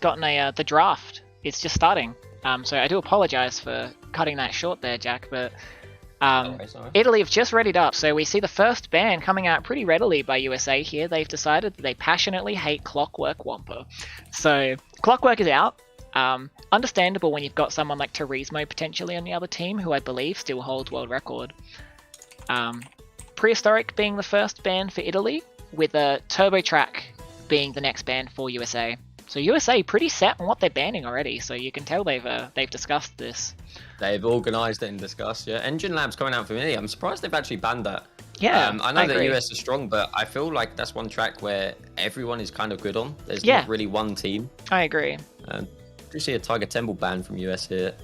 gotten a the draft. It's just starting. So I do apologize for cutting that short there, Jack, but Italy have just readied up. So we see the first ban coming out pretty readily by USA here. They've decided that they passionately hate Clockwork Wampa. So Clockwork is out. Understandable when you've got someone like Turismo potentially on the other team, who I believe still holds world record. Prehistoric being the first ban for Italy, with a Turbo Track being the next ban for USA. So USA pretty set on what they're banning already, so you can tell they've discussed this. They've organised it and discussed, yeah. Engine Lab's coming out for me. I'm surprised they've actually banned that. Yeah, I know that US is strong, but I feel like that's one track where everyone is kind of good on. There's not really one team. I agree. Do see a Tiger Temple ban from US here.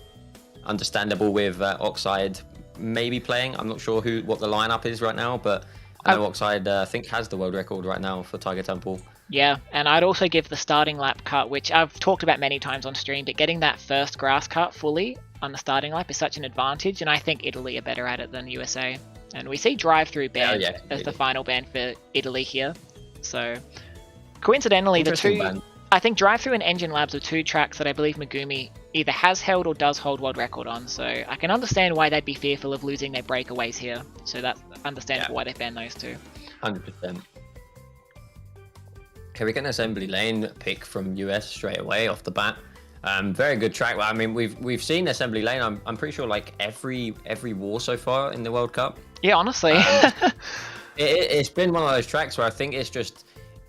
Understandable with Oxide maybe playing. I'm not sure what the lineup is right now, but I know Oxide I think has the world record right now for Tiger Temple. Yeah, and I'd also give the starting lap cut, which I've talked about many times on stream, but getting that first grass cut fully on the starting lap is such an advantage, and I think Italy are better at it than USA. And we see drive-through ban as the final ban for Italy here. So, coincidentally, the two... Ban. I think drive-through and engine labs are two tracks that I believe Megumi either has held or does hold world record on, so I can understand why they'd be fearful of losing their breakaways here. So that's understandable why they banned those two. 100%. Okay, we get an assembly lane pick from US straight away off the bat. Very good track. I mean, we've seen assembly lane. I'm pretty sure like every war so far in the World Cup. Yeah, honestly, it's been one of those tracks where I think it's just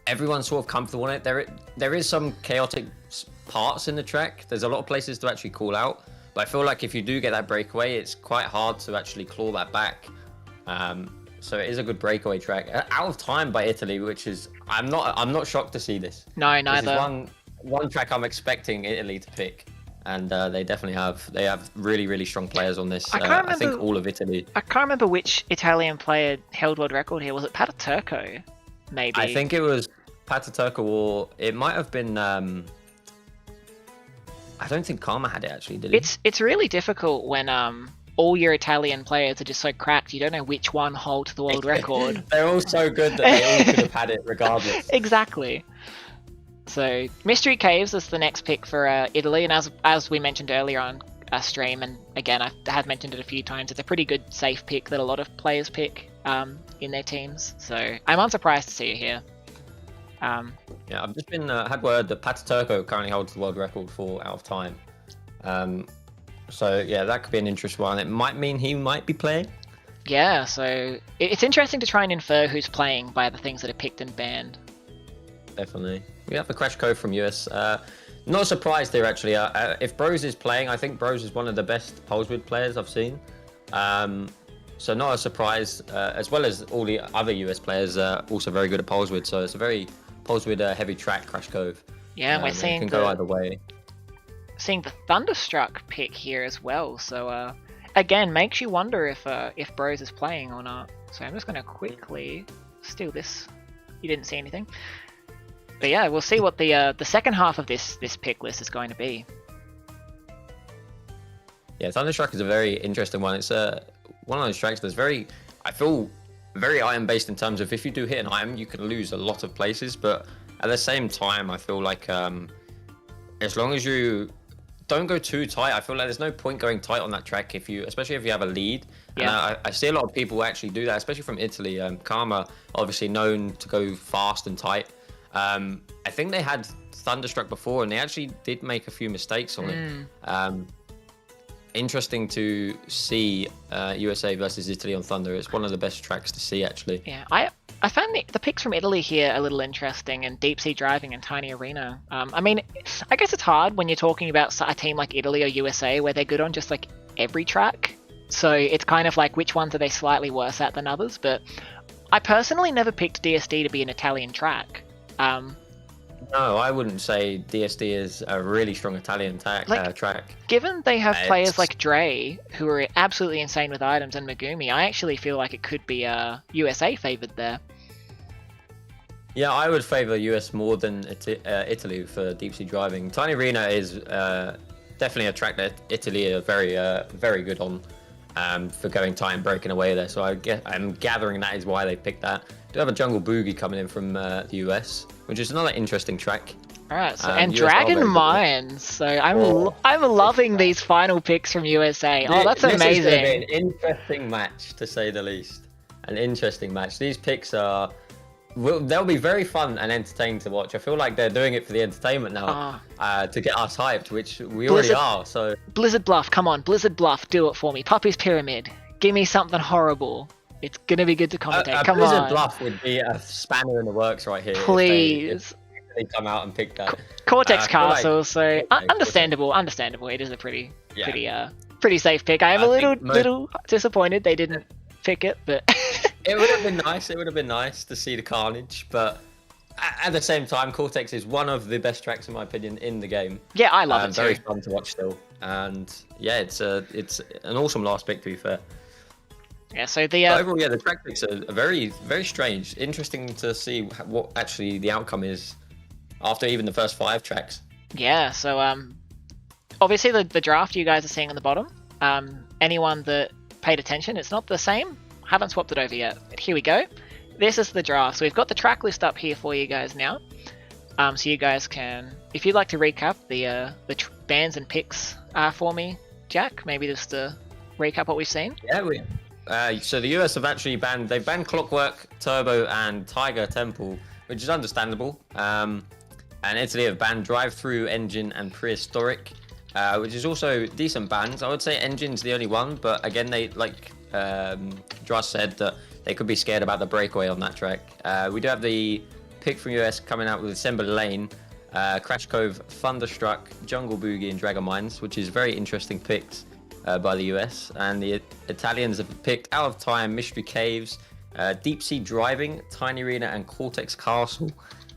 everyone's sort of comfortable on it. There is some chaotic parts in the track. There's a lot of places to actually call out, but I feel like if you do get that breakaway, it's quite hard to actually claw that back. So it is a good breakaway track. Out of time by Italy, which is I'm not shocked to see this. No, neither. This is one track I'm expecting Italy to pick, and they definitely have. They have really strong players on this. I think all of Italy. I can't remember which Italian player held world record here. Was it Pataturco? Maybe. I think it was Pataturco, or it might have been. I don't think Karma had it actually. Did he? It's really difficult when all your Italian players are just so cracked, you don't know which one holds the world record. They're all so good that they all could have had it regardless. Exactly. So, Mystery Caves is the next pick for Italy, and as we mentioned earlier on stream, and again, I have mentioned it a few times, it's a pretty good safe pick that a lot of players pick in their teams, so I'm unsurprised to see it here. Yeah, I've just been had word that Pataturco currently holds the world record for out of time. So yeah, that could be an interesting one. It might mean he might be playing. Yeah, so it's interesting to try and infer who's playing by the things that are picked and banned. Definitely. We have the Crash Cove from US. Not surprised there actually. If Bros is playing, I think Bros is one of the best Poleswood players I've seen. So not a surprise, as well as all the other US players also very good at Poleswood. So it's a very Poleswood heavy track, Crash Cove. Yeah, and we're seeing it can go either way. Seeing the Thunderstruck pick here as well. So again, makes you wonder if Bros is playing or not. So I'm just going to quickly steal this. You didn't see anything. But yeah, we'll see what the second half of this pick list is going to be. Yeah, Thunderstruck is a very interesting one. It's one of those tracks that's I feel very item based in terms of if you do hit an item, you can lose a lot of places. But at the same time, I feel like as long as you don't go too tight, I feel like there's no point going tight on that track especially if you have a lead. Yeah. And I see a lot of people actually do that, especially from Italy. Karma, obviously known to go fast and tight. I think they had Thunderstruck before, and they actually did make a few mistakes on it. Interesting to see USA versus Italy on Thunder. It's one of the best tracks to see, actually. Yeah, I found the picks from Italy here a little interesting, and Deep Sea Driving and Tiny Arena. I mean, I guess it's hard when you're talking about a team like Italy or USA where they're good on just like every track. So it's kind of like which ones are they slightly worse at than others. But I personally never picked DSD to be an Italian track. No, I wouldn't say DSD is a really strong Italian track. Given they have players like Dre, who are absolutely insane with items, and Megumi, I actually feel like it could be USA favoured there. Yeah, I would favour US more than Italy for Deep Sea Driving. Tiny Arena is definitely a track that Italy are very good on for going tight and breaking away there. So I'm gathering that is why they picked that. Do have a Jungle Boogie coming in from the US, which is another interesting track. All right, so and US are Dragon very good. Mines. So I'm Oh, I'm loving these final picks from USA. Oh, that's This is going to be amazing. an interesting match, to say the least. An interesting match. These picks are... they'll be very fun and entertaining to watch. I feel like they're doing it for the entertainment now, to get us hyped, which we already are. So Blizzard Bluff, come on, Blizzard Bluff, do it for me. Puppy's Pyramid, give me something horrible. It's gonna be good to commentate. Come Blizzard on, Bluff would be a spanner in the works right here. please. If they come out and pick that. Cortex I feel like- Castle, so Okay, understandable. It is a pretty safe pick. I am a little disappointed they didn't pick it, but It would have been nice. It would have been nice to see the carnage, but at the same time, Cortex is one of the best tracks in my opinion in the game. yeah, I love it too. Very fun to watch still, and yeah, it's an awesome last pick to be fair. Yeah, so But overall, yeah, the track picks are very strange. Interesting to see what actually the outcome is after even the first 5 tracks. yeah, so obviously the draft you guys are seeing on the bottom. Anyone that paid attention, it's not the same. Haven't swapped it over yet. But here we go. This is the draft. So we've got the track list up here for you guys now. So you guys can, if you'd like to recap the bands and picks for me, Jack, maybe just to recap what we've seen. Yeah, so the US have actually banned Clockwork, Turbo, and Tiger Temple, which is understandable. And Italy have banned Drive-Through, Engine, and Prehistoric, which is also decent bans. I would say Engine's the only one, but again, they like Dras said that they could be scared about the breakaway on that track. We do have the pick from US coming out with Assembly Lane, Crash Cove, Thunderstruck, Jungle Boogie, and Dragon Mines, which is very interesting picks by the US. And the Italians have picked Out of Time, Mystery Caves, Deep Sea Driving, Tiny Arena, and Cortex Castle.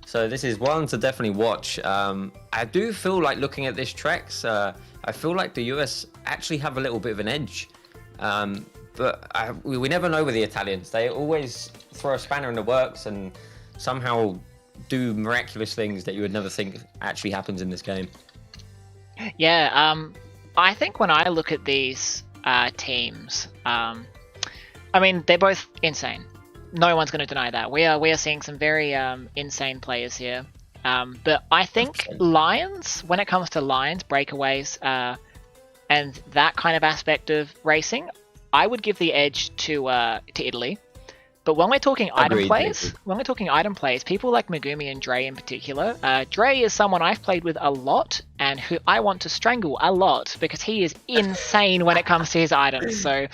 So this is one to definitely watch. I do feel like looking at this tracks, I feel like the US actually have a little bit of an edge. But we never know with the Italians. They always throw a spanner in the works and somehow do miraculous things that you would never think actually happens in this game. Yeah, I think when I look at these teams, I mean, they're both insane. No one's going to deny that. We are seeing some very insane players here. But I think Lions, when it comes to Lions, breakaways, and that kind of aspect of racing, I would give the edge to Italy. But when we're talking item plays, people like Megumi and Dre in particular, Dre is someone I've played with a lot and who I want to strangle a lot because he is insane when it comes to his items. So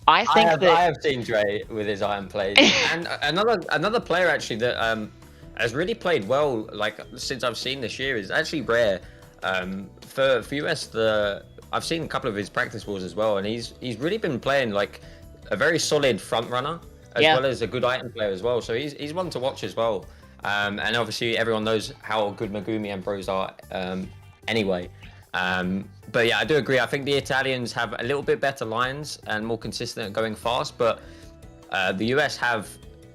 I have seen Dre with his item plays, and another player actually that has really played well, like since I've seen this year, is actually Rare. For US, I've seen a couple of his practice balls as well, and he's really been playing like a very solid front runner as well as a good item player as well. So he's one to watch as well. And obviously everyone knows how good Megumi and Bros are anyway. But yeah, I do agree. I think the Italians have a little bit better lines and more consistent at going fast, but the US have,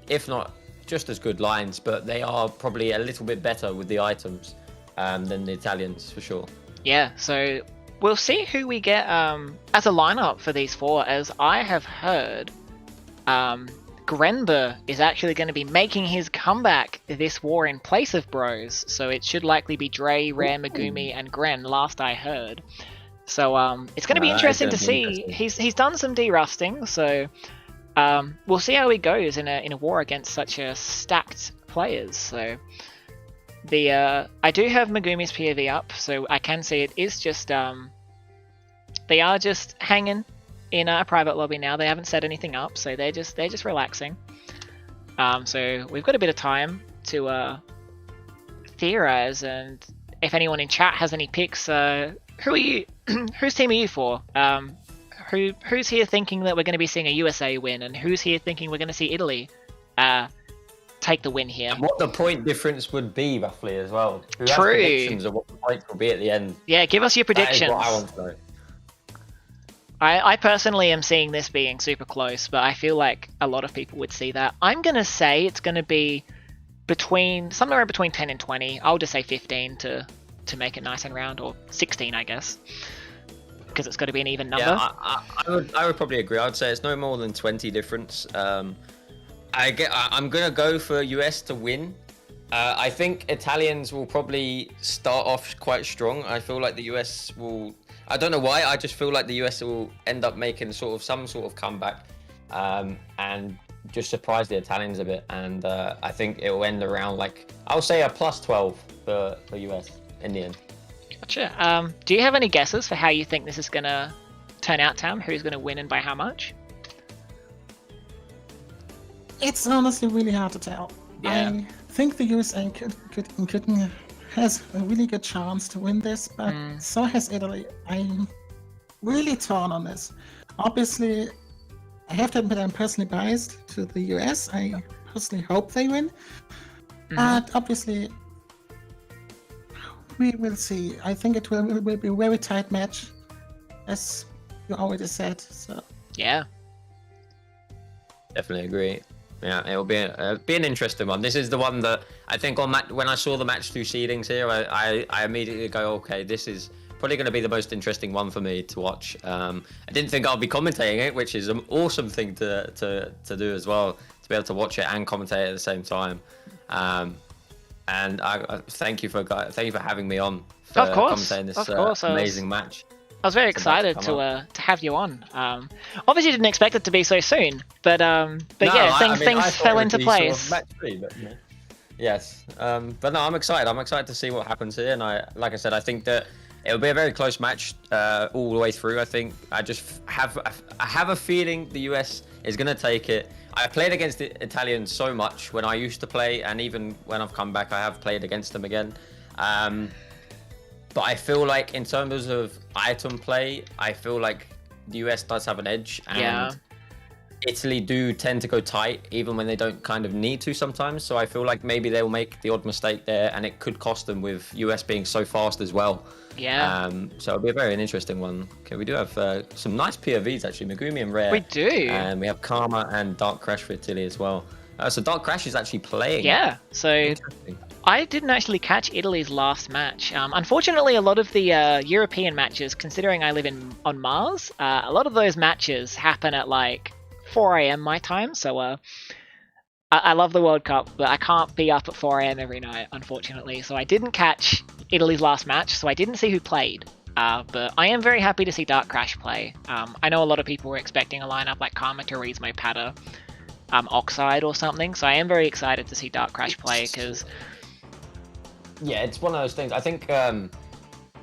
if not just as good lines, but they are probably a little bit better with the items than the Italians for sure. Yeah, so we'll see who we get as a lineup for these 4, as I have heard Grenber is actually going to be making his comeback this war in place of Bros. So it should likely be Dre, Rare, Megumi, and Gren, last I heard. So it's going to be interesting to see. He's done some derusting, so we'll see how he goes in a war against such a stacked players. So I do have Megumi's POV up, so I can see it is just they are just hanging in a private lobby now. They haven't set anything up, so they're just relaxing. So we've got a bit of time to theorize, and if anyone in chat has any picks, who are you? Whose team are you for? Who's here thinking that we're going to be seeing a USA win, and who's here thinking we're going to see Italy take the win here? And what the point difference would be roughly as well. Who has True. predictions of what the points will be at the end? Yeah, give us your predictions. That is what I want to know. I personally am seeing this being super close, but I feel like a lot of people would see that. I'm going to say it's going to be somewhere between 10 and 20. I'll just say 15 to make it nice and round, or 16, I guess, because it's got to be an even number. Yeah, I would probably agree. I would say it's no more than 20 difference. I'm going to go for US to win, I think Italians will probably start off quite strong. I feel like the US will. I don't know why. I just feel like the US will end up making some sort of comeback, and just surprise the Italians a bit. And I think it will end around like I'll say a +12 for US in the end. Gotcha. Do you have any guesses for how you think this is gonna turn out, Tam? Who's gonna win and by how much? It's honestly really hard to tell. Yeah. I think the USA has a really good chance to win this, but so has Italy. I'm really torn on this. Obviously, I have to admit I'm personally biased to the US. I personally hope they win, but obviously we will see. I think it will be a very tight match, as you already said. So Yeah. Definitely agree. Yeah, it'll be an interesting one. This is the one that I think when I saw the match 2 seedings here, I immediately go, okay, this is probably going to be the most interesting one for me to watch. I didn't think I'll be commentating it, which is an awesome thing to do as well, to be able to watch it and commentate at the same time. And I thank you for having me on for commentating this amazing match. I was very excited to have you on. Obviously, didn't expect it to be so soon, but things fell into place. Sort of match 3, but, yes, but no, I'm excited. I'm excited to see what happens here, and like I said, I think that it'll be a very close match all the way through. I think I have a feeling the US is going to take it. I played against the Italians so much when I used to play, and even when I've come back, I have played against them again. But I feel like in terms of item play, I feel like the US does have an edge, and Italy do tend to go tight even when they don't kind of need to sometimes. So I feel like maybe they'll make the odd mistake there, and it could cost them with US being so fast as well. Yeah. So it'll be a very interesting one. Okay, we do have some nice POVs actually, Megumi and Rare. We do. And we have Karma and Dark Crash for Italy as well. So Dark Crash is actually playing. Yeah. So I didn't actually catch Italy's last match. Unfortunately, a lot of the European matches, considering I live on Mars, a lot of those matches happen at like 4 a.m. my time. So I love the World Cup, but I can't be up at 4 a.m. every night, unfortunately. So I didn't catch Italy's last match, so I didn't see who played. But I am very happy to see Dark Crash play. I know a lot of people were expecting a lineup like Karma, Turismo, Pata, Oxide or something, so I am very excited to see Dark Crash play, because... Yeah, it's one of those things. I think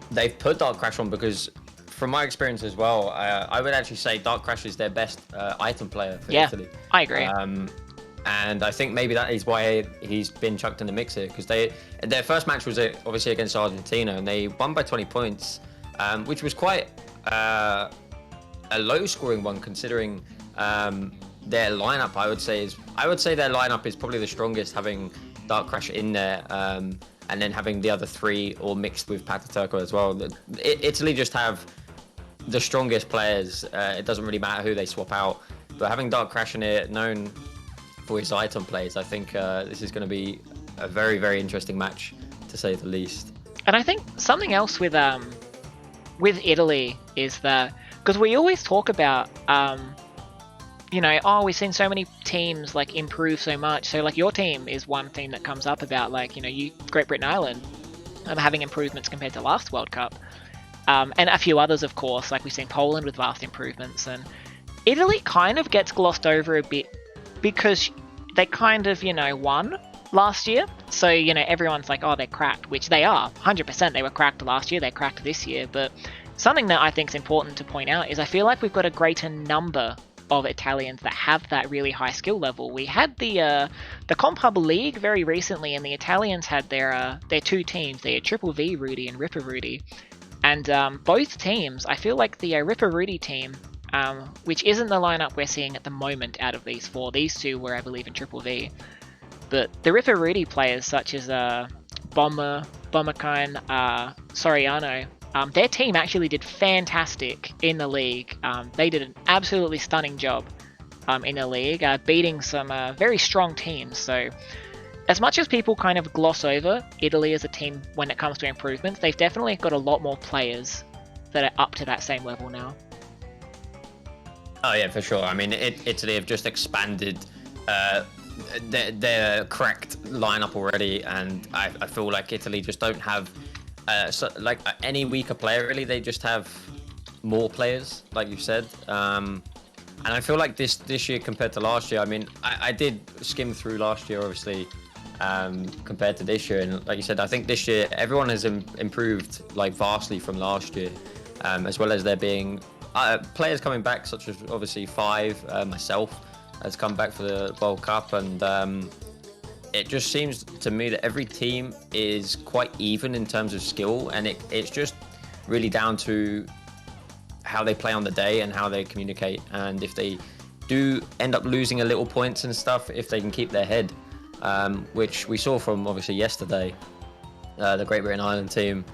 they've put Dark Crash on because, from my experience as well, I would actually say Dark Crash is their best item player for Italy. I agree. And I think maybe that is why he's been chucked in the mix here, because their first match was obviously against Argentina, and they won by 20 points, which was quite a low-scoring one considering their lineup. I would say their lineup is probably the strongest, having Dark Crash in there. And then having the other 3 all mixed with Pataturco as well. Italy just have the strongest players. It doesn't really matter who they swap out. But having Dark Crash in it, known for his item plays, I think this is going to be a very, very interesting match, to say the least. And I think something else with Italy is that, because we always talk about, we've seen so many teams like improve so much. So like your team is one team that comes up about, like, you Great Britain, Ireland, having improvements compared to last World Cup, and a few others, of course. Like we've seen Poland with vast improvements, and Italy kind of gets glossed over a bit because they kind of won last year. So everyone's like, oh, they're cracked, which they are 100%. They were cracked last year. They're cracked this year. But something that I think is important to point out is I feel like we've got a greater number of Italians that have that really high skill level. We had the Comp League very recently, and the Italians had their 2 teams. They had Triple V Rudy and Ripper Rudy, and both teams, I feel like the Ripper Rudy team, which isn't the lineup we're seeing at the moment out of these 4. These 2 were, I believe, in Triple V, but the Ripper Rudy players such as Bomberkine, Soriano, their team actually did fantastic in the league. They did an absolutely stunning job in the league, beating some very strong teams. So as much as people kind of gloss over Italy as a team when it comes to improvements, they've definitely got a lot more players that are up to that same level now. Oh yeah, for sure. I mean, Italy have just expanded they're cracked lineup already, and I feel like Italy just don't have any weaker player really. They just have more players, like you said. And I feel like this year compared to last year, I mean, I did skim through last year, obviously, compared to this year. And like you said, I think this year, everyone has improved like vastly from last year, as well as there being players coming back, such as obviously myself has come back for the World Cup. And it just seems to me that every team is quite even in terms of skill. And it's just really down to how they play on the day and how they communicate, and if they do end up losing a little points and stuff, if they can keep their head, which we saw from obviously yesterday, the Great Britain Ireland team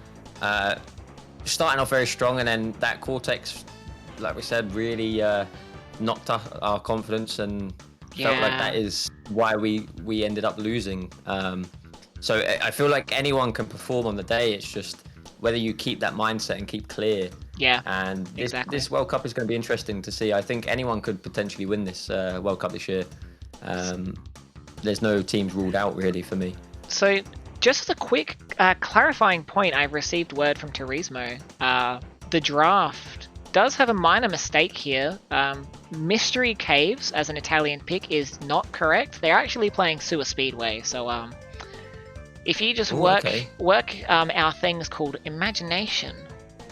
starting off very strong, and then that Cortex, like we said, really knocked up our confidence, and felt like that is why we ended up losing. So I feel like anyone can perform on the day. It's just whether you keep that mindset and keep clear. Yeah, and this World Cup is going to be interesting to see. I think anyone could potentially win this World Cup this year. There's no teams ruled out really for me. So just as a quick clarifying point, I've received word from Turismo. The draft does have a minor mistake here. Mystery Caves as an Italian pick is not correct. They're actually playing Sewer Speedway. So if you just work our things called imagination,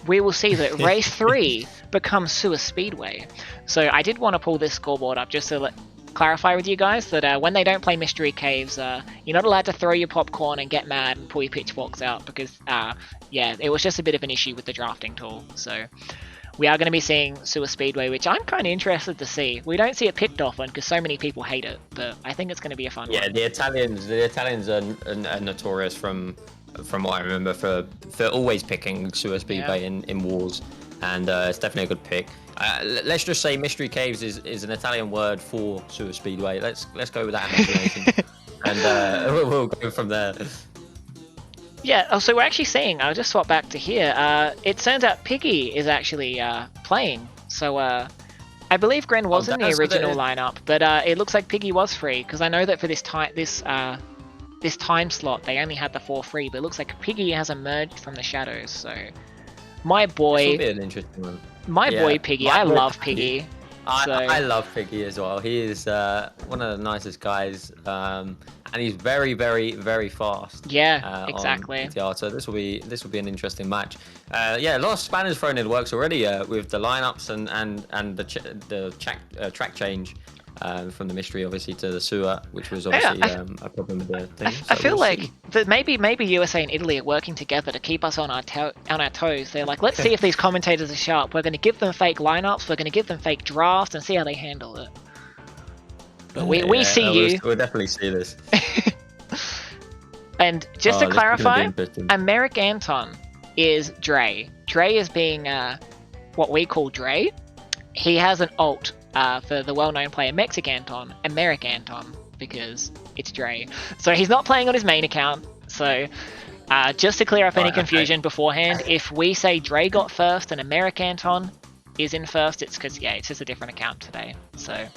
we will see that race 3 becomes Sewer Speedway. So I did want to pull this scoreboard up just to clarify with you guys that when they don't play Mystery Caves, you're not allowed to throw your popcorn and get mad and pull your pitchforks out, because it was just a bit of an issue with the drafting tool. So we are going to be seeing Sewer Speedway, which I'm kind of interested to see. We don't see it picked often because so many people hate it, but I think it's going to be a fun one. Yeah, the Italians are notorious from what I remember for always picking Sewer Speedway in wars, and it's definitely a good pick. Let's just say Mystery Caves is an Italian word for Sewer Speedway. Let's go with that imagination, and we'll go from there. Yeah, so we're actually seeing, I'll just swap back to here, it turns out Piggy is actually playing. So I believe Gren was in the original lineup, but it looks like Piggy was free, because I know that for this time slot they only had the 4 free, but it looks like Piggy has emerged from the shadows. So my boy, this will be an interesting one. Boy Piggy, I love Piggy. I love Piggy as well. He is one of the nicest guys, and he's very, very, very fast. Yeah, exactly. CTR, so this will be an interesting match. A lot of spanners thrown in the works already with the lineups and the track change from the mystery obviously to the sewer, which was obviously a problem with the thing. I feel like that maybe USA and Italy are working together to keep us on our toes. They're like, let's see if these commentators are sharp. We're going to give them fake lineups. We're going to give them fake drafts and see how they handle it. But we see you. We'll definitely see this. And just to clarify, Americ Anton is Dre. Dre is being what we call Dre. He has an alt for the well-known player Mexic Anton, Americ Anton, because it's Dre. So he's not playing on his main account. So just to clear up any confusion beforehand, if we say Dre got first and Americ Anton is in first, it's because it's just a different account today. So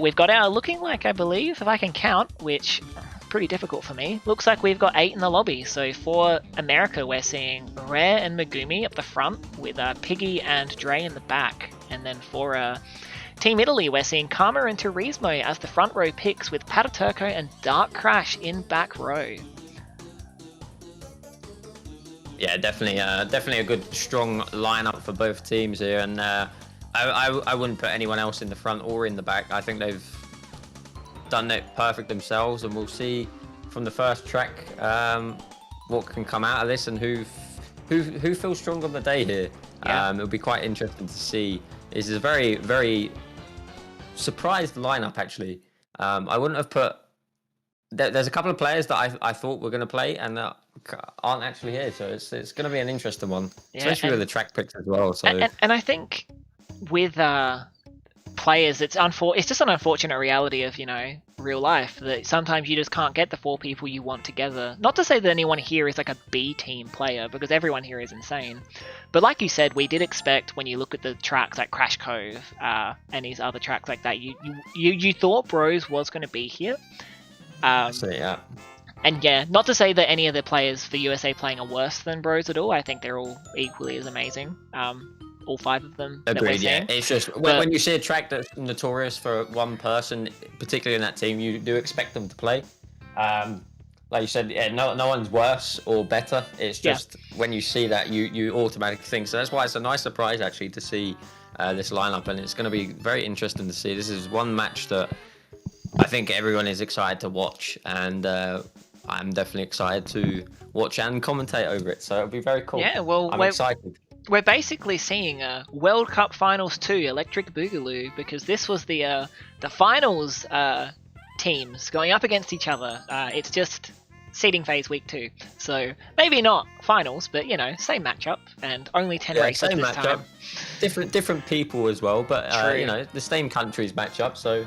we've got our looking like, I believe, if I can count, which pretty difficult for me. Looks like we've got 8 in the lobby. So for America, we're seeing Rare and Megumi up the front with Piggy and Dre in the back. And then for Team Italy, we're seeing Karma and Turismo as the front row picks with Pataturco and Dark Crash in back row. Yeah, definitely a good, strong lineup for both teams here. And I wouldn't put anyone else in the front or in the back. I think they've done it perfect themselves, and we'll see from the first track what can come out of this and who feels strong on the day here. It'll be quite interesting to see. This is a very, very surprised lineup actually. I wouldn't have put. There's a couple of players that I thought were going to play and aren't actually here, so it's going to be an interesting one, especially with the track picks as well. So and I think with players, it's just an unfortunate reality of, you know, real life, that sometimes you just can't get the 4 people you want together. Not to say that anyone here is like a B team player, because everyone here is insane. But like you said, we did expect, when you look at the tracks like Crash Cove and these other tracks like that, you thought Bros was going to be here. So yeah. And yeah, not to say that any of the players for USA playing are worse than Bros at all. I think they're all equally as amazing. All 5 of them. Agreed, yeah. It's just when you see a track that's notorious for one person, particularly in that team, you do expect them to play. Like you said, yeah, no one's worse or better. It's just when you see that, you automatically think. So that's why it's a nice surprise actually to see this lineup, and it's going to be very interesting to see. This is one match that I think everyone is excited to watch, and I'm definitely excited to watch and commentate over it. So it'll be very cool. Yeah, well, I'm excited. We're basically seeing World Cup Finals 2 Electric Boogaloo, because this was the finals teams going up against each other. It's just seeding phase week 2, so maybe not finals, but you know, same matchup, and only 10 races same this matchup. time. Different people as well, but you know, the same countries match up, so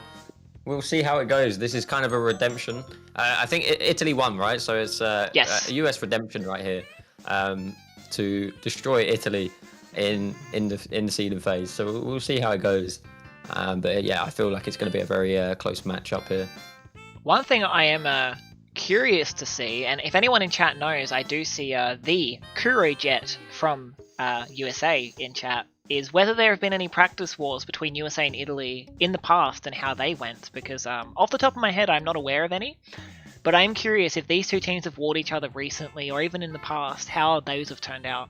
we'll see how it goes. This is kind of a redemption. I think Italy won, right? So it's yes. a US redemption right here. To destroy Italy in the seeding phase, so we'll see how it goes. But yeah, I feel like it's going to be a very close matchup here. One thing I am curious to see, and if anyone in chat knows, I do see the Kuro Jet from USA in chat, is whether there have been any practice wars between USA and Italy in the past and how they went, because off the top of my head I'm not aware of any. But I'm curious if these two teams have warred each other recently, or even in the past, how those have turned out.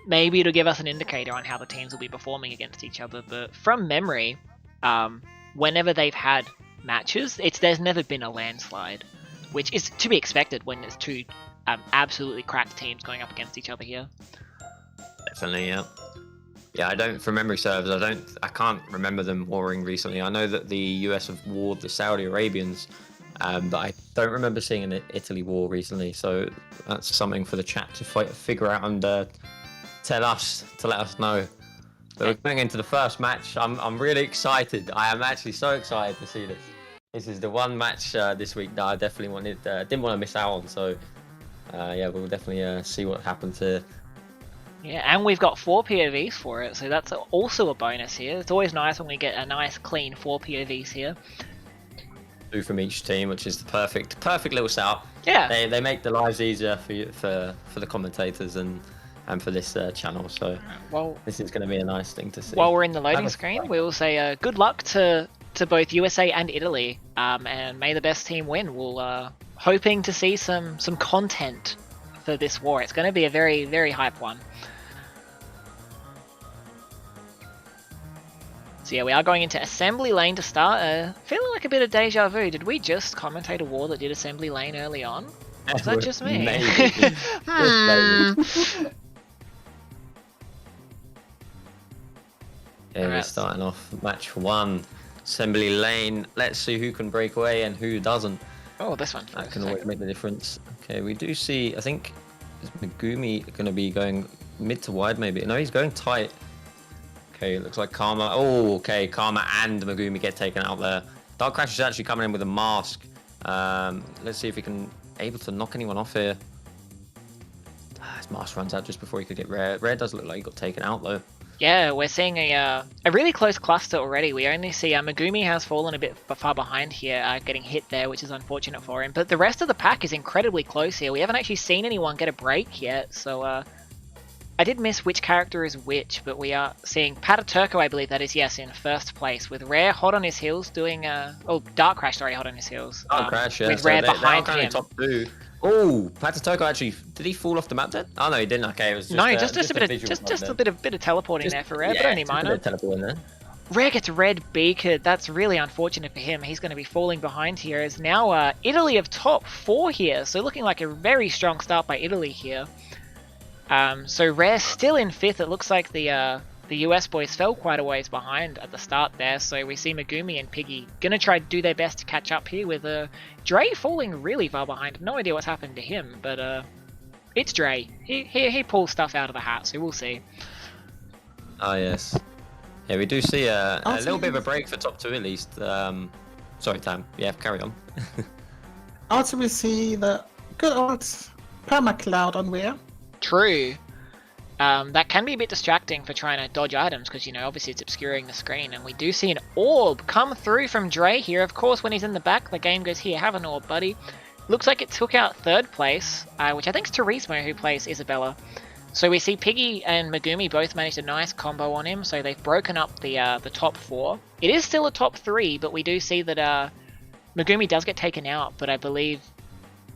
Maybe it'll give us an indicator on how the teams will be performing against each other. But from memory, whenever they've had matches, there's never been a landslide, which is to be expected when there's two absolutely cracked teams going up against each other here. Definitely, yeah. Yeah, I don't, from memory serves, I can't remember them warring recently. I know that the US have warred the Saudi Arabians. But I don't remember seeing an Italy war recently, so that's something for the chat to figure out and to let us know. But we're going into the first match. I'm really excited. I am actually so excited to see this. This is the one match this week that I definitely didn't want to miss out on. So yeah, we'll definitely see what happens here. Yeah, and we've got 4 POVs for it, so that's also a bonus here. It's always nice when we get a nice clean 4 POVs here. 2 from each team, which is the perfect little setup. Yeah, they make the lives easier for the commentators and for this channel. So well, this is going to be a nice thing to see. While we're in the loading screen, we will say good luck to both USA and Italy, and may the best team win. We'll hoping to see some content for this war. It's going to be a very, very hype one. So yeah, we are going into assembly lane to start. Feeling like a bit of deja vu. Did we just commentate a war that did assembly lane early on? Is that just me? Maybe. Yeah, we're starting off match 1. Assembly lane. Let's see who can break away and who doesn't. Oh, this one. That can always make the difference. Okay, we do see, I think, is Megumi going to be going mid to wide maybe? No, he's going tight. Okay, it looks like Karma. Oh, okay, Karma and Megumi get taken out there. Dark Crash is actually coming in with a mask. Let's see if he can able to knock anyone off here. His mask runs out just before he could get Rare. Rare does look like he got taken out though. Yeah, we're seeing a really close cluster already. We only see Megumi has fallen a bit far behind here, getting hit there, which is unfortunate for him. But the rest of the pack is incredibly close here. We haven't actually seen anyone get a break yet, so I did miss which character is which, but we are seeing Pataturco, I believe that is, yes, in first place, with Rare hot on his heels doing, Dark Crash, sorry, hot on his heels. Dark Crash, yeah. With so Rare behind him. Top 2. Oh, Pataturco actually, did he fall off the map then? Oh no, he didn't, okay, it was just just a bit of teleporting there for Rare, but only minor. Teleporting there. Rare gets red beakered. That's really unfortunate for him. He's going to be falling behind here, as now Italy have top 4 here, so looking like a very strong start by Italy here. So Rare still in 5th. It looks like the US boys fell quite a ways behind at the start there. So we see Megumi and Piggy gonna try to do their best to catch up here, with Dre falling really far behind. No idea what's happened to him, but it's Dre. He pulls stuff out of the hat, so we'll see. Ah yes, Yeah, we do see a Also, little bit of a break for top 2 at least. Sorry, Tam. Yeah, carry on. Also, we see the good old permacloud on Rare. True. That can be a bit distracting for trying to dodge items because, you know, obviously it's obscuring the screen. And we do see an orb come through from Dre here. Of course, when he's in the back, the game goes, here, have an orb, buddy. Looks like it took out 3rd place, which I think is Turismo who plays Isabella. So we see Piggy and Megumi both managed a nice combo on him. So they've broken up the top 4. It is still a top 3, but we do see that Megumi does get taken out. But I believe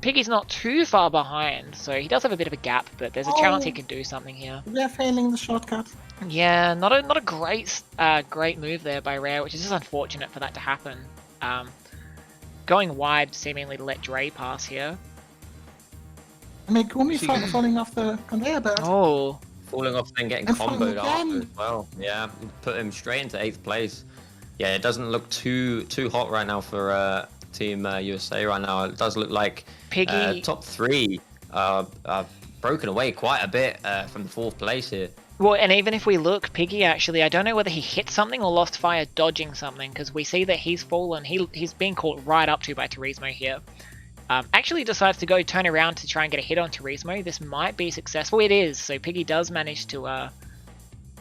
Piggy's not too far behind, so he does have a bit of a gap, but there's a chance he can do something here. We are failing the shortcut. Yeah, not a great move there by Rare, which is just unfortunate for that to happen. Going wide seemingly to let Dre pass here. Megumi falling off the conveyor belt. Oh, Falling off and getting And falling comboed again. after as well. Yeah, put him straight into 8th place. Yeah, it doesn't look too hot right now for Team USA right now. It does look like Piggy. top 3 are broken away quite a bit from the 4th place here. Well, and even if we look, Piggy actually, I don't know whether he hit something or lost fire dodging something, because we see that he's fallen. He's being caught right up to by Turismo here. Actually decides to go turn around to try and get a hit on Turismo. This might be successful. It is. So Piggy does manage to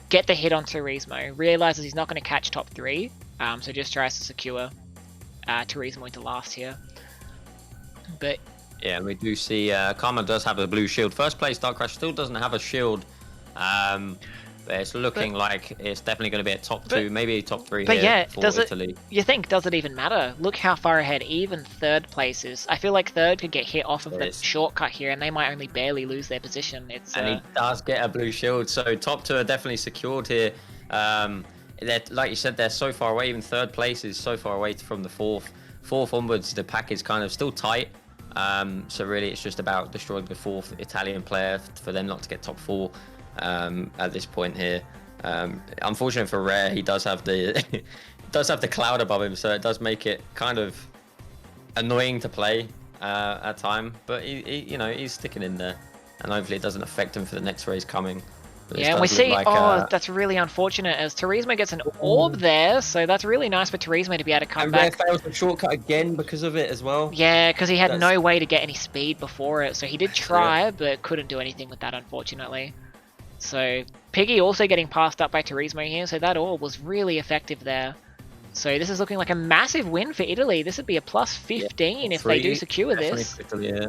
get the hit on Turismo. Realizes he's not going to catch top 3. So just tries to secure Turismo into last here. But yeah, we do see Karma does have a blue shield. 1st place, Dark Crash still doesn't have a shield. But it's looking like it's definitely going to be a top 2, maybe a top 3 but here yeah, for does Italy. you think, does it even matter? Look how far ahead even 3rd place is. I feel like 3rd could get hit off of the shortcut here, and they might only barely lose their position. It's And he does get a blue shield, so top 2 are definitely secured here. Like you said, they're so far away. Even 3rd place is so far away from the 4th. 4th onwards, the pack is kind of still tight. So really, it's just about destroying the 4th Italian player for them not to get top 4 at this point here. Unfortunately for Rare, he does have the cloud above him, so it does make it kind of annoying to play at time. But he's sticking in there, and hopefully it doesn't affect him for the next race coming. But yeah, and we see, that's really unfortunate as Turismo gets an orb there, so that's really nice for Turismo to be able to come back. And Rare fails the shortcut again because of it as well. Yeah, because he had no way to get any speed before it, so he did try, but couldn't do anything with that, unfortunately. So Piggy also getting passed up by Turismo here, so that orb was really effective there. So this is looking like a massive win for Italy. This would be a plus 15 if they do secure this. Italy, yeah.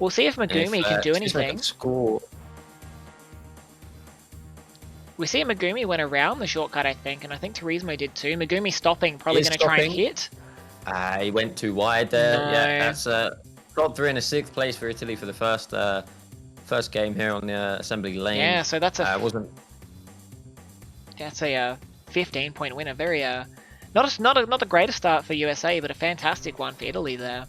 We'll see if Megumi can do anything. Score. We see Megumi went around the shortcut, I think, and I think Turismo did too. Megumi stopping, probably going to try and hit. He went too wide there. No. Yeah, that's top 3 and a 6th place for Italy for the first game here on the assembly lane. Yeah, so that's a wasn't. That's a 15-point win. A very not the greatest start for USA, but a fantastic one for Italy there.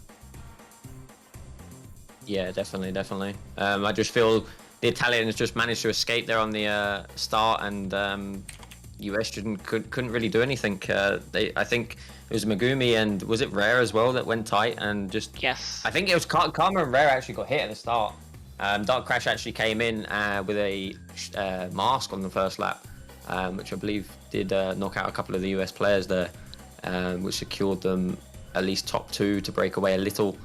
Yeah, definitely. I just feel the Italians just managed to escape there on the start, and US couldn't really do anything. I think it was Megumi and was it Rare as well that went tight and just. Yes. I think it was Karma and Rare actually got hit at the start. Dark Crash actually came in with a mask on the 1st lap, which I believe did knock out a couple of the US players there, which secured them at least top 2 to break away a little.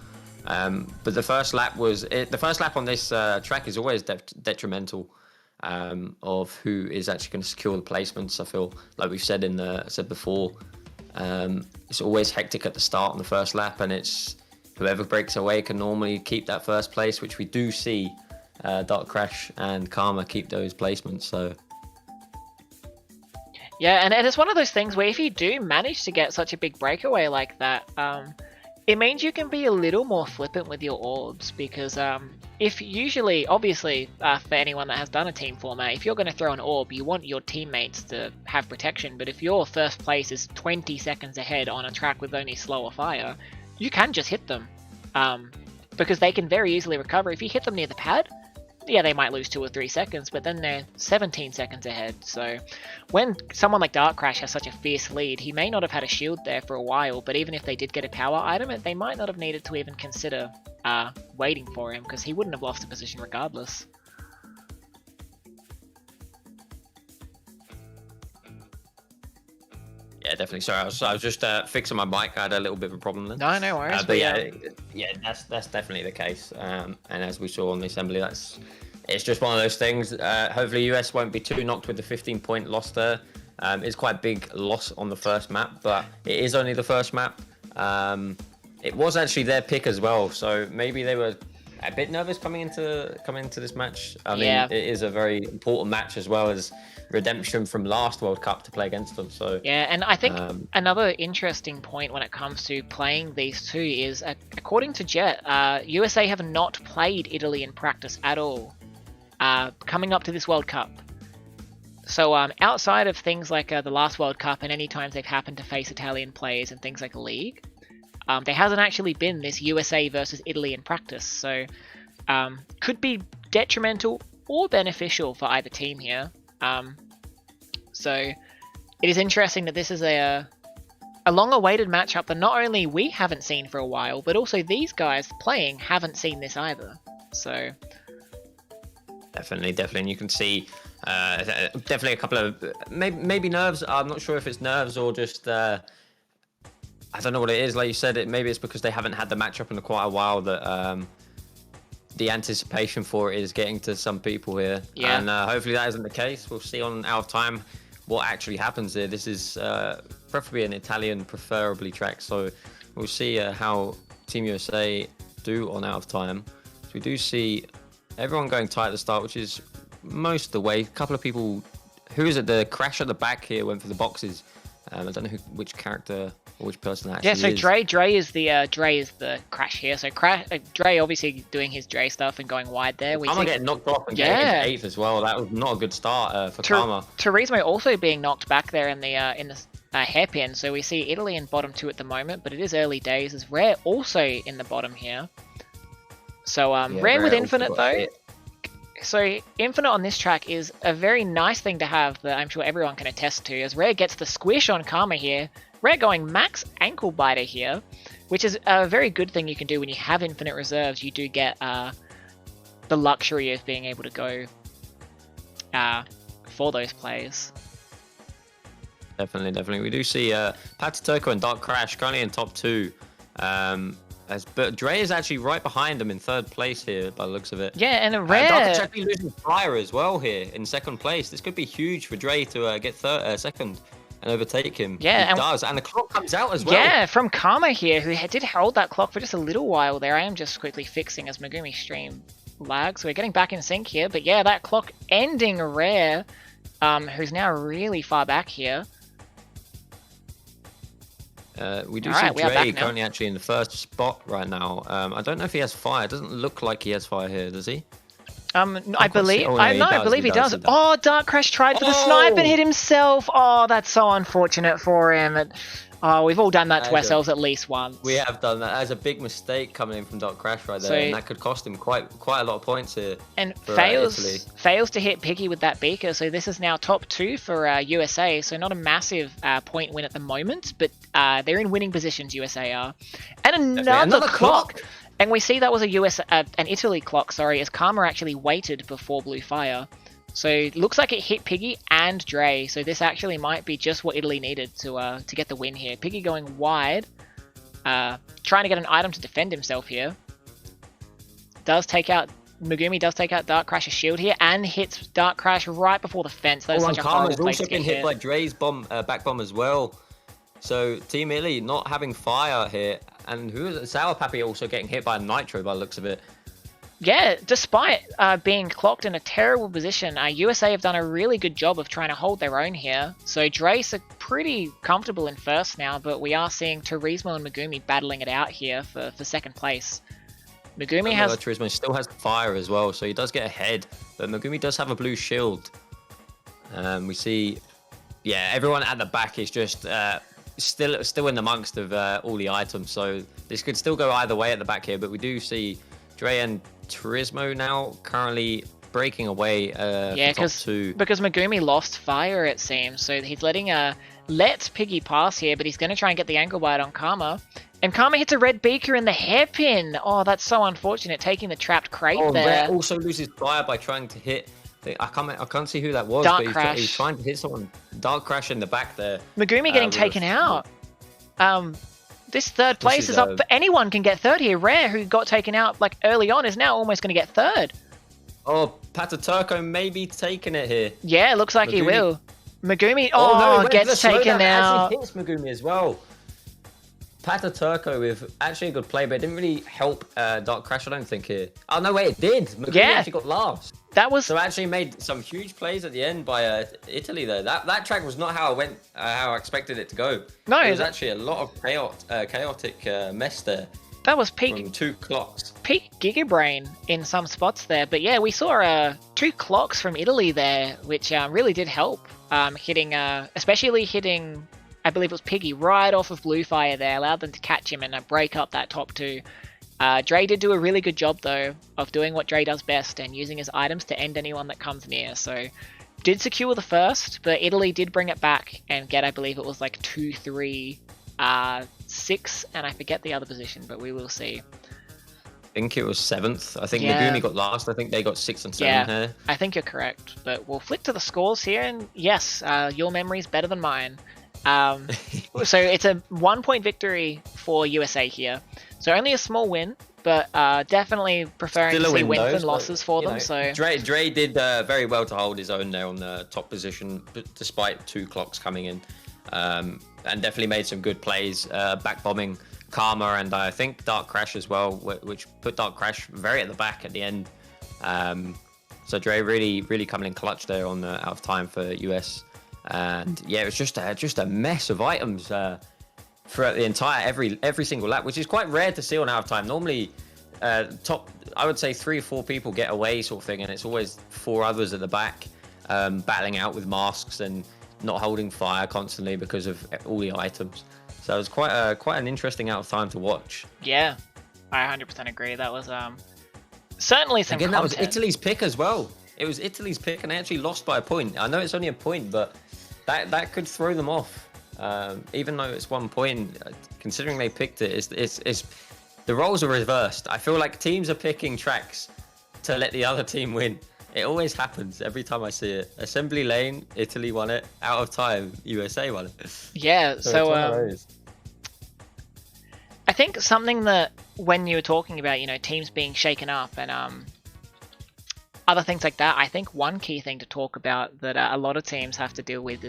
But the first lap on this track is always detrimental of who is actually going to secure the placements. I feel like we've said before, it's always hectic at the start on the first lap, and it's whoever breaks away can normally keep that 1st place, which we do see Dark Crash and Karma keep those placements. So yeah, and it's one of those things where if you do manage to get such a big breakaway like that, it means you can be a little more flippant with your orbs, because if usually, obviously, for anyone that has done a team format, if you're going to throw an orb, you want your teammates to have protection, but if your 1st place is 20 seconds ahead on a track with only slower fire, you can just hit them, because they can very easily recover. If you hit them near the pad, yeah, they might lose 2 or 3 seconds, but then they're 17 seconds ahead. So when someone like Dark Crash has such a fierce lead, he may not have had a shield there for a while, but even if they did get a power item, they might not have needed to even consider waiting for him, because he wouldn't have lost a position regardless. definitely. Sorry, I was just fixing my mic. I had a little bit of a problem then. No worries. But yeah, that's definitely the case. And as we saw on the assembly, it's just one of those things. Hopefully, US won't be too knocked with the 15-point loss there. It's quite a big loss on the first map, but it is only the first map. It was actually their pick as well, so maybe they were a bit nervous coming into this match. I mean, it is a very important match as well as redemption from last World Cup to play against them. So yeah, and I think another interesting point when it comes to playing these two is, according to Jet, USA have not played Italy in practice at all coming up to this World Cup. So outside of things like the last World Cup and any times they've happened to face Italian players and things like a league, there hasn't actually been this USA versus Italy in practice. So could be detrimental or beneficial for either team here. So it is interesting that this is a long-awaited matchup that not only we haven't seen for a while, but also these guys playing haven't seen this either. So definitely, and you can see definitely a couple of maybe nerves. I'm not sure if it's nerves or just I don't know what it is. Like you said, maybe it's because they haven't had the matchup in quite a while that the anticipation for it is getting to some people here. Yeah. And hopefully that isn't the case. We'll see on Out of Time what actually happens here. This is preferably an Italian, preferably track. So we'll see how Team USA do on Out of Time. So we do see everyone going tight at the start, which is most of the way. A couple of people, who is it? The crash at the back here went for the boxes. I don't know which character or which person that actually is. Dre is the crash here. So Dre obviously doing his Dre stuff and going wide there. Karma getting knocked off and getting into 8th as well. That was not a good start for Karma. Turismo also being knocked back there in the hairpin. So we see Italy in bottom 2 at the moment, but it is early days. As Rare also in the bottom here. So Rare with Infinite though. So Infinite on this track is a very nice thing to have that I'm sure everyone can attest to, as Rare gets the squish on Karma here. Rare going max ankle biter here, which is a very good thing you can do when you have infinite reserves. You do get the luxury of being able to go for those plays. Definitely. We do see ilPataturco and Dark Crash currently in top 2. But Dre is actually right behind them in 3rd place here by the looks of it. Yeah, and a Rare... Dark is actually losing fire as well here in 2nd place. This could be huge for Dre to get 2nd and overtake him. Yeah, it does. And the clock comes out as well. Yeah, from Karma here, who did hold that clock for just a little while there. I am just quickly fixing as Megumi stream lags. So we're getting back in sync here. But yeah, that clock ending Rare, who's now really far back here. We do see Dre currently actually in the 1st spot right now. I don't know if he has fire. It doesn't look like he has fire here, does he? I believe he does. Oh, Dark Crash tried for the snipe and hit himself. Oh, that's so unfortunate for him. We've all done that to ourselves at least once. We have done that. That's a big mistake coming in from Dark Crash right there, and that could cost him quite a lot of points here. And fails to hit Piggy with that beaker, so this is now top 2 for USA. So not a massive point win at the moment, but they're in winning positions. USA are, and another clock. And we see that was an Italy clock, sorry, as Karma actually waited before Blue Fire. So it looks like it hit Piggy and Dre, so this actually might be just what Italy needed to get the win here. Piggy going wide, trying to get an item to defend himself here. Megumi does take out Dark Crash's shield here, and hits Dark Crash right before the fence. That was such a horrible place to get also been hit by Dre's back bomb as well. So Team Italy not having fire here. And who is it? Sour Pappy also getting hit by a Nitro by the looks of it. Yeah, despite being clocked in a terrible position, USA have done a really good job of trying to hold their own here. So Drace are pretty comfortable in 1st now, but we are seeing Turismo and Megumi battling it out here for 2nd place. Megumi has... Turismo still has fire as well, so he does get ahead. But Megumi does have a blue shield. We see... Yeah, everyone at the back is just... still in amongst of all the items, so this could still go either way at the back here, but we do see Dre and Turismo now currently breaking away because Megumi lost fire, it seems, so he's letting let Piggy pass here, but he's going to try and get the ankle bite on Karma, and Karma hits a red beaker in the hairpin. Oh, that's so unfortunate, taking the trapped crate there. Red also loses fire by trying to hit I can't see who that was, Dark but Crash. he's trying to hit someone. Dark Crash in the back there. Megumi getting with taken out. This third place is up. Anyone can get third here. Rare, who got taken out like early on, is now almost going to get third. Oh, Pataturco may be taking it here. Yeah, looks like he will. Megumi, no, gets taken out. Actually hits Megumi as well. Pataturco with actually a good play, but it didn't really help Dark Crash, I don't think, here. Oh, no, wait, it did. Megumi actually got last. That was... So actually made some huge plays at the end by Italy, though. That track was not how I expected it to go. No. It was actually a lot of chaotic mess there. That was peak... From 2 clocks. Peak Gigabrain in some spots there. But yeah, we saw 2 clocks from Italy there, which really did help. Especially hitting... I believe it was Piggy right off of Blue Fire there, allowed them to catch him and break up that top 2. Dre did do a really good job though of doing what Dre does best and using his items to end anyone that comes near. So did secure the first, but Italy did bring it back and get, I believe it was like 2, 3, 6, and I forget the other position, but we will see. I think it was 7th. I think Megumi got last. I think they got 6 and 7 here. I think you're correct. But we'll flick to the scores here, and yes, your memory's better than mine. So it's a 1-point victory for USA here. So only a small win, but definitely preferring to see wins than losses for them. So Dre did very well to hold his own there on the top position, despite 2 clocks coming in, and definitely made some good plays, back bombing Karma and I think Dark Crash as well, which put Dark Crash very at the back at the end. So Dre really coming in clutch there on the out of time for US. And yeah, it was just a mess of items throughout the entire every single lap, which is quite rare to see on out of time. Normally, top I would say 3 or 4 people get away sort of thing, and it's always 4 others at the back battling out with masks and not holding fire constantly because of all the items. So it was quite an interesting out of time to watch. Yeah, I 100% agree. That was certainly some. Again, content. That was Italy's pick as well. It was Italy's pick, and they actually lost by a point. I know it's only a point, but that could throw them off. Even though it's 1 point, considering they picked it, it's the roles are reversed. I feel like teams are picking tracks to let the other team win. It always happens every time I see it. Assembly lane, Italy won it. Out of time, USA won it. Yeah, so I think something that when you were talking about, teams being shaken up and other things like that, I think one key thing to talk about that a lot of teams have to deal with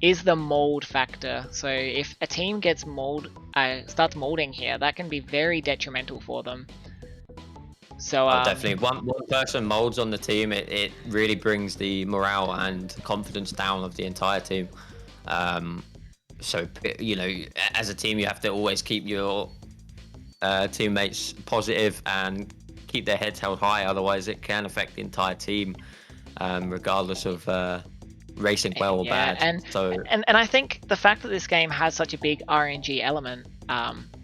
is the mold factor. So if a team gets starts molding here, that can be very detrimental for them. So definitely, one person molds on the team, it really brings the morale and confidence down of the entire team. So as a team, you have to always keep your teammates positive and keep their heads held high, otherwise it can affect the entire team, regardless of racing well or bad. And I think the fact that this game has such a big RNG element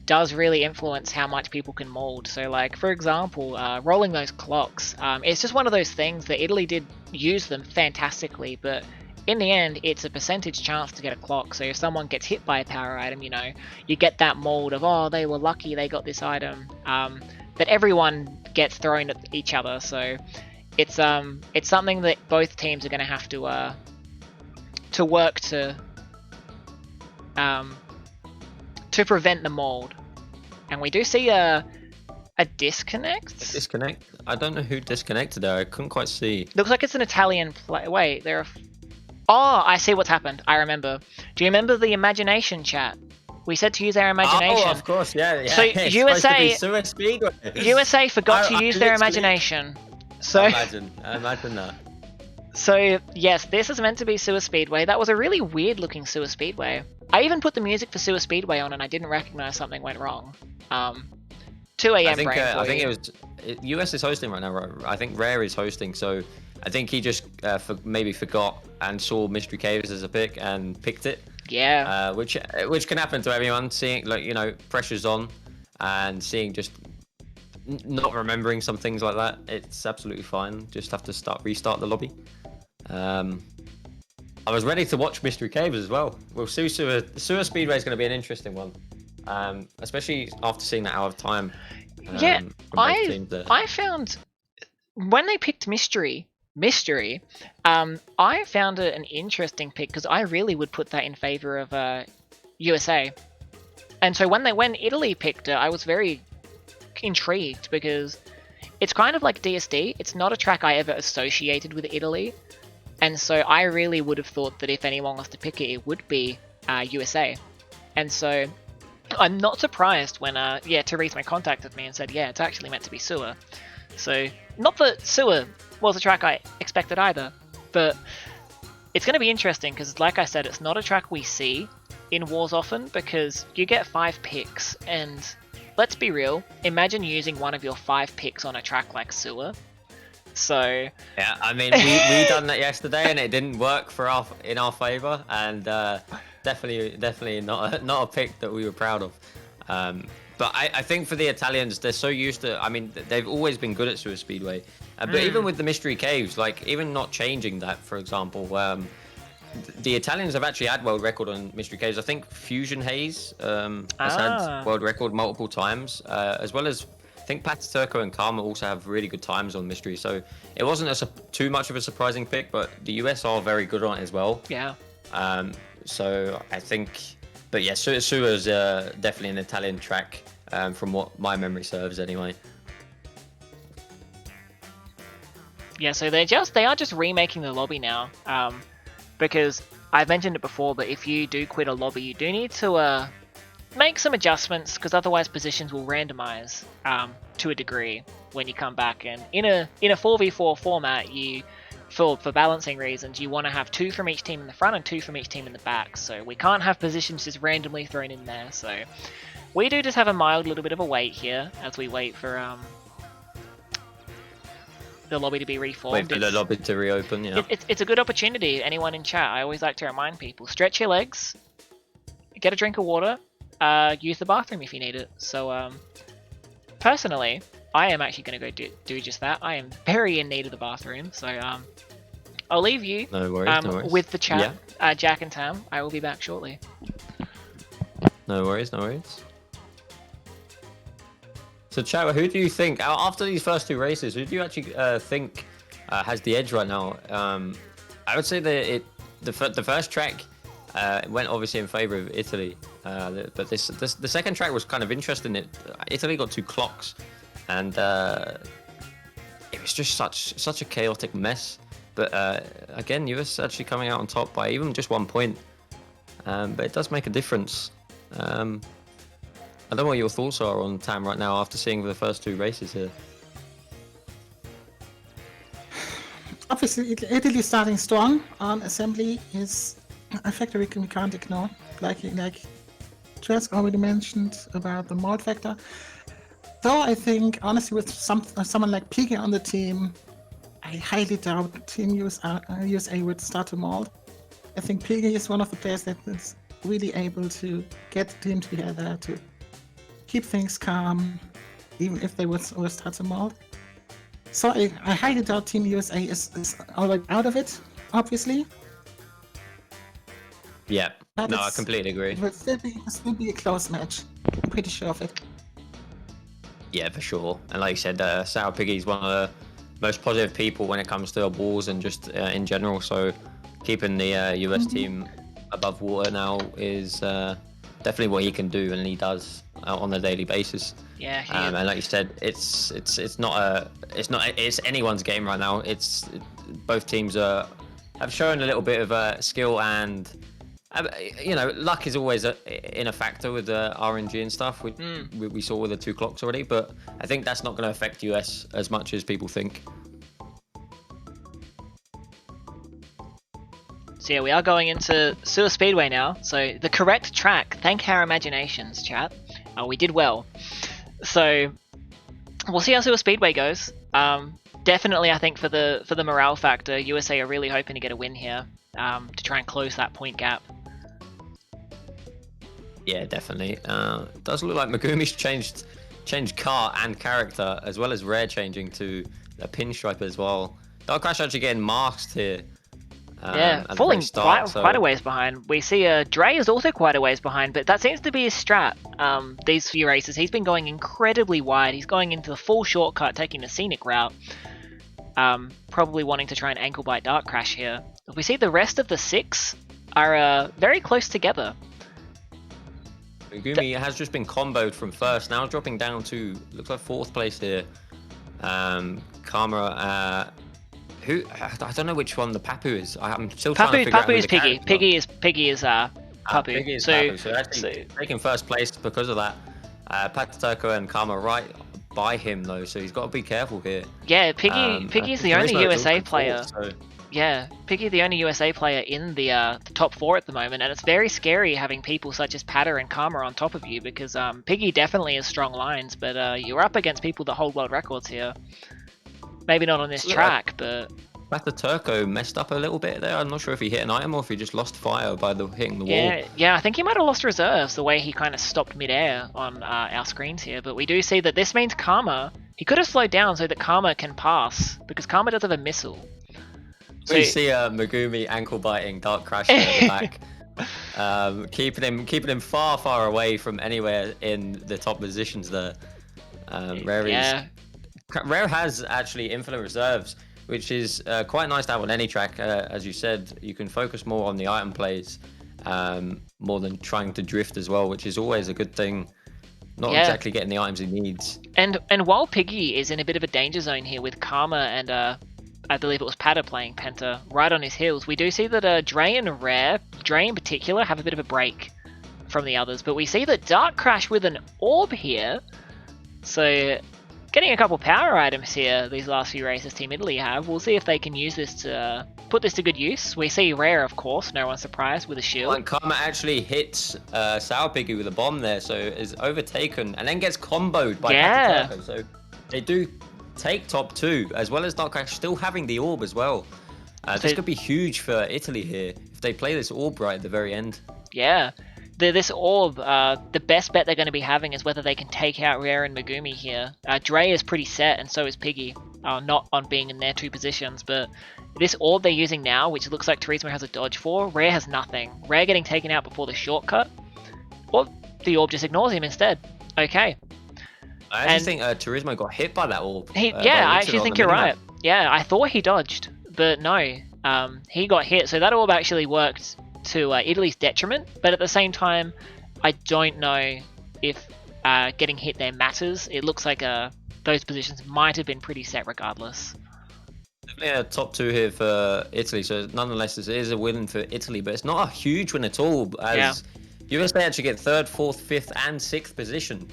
does really influence how much people can mold. So like, for example, rolling those clocks, it's just one of those things that Italy did use them fantastically, but in the end, it's a percentage chance to get a clock. So if someone gets hit by a power item, you get that mold of, oh, they were lucky they got this item. But everyone gets thrown at each other, so it's something that both teams are going to have to work to prevent the mold. And we do see a disconnect. A disconnect? I don't know who disconnected there. I couldn't quite see. Looks like it's an Italian play. Wait, oh, I see what's happened. I remember. Do you remember the imagination chat? We said to use our imagination. Oh, of course, yeah. So USA forgot to use their literally, imagination. So I imagine that. So yes, this is meant to be Sewer Speedway. That was a really weird looking Sewer Speedway. I even put the music for Sewer Speedway on and I didn't recognize something went wrong. 2 a.m. I think it was US is hosting right now. I think Rare is hosting, so I think he just maybe forgot and saw Mystery Caves as a pick and picked it. Yeah. Which can happen to everyone. Seeing pressure's on, and seeing just not remembering some things like that. It's absolutely fine. Just have to restart the lobby. I was ready to watch Mystery Caves as well. Well, Sewer Speedway is going to be an interesting one, especially after seeing that out of time. I found when they picked Mystery, Mystery, I found it an interesting pick because I really would put that in favor of USA. And so when Italy picked it, I was very intrigued because it's kind of like DSD. It's not a track I ever associated with Italy. And so I really would have thought that if anyone was to pick it, it would be USA. And so I'm not surprised when, Teresa contacted me and said, yeah, it's actually meant to be Sewer. So, not that Sewer was a track I expected either, but it's going to be interesting because, like I said, it's not a track we see in Wars often because you get 5 picks, and let's be real, imagine using one of your 5 picks on a track like Sewer. So yeah, I mean, we done that yesterday and it didn't work in our favor, and definitely not a pick that we were proud of. But I think for the Italians, they're so used to. I mean, they've always been good at Sewer Speedway, but even with the mystery caves, like even not changing that, for example, the Italians have actually had world record on mystery caves. I think Fusion Haze has had world record multiple times, as well as. I think Pataturco and Karma also have really good times on mystery, so it wasn't too much of a surprising pick, but the US are very good on it as well. Yeah. So I think, but yeah, Sua's definitely an Italian track, from what my memory serves anyway. Yeah, so they are just remaking the lobby now, because I've mentioned it before, but if you do quit a lobby, you do need to make some adjustments because otherwise positions will randomize to a degree when you come back. And in a 4v4 format, you for balancing reasons, you want to have 2 from each team in the front and 2 from each team in the back. So we can't have positions just randomly thrown in there. So we do just have a mild little bit of a wait here as we wait for the lobby to be reformed. Wait for the lobby to reopen. Yeah, it's a good opportunity. Anyone in chat, I always like to remind people: stretch your legs, get a drink of water. Use the bathroom if you need it. So, personally, I am actually going to go do just that. I am very in need of the bathroom, so I'll leave you no worries. With the chat. Yeah. Jack and Tam, I will be back shortly. No worries. So, chat, who do you think, after these first 2 races, who do you actually think has the edge right now? I would say that the first track went obviously in favour of Italy. But the second track was kind of interesting. Italy got 2 clocks, and it was just such a chaotic mess. But again, US actually coming out on top by even just 1 point. But it does make a difference. I don't know what your thoughts are on Tam right now after seeing the first 2 races here. Obviously, Italy starting strong on assembly is a factor we can't ignore. Like Drask already mentioned about the mold factor. Though I think, honestly, with someone like Piggy on the team, I highly doubt Team USA would start to mold. I think Piggy is one of the players that is really able to get the team together, to keep things calm, even if they would start to mold. So I highly doubt Team USA is already out of it, obviously. Yeah, no, I completely agree. It will still be a close match. I'm pretty sure of it. Yeah, for sure. And like you said, SourPiggy is one of the most positive people when it comes to wars and just in general. So keeping the US team above water now is definitely what he can do, and he does on a daily basis. Yeah. And like you said, it's anyone's game right now. Both teams have shown a little bit of skill, and luck is always in a factor with RNG and stuff. We saw with the 2 clocks already, but I think that's not going to affect US as much as people think. So yeah, we are going into Sewer Speedway now. So the correct track, thank our imaginations, chat. We did well. So we'll see how Sewer Speedway goes. Definitely, I think for the morale factor, USA are really hoping to get a win here to try and close that point gap. Yeah, definitely. It does look like Megumi's changed car and character, as well as Rare changing to a pinstripe as well. Dark Crash actually getting masked here. Yeah, falling quite a ways behind. We see Dre is also quite a ways behind, but that seems to be his strat. These few races, he's been going incredibly wide. He's going into the full shortcut, taking the scenic route. probably wanting to try and ankle bite Dark Crash here. We see the rest of the 6 are very close together. Megumi has just been comboed from first, now dropping down to, looks like 4th place here. Karma, who, I don't know which one the Papu is. I'm still trying to figure out who Papu is the Piggy. characters are. Piggy is Papu. Piggy is Papu, so actually taking first place because of that. ilPataturco and Karma right by him though, so he's got to be careful here. Yeah, Piggy's the only USA player. So. Yeah, Piggy the only USA player in the top 4 at the moment, and it's very scary having people such as Patter and Karma on top of you, because Piggy definitely has strong lines, but you're up against people that hold world records here. Maybe not on this track, but... ilPataturco messed up a little bit there. I'm not sure if he hit an item or if he just lost fire by hitting the wall. Yeah, I think he might have lost reserves the way he kind of stopped midair on our screens here, but we do see that this means Karma, he could have slowed down so that Karma can pass, because Karma does have a missile. We see Megumi ankle biting Dark Crash at the back, keeping him far away from anywhere in the top positions there. Rare has actually infinite reserves, which is quite nice to have on any track. As you said, you can focus more on the item plays more than trying to drift as well, which is always a good thing. Not exactly getting the items he needs. And while Piggy is in a bit of a danger zone here with Karma and I believe it was Patter playing Penta right on his heels, we do see that Dre and Rare, Dre in particular, have a bit of a break from the others. But we see that Dark Crash with an orb here. So getting a couple power items here these last few races Team Italy have. We'll see if they can use this to put this to good use. We see Rare, of course, no one's surprised, with a shield. And Karma ilPataturco hits SourPiggy with a bomb there, so is overtaken and then gets comboed by ilPataturco. So they do take top 2, as well as Dark Crash still having the orb as well. This could be huge for Italy here if they play this orb right at the very end. Yeah. This orb, the best bet they're going to be having is whether they can take out Rare and Megumi here. Dre is pretty set, and so is Piggy, not on being in their 2 positions, but this orb they're using now, which looks like Turismo has a dodge for, Rare has nothing. Rare getting taken out before the shortcut, or the orb just ignores him instead. Okay. I actually think Turismo got hit by that orb. I actually think you're right. Yeah, I thought he dodged, but no. He got hit, so that orb actually worked to Italy's detriment, but at the same time, I don't know if getting hit there matters. It looks like those positions might have been pretty set regardless. Definitely a top 2 here for Italy, so nonetheless this is a win for Italy, but it's not a huge win at all, as USA actually get 3rd, 4th, 5th and 6th position.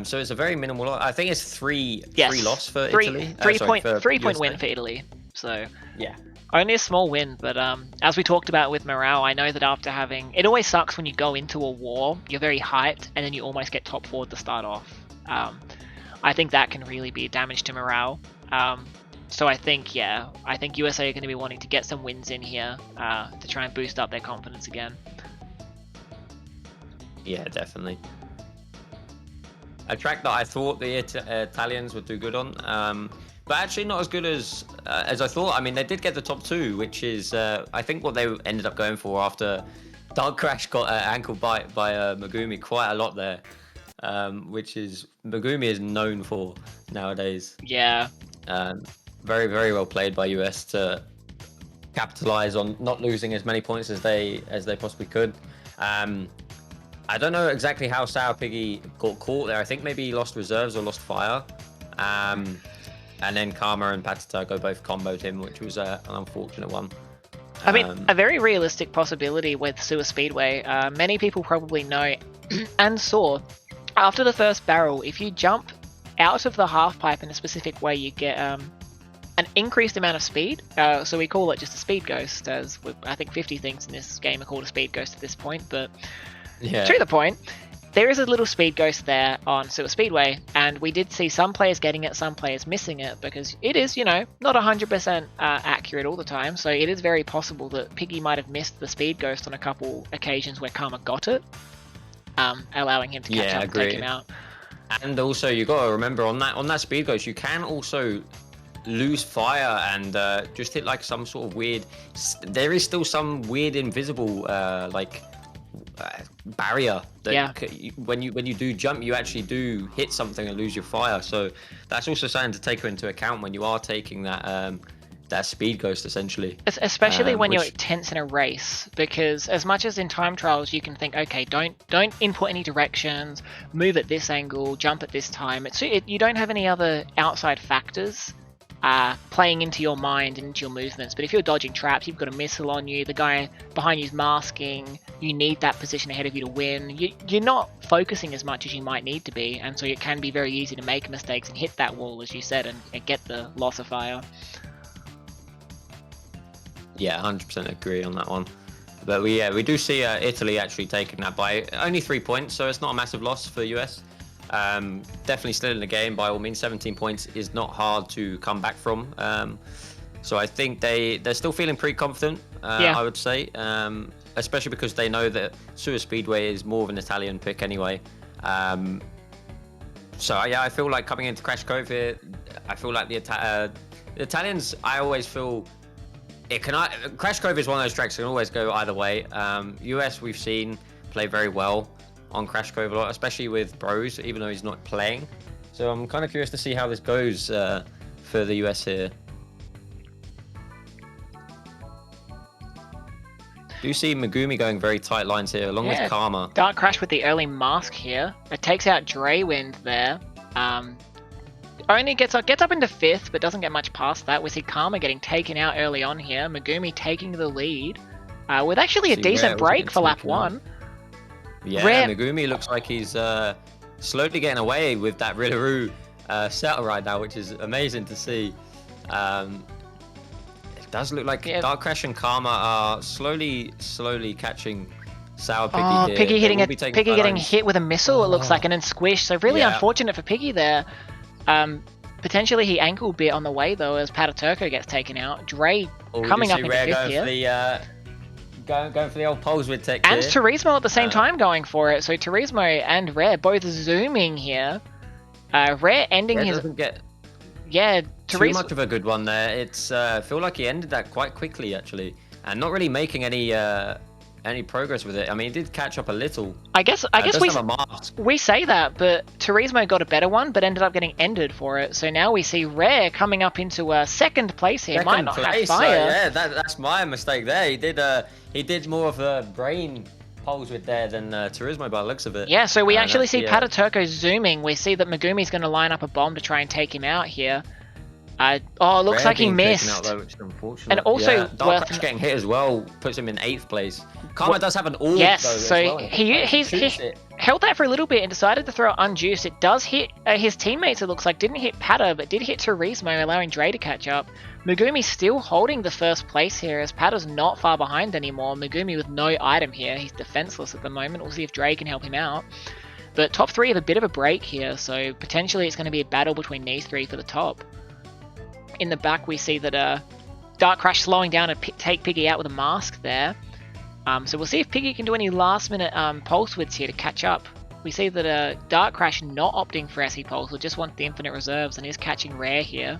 So it's a very minimal loss. I think it's 3 loss for Italy. 3-point win for Italy. So yeah, only a small win. But as we talked about with morale, I know that after having, it always sucks when you go into a war, you're very hyped, and then you almost get top 4 to start off. I think that can really be damage to morale. So I think USA are going to be wanting to get some wins in here to try and boost up their confidence again. Yeah, definitely. A track that I thought the Italians would do good on, but actually not as good as I thought. I mean, they did get the top 2, which is I think what they ended up going for after Dark Crash got an ankle bite by Megumi quite a lot there, which is Megumi is known for nowadays. Yeah. Very, very well played by US to capitalize on not losing as many points as they possibly could. I don't know exactly how SourPiggy got caught there. I think maybe he lost reserves or lost fire. And then Karma and ilPataturco both comboed him, which was an unfortunate one. I mean, a very realistic possibility with Speedway. Many people probably know and saw, after the first barrel, if you jump out of the half pipe in a specific way, you get an increased amount of speed. So we call it just a speed ghost, as I think 50 things in this game are called a speed ghost at this point, but... Yeah. To the point, there is a little speed ghost there on Speedway, and we did see some players getting it, some players missing it, because it is, not 100% accurate all the time, so it is very possible that Piggy might have missed the speed ghost on a couple occasions where Karma got it, allowing him to catch up and take him out. And also, you got to remember, on that speed ghost, you can also lose fire and just hit like some sort of weird... There is still some weird invisible, barrier that Yeah. when you do jump, you actually do hit something and lose your fire. So that's also something to take into account when you are taking that that speed ghost essentially. Especially when you're which- tense in a race, because as much as in time trials you can think, okay, don't input any directions, move at this angle, jump at this time. You don't have any other outside factors playing into your mind and into your movements. But if you're dodging traps, you've got a missile on you, the guy behind you's masking, you need that position ahead of you to win. You're not focusing as much as you might need to be, and so it can be very easy to make mistakes and hit that wall, as you said, and get the loss of fire. Yeah, 100% agree on that one. But we do see Italy actually taking that by only 3 points, so it's not a massive loss for US. Definitely still in the game by all means. 17 points is not hard to come back from. So I think they're still feeling pretty confident, I would say, especially because they know that Speedway is more of an Italian pick anyway. So yeah, I feel like coming into Crash Cove here, I feel like the Italians, I always feel Crash Cove is one of those tracks that can always go either way. US we've seen play very well on Crash Cove a lot, especially with Bros, even though he's not playing. So I'm kind of curious to see how this goes for the US here. Do you see Megumi going very tight lines here, along with Karma? Dark Crash with the early mask here. It takes out Drewind there. Only gets up into 5th, but doesn't get much past that. We see Karma getting taken out early on here. Megumi taking the lead with actually a decent break for lap 1. Yeah, Megumi looks like he's slowly getting away with that Rillaroo settle right now, which is amazing to see. It does look like Dark Crash and Karma are slowly catching SourPiggy here. Piggy getting hit with a missile, it looks like, and then squished. So really unfortunate for Piggy there. Potentially he ankle bit on the way though, as Pataturco gets taken out. Dre coming up into 5th here. Going for the old poles with tech and here. Turismo at the same time going for it. So Turismo and Rare both zooming here. Rare ending Rare his... doesn't get too much of a good one there. It's I feel like he ended that quite quickly actually, and not really making any progress with it. I mean, he did catch up a little. I guess we say that, but Turismo got a better one, but ended up getting ended for it. So now we see Rare coming up into 2nd place here. Might not have fire. Yeah, that's my mistake there. He did more of a brain poles with there than Turismo by the looks of it. Yeah, so we actually see Pataturco zooming. We see that Megumi's going to line up a bomb to try and take him out here. It looks like he missed. Out, though, which is unfortunate. And also, Dark Crash getting hit as well puts him in 8th place. Karma does have an orb, yes, though, so as well. he held that for a little bit and decided to throw it unjuiced. It does hit his teammates, it looks like. Didn't hit Pata, but did hit Turismo, allowing Dre to catch up. Megumi still holding the 1st place here, as Pata's not far behind anymore. Megumi with no item here. He's defenseless at the moment. We'll see if Dre can help him out. But top 3 have a bit of a break here, so potentially it's going to be a battle between these 3 for the top. In the back, we see that Dark Crash slowing down to take Piggy out with a mask there. So we'll see if Piggy can do any last-minute pulse widths here to catch up. We see that Dark Crash not opting for SE Pulse, or just wants the infinite reserves, and is catching Rare here.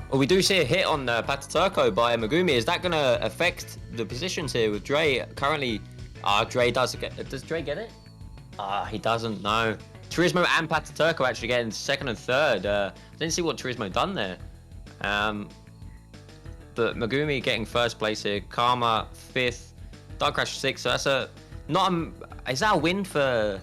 Well, we do see a hit on Pataturco by Megumi. Is that going to affect the positions here with Dre? Currently, Dre does Dre get it? He doesn't, no. Turismo and Pataturco actually getting 2nd and 3rd. Didn't see what Turismo done there. But Megumi getting 1st place here. Karma 5th. Dark Crash 6th. So that's is that a win for...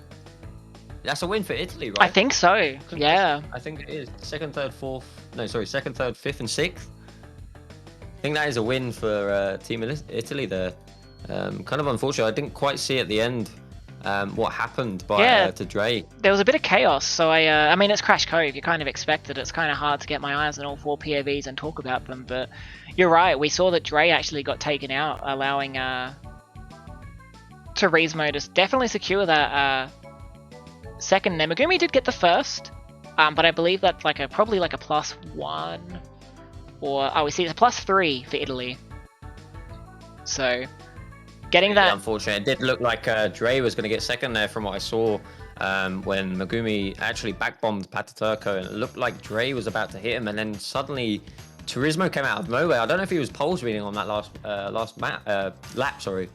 That's a win for Italy, right? I think so, yeah. I think it is. 2nd, 3rd, 4th... No, sorry. 2nd, 3rd, 5th and 6th. I think that is a win for Team Italy there. Kind of unfortunate. I didn't quite see at the end what happened to Dre. There was a bit of chaos, so I mean, it's Crash Cove. You kind of expect it. It's kind of hard to get my eyes on all 4 POVs and talk about them, but you're right. We saw that Dre actually got taken out, allowing Turismo to definitely secure that 2nd there. Megumi did get the 1st, but I believe that's probably like a +1, or we see it's a +3 for Italy. So getting that... Unfortunate. It did look like Dre was going to get 2nd there from what I saw when Megumi actually backbombed Pataturco, and it looked like Dre was about to hit him, and then suddenly Turismo came out of nowhere. I don't know if he was pulse reading on that last lap, sorry.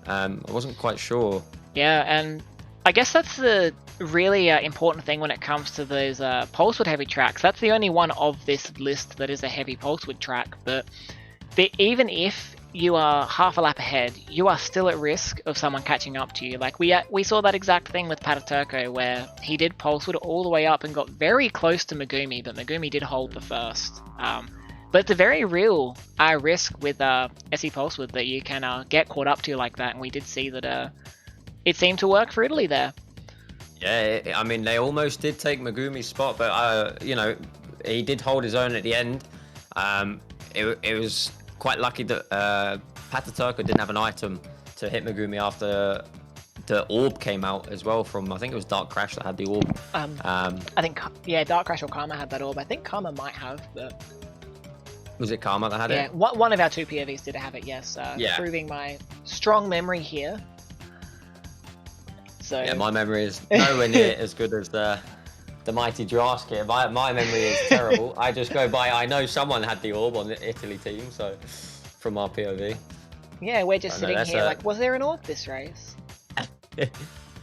I wasn't quite sure. Yeah, and I guess that's the really important thing when it comes to those pulsewood heavy tracks. That's the only one of this list that is a heavy pulsewood track, but even if you are half a lap ahead, you are still at risk of someone catching up to you. Like we saw that exact thing with Pataturco, where he did pulsewood all the way up and got very close to Megumi, but Megumi did hold the first. But it's a very real risk with SE pulsewood that you can get caught up to like that, and we did see that it seemed to work for Italy there. Yeah, I mean, they almost did take Megumi's spot, but you know, he did hold his own at the end. It was quite lucky that Pataturco didn't have an item to hit Megumi after the orb came out as well from, I think it was Dark Crash that had the orb. I think, yeah, Dark Crash or Karma had that orb. I think Karma might have, but... Was it Karma that had it? Yeah, one of our 2 POVs did have it, yes. Yeah. Proving my strong memory here. So... Yeah, my memory is nowhere near as good as the mighty Draskington. My memory is terrible. I just go by, I know someone had the orb on the Italy team, so from our POV. Yeah, we're just sitting here like, was there an orb this race?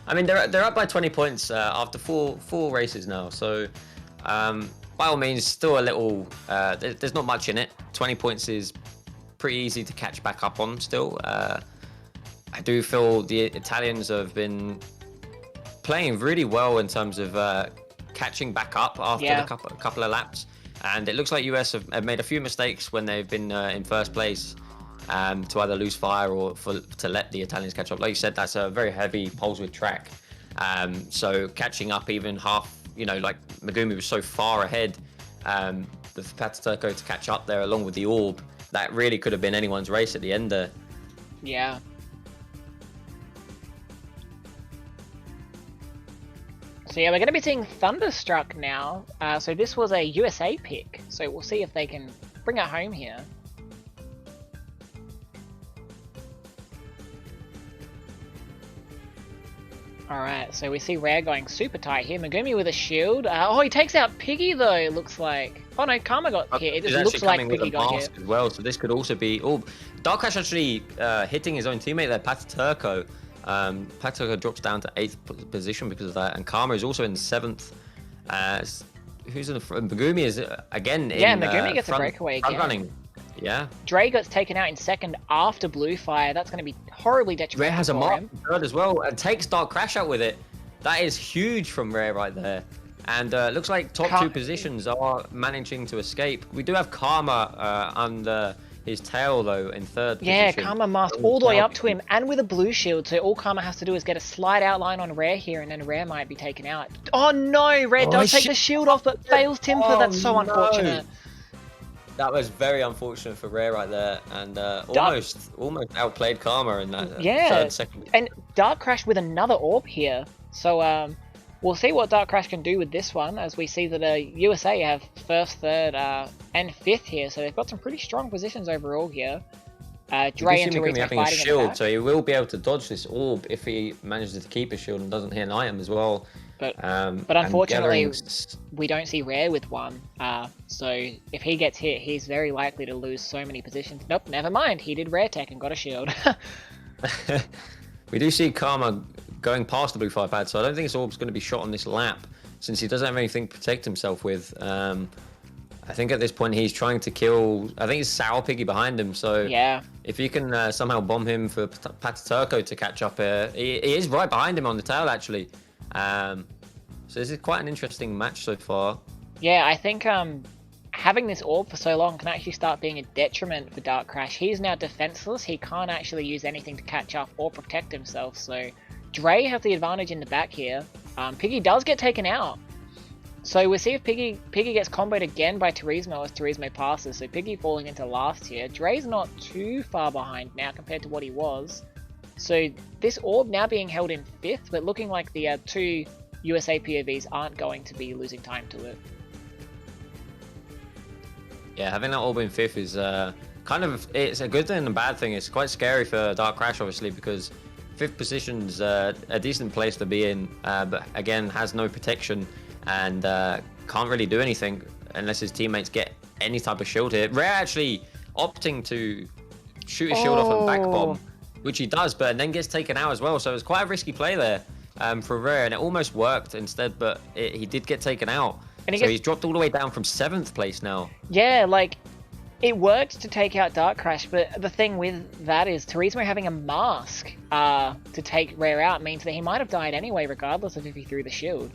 I mean, they're up by 20 points after four races now, so by all means, still a little, there's not much in it. 20 points is pretty easy to catch back up on still. I do feel the Italians have been playing really well in terms of catching back up after a couple of laps, and it looks like US have made a few mistakes when they've been in first place to either lose fire or to let the Italians catch up. Like you said, that's a very heavy pulsewood track, so catching up even half, you know, like Megumi was so far ahead, the Pataturco to catch up there along with the orb, that really could have been anyone's race at the end there. Yeah. So yeah, we're going to be seeing Thunderstruck now. So this was a USA pick. So we'll see if they can bring it home here. Alright, so we see Rare going super tight here. Megumi with a shield. Oh, he takes out Piggy though, it looks like. Oh no, Karma got hit. It just looks like Piggy got hit. As well, so this could also be... Oh, Dark Crash actually hitting his own teammate there, Pataturco. Pataturco drops down to 8th position because of that, and Karma is also in 7th. Who's in the front? Megumi is again in Megumi gets a breakaway again. Running. Yeah. Dre gets taken out in 2nd after Blue Fire. That's going to be horribly detrimental. Rare has a mark in 3rd as well, and takes Dark Crash out with it. That is huge from Rare right there. And looks like top 2 positions are managing to escape. We do have Karma under his tail though in 3rd position. Yeah, Karma masked all the way up to him and with a blue shield, so all Karma has to do is get a slide outline on Rare here, and then Rare might be taken out. Oh no, Rare does take the shield off but fails Timper. That's so unfortunate. That was very unfortunate for Rare right there, and almost outplayed Karma in that 3rd, 2nd. And Dark Crash with another orb here. So we'll see what Dark Crash can do with this one, as we see that USA have 1st, 3rd, and 5th here, so they've got some pretty strong positions overall here. Dre and Torito having a fighting shield, so he will be able to dodge this orb if he manages to keep his shield and doesn't hit an item as well. But unfortunately, we don't see Rare with one. So if he gets hit, he's very likely to lose so many positions. Nope, never mind. He did Rare Tech and got a shield. We do see Karma going past the blue fire pad, so I don't think this orb's going to be shot on this lap, since he doesn't have anything to protect himself with. I think at this point he's trying to kill, I think it's SourPiggy behind him, so yeah, if you can somehow bomb him for Pataturco to catch up here, he is right behind him on the tail actually. So this is quite an interesting match so far. Yeah, I think having this orb for so long can actually start being a detriment for Dark Crash. He's now defenseless, he can't actually use anything to catch up or protect himself, so Dre has the advantage in the back here. Piggy does get taken out. So we'll see if Piggy gets comboed again by Turismo as Turismo passes. So Piggy falling into last here. Dre's not too far behind now compared to what he was. So this orb now being held in 5th, but looking like the 2 USA POVs aren't going to be losing time to it. Yeah, having that orb in 5th is kind of, it's a good thing and a bad thing. It's quite scary for Dark Crash obviously, because 5th position's a decent place to be in, but again has no protection and can't really do anything unless his teammates get any type of shield here. Rare actually opting to shoot his shield off and back bomb, which he does, but then gets taken out as well. So it's quite a risky play there for Rare, and it almost worked instead, but he did get taken out. And he's dropped all the way down from 7th place now. Yeah, like, it worked to take out Dark Crash, but the thing with that is Turismo having a mask to take Rare out means that he might have died anyway, regardless of if he threw the shield.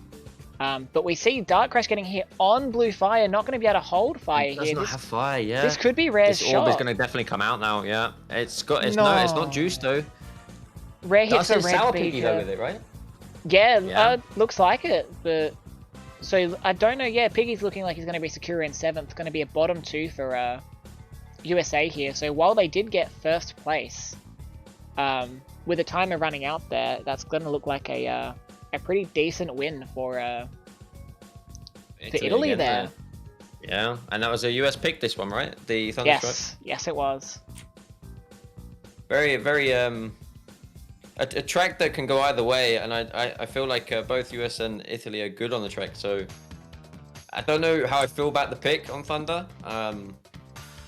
But we see Dark Crash getting hit on Blue Fire, not going to be able to hold fire here. Does not have fire, yeah. This could be Rare's shot. This orb is going to definitely come out now, yeah. It's not juiced though. Rare hits a red SourPiggy though with it, right? Yeah, looks like it, but... So, I don't know, yeah, Piggy's looking like he's going to be secure in 7th. Going to be a bottom 2 for USA here. So, while they did get 1st place, with the timer running out there, that's going to look like a pretty decent win for Italy there. Yeah, and that was a US pick, this one, right? The Thunderstruck? Yes, it was. Very, very, a track that can go either way, and I feel like both US and Italy are good on the track, so I don't know how I feel about the pick on Thunder.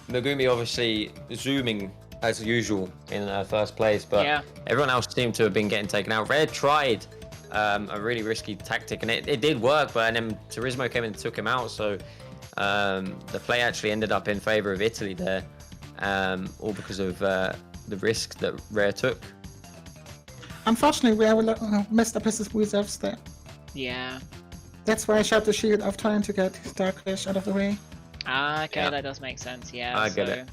Megumi obviously zooming as usual in 1st place, but everyone else seemed to have been getting taken out. Rare tried a really risky tactic, and it did work, but then Turismo came and took him out, so the play actually ended up in favor of Italy there, all because of the risk that Rare took. Unfortunately, Rare messed up his reserves there. Yeah. That's why I shot the shield off trying to get Dark Crash out of the way. Ah, okay, that does make sense, yeah. I get it.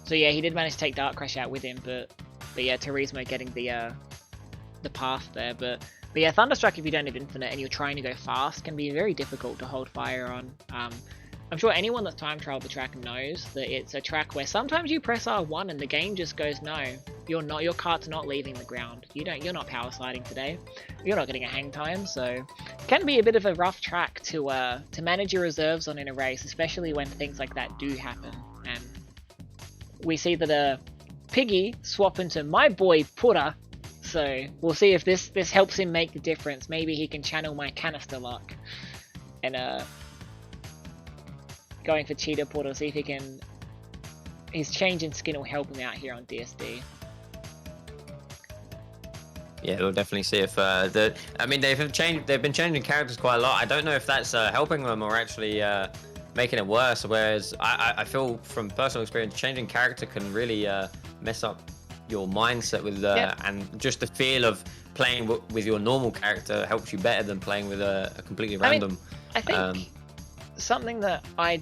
So yeah, he did manage to take Dark Crash out with him, but yeah, Turismo getting the path there, but yeah, Thunderstruck, if you don't have Infinite and you're trying to go fast, can be very difficult to hold fire on. I'm sure anyone that's time trialed the track knows that it's a track where sometimes you press R1 and the game just goes, no, your cart's not leaving the ground. You're not power sliding today. You're not getting a hang time, so it can be a bit of a rough track to manage your reserves on in a race, especially when things like that do happen. And we see that Piggy swap into my boy Pura, so we'll see if this helps him make the difference. Maybe he can channel my canister luck and going for Cheetah Portal, see if he can... His change in skin will help him out here on DSD. Yeah, we'll definitely see if I mean, they've been changing characters quite a lot. I don't know if that's helping them or actually making it worse. Whereas I feel from personal experience, changing character can really mess up your mindset with and just the feel of playing with your normal character helps you better than playing with a completely random. I think something that I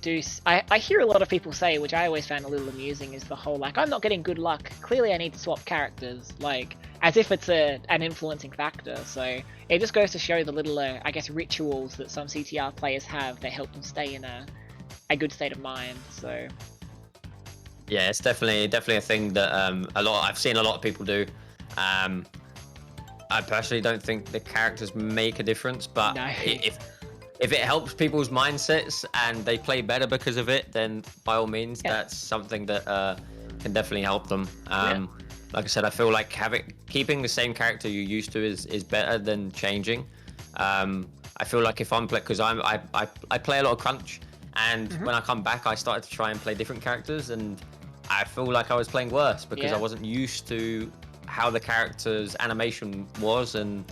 hear a lot of people say, which I always found a little amusing, is the whole, like, I'm not getting good luck, clearly I need to swap characters, like, as if it's an influencing factor. So it just goes to show the little, I guess, rituals that some CTR players have that help them stay in a good state of mind. So yeah, it's definitely a thing that I've seen a lot of people do. I personally don't think the characters make a difference, but no. If it helps people's mindsets and they play better because of it, then by all means, that's something that can definitely help them. Like I said, I feel like keeping the same character you're used to is better than changing. I feel like if I'm because I play a lot of Crunch, and when I come back, I started to try and play different characters, and I feel like I was playing worse because I wasn't used to how the character's animation was, and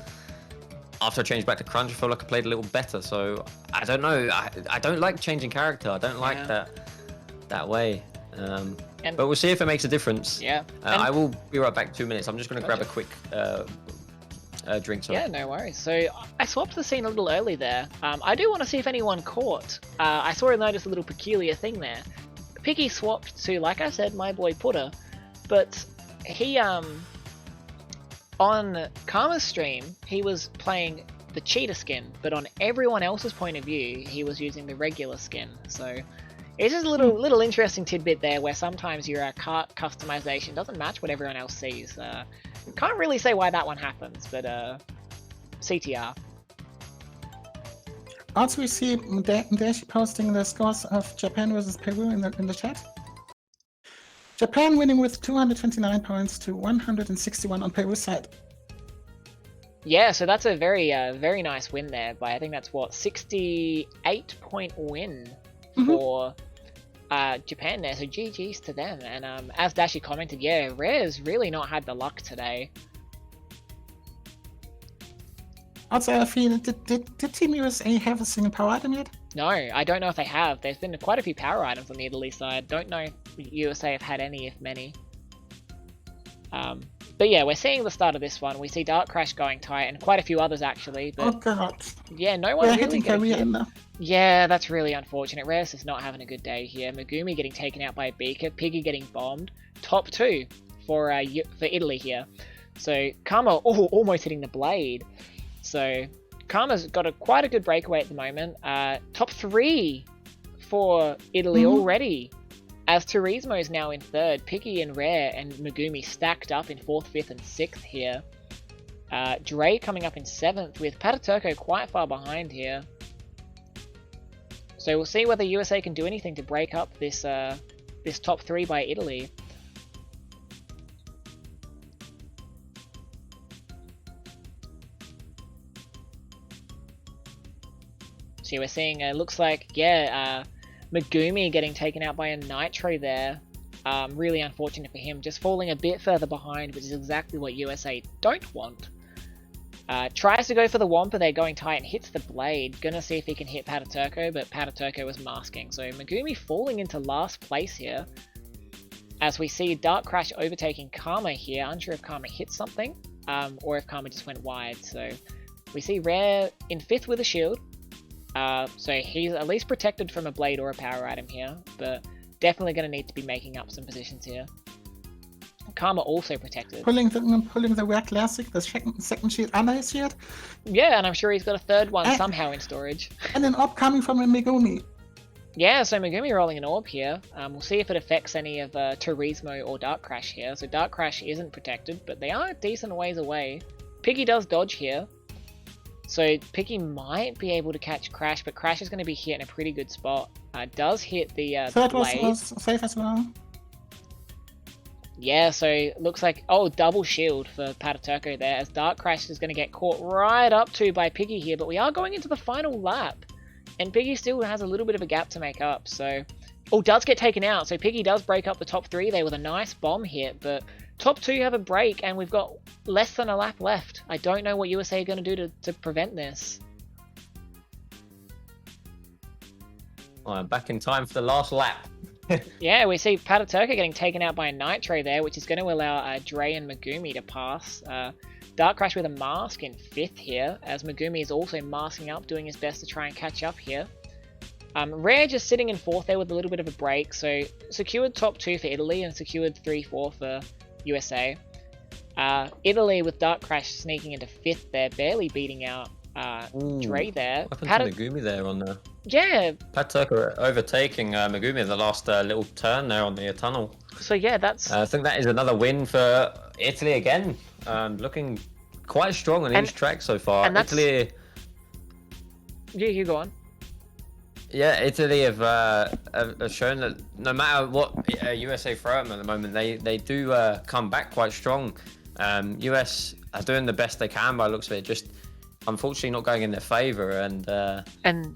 after I changed back to Crunch, I feel like I played a little better. So I don't know. I don't like changing character. I don't like that way. But we'll see if it makes a difference. Yeah. I will be right back. 2 minutes. I'm just going to grab a quick drink. Sorry. Yeah, no worries. So I swapped the scene a little early there. I do want to see if anyone caught. I saw and noticed a little peculiar thing there. Piggy swapped to, like I said, my boy Putter, but he on Karma's stream, he was playing the cheetah skin, but on everyone else's point of view, he was using the regular skin. So it's just a little interesting tidbit there, where sometimes your cart customization doesn't match what everyone else sees. Can't really say why that one happens, but CTR. Also, we see Dashi posting the scores of Japan versus Peru in the chat. Japan winning with 229 points to 161 on Peru's side. Yeah, so that's a very nice win there. By I think that's what 68-point win for Japan there, so GG's to them. And as Dashi commented, yeah, Rare's really not had the luck today. Also, I feel, did Team USA have a single power item yet? No, I don't know if they have. There's been quite a few power items on the Italy side. Don't know if USA have had any, if many. But yeah, we're seeing the start of this one. We see Dark Crash going tight, and quite a few others actually. But Oh god. yeah, no one We're really hitting getting Korea hit. in there. Yeah, that's really unfortunate. Rare's is not having a good day here. Megumi getting taken out by a Beaker. Piggy getting bombed. Top 2 for Italy here. So Karma almost hitting the blade. So Karma's got quite a good breakaway at the moment. Top 3 for Italy already. As Turismo is now in 3rd, Piggy and Rare and Megumi stacked up in 4th, 5th, and 6th here. Dre coming up in 7th with Pataturco quite far behind here. So we'll see whether USA can do anything to break up this this top 3 by Italy. So we're seeing, looks like, yeah, Megumi getting taken out by a Nitro there. Really unfortunate for him, just falling a bit further behind, which is exactly what USA don't want. Tries to go for the Wampa, they're going tight and hits the blade. Gonna see if he can hit Pataturco, but Pataturco was masking. So Megumi falling into last place here. As we see Dark Crash overtaking Karma here. Unsure if Karma hit something, or if Karma just went wide. So we see Rare in 5th with a shield. So he's at least protected from a blade or a power item here, but definitely going to need to be making up some positions here. Karma also protected. Pulling the Rare Classic, the second shield under his shield. Yeah, and I'm sure he's got a 3rd one somehow in storage. And an orb coming from a Megumi. Yeah, so Megumi rolling an orb here. We'll see if it affects any of Turismo or Dark Crash here. So Dark Crash isn't protected, but they are a decent ways away. Piggy does dodge here. So Piggy might be able to catch Crash, but Crash is going to be hit in a pretty good spot. Does hit the Third blade. was safe as well. Yeah, so looks like, oh, double shield for Pataturco there, as Dark Crash is going to get caught right up to by Piggy here, but we are going into the final lap, and Piggy still has a little bit of a gap to make up, so... Oh, does get taken out, so Piggy does break up the top 3 there with a nice bomb hit, but top 2 have a break, and we've got less than a lap left. I don't know what USA are going to do to prevent this. Back in time for the last lap. Yeah, we see Pataturco getting taken out by a Nitro there, which is going to allow Dre and Megumi to pass. Dark Crash with a mask in 5th here, as Megumi is also masking up, doing his best to try and catch up here. Rare just sitting in 4th there with a little bit of a break, so secured top 2 for Italy and secured 3-4 for USA. Italy with Dark Crash sneaking into 5th there, barely beating out Dre there. What happened to Megumi there on the... Yeah. Pataturco overtaking Megumi in the last little turn there on the tunnel. So yeah, that's... I think that is another win for Italy again. Looking quite strong on each track so far. And that's... Italy... Yeah, you go on. Yeah, Italy have shown that no matter what USA throw at them at the moment, they do come back quite strong. US are doing the best they can by the looks of it, just unfortunately not going in their favour, and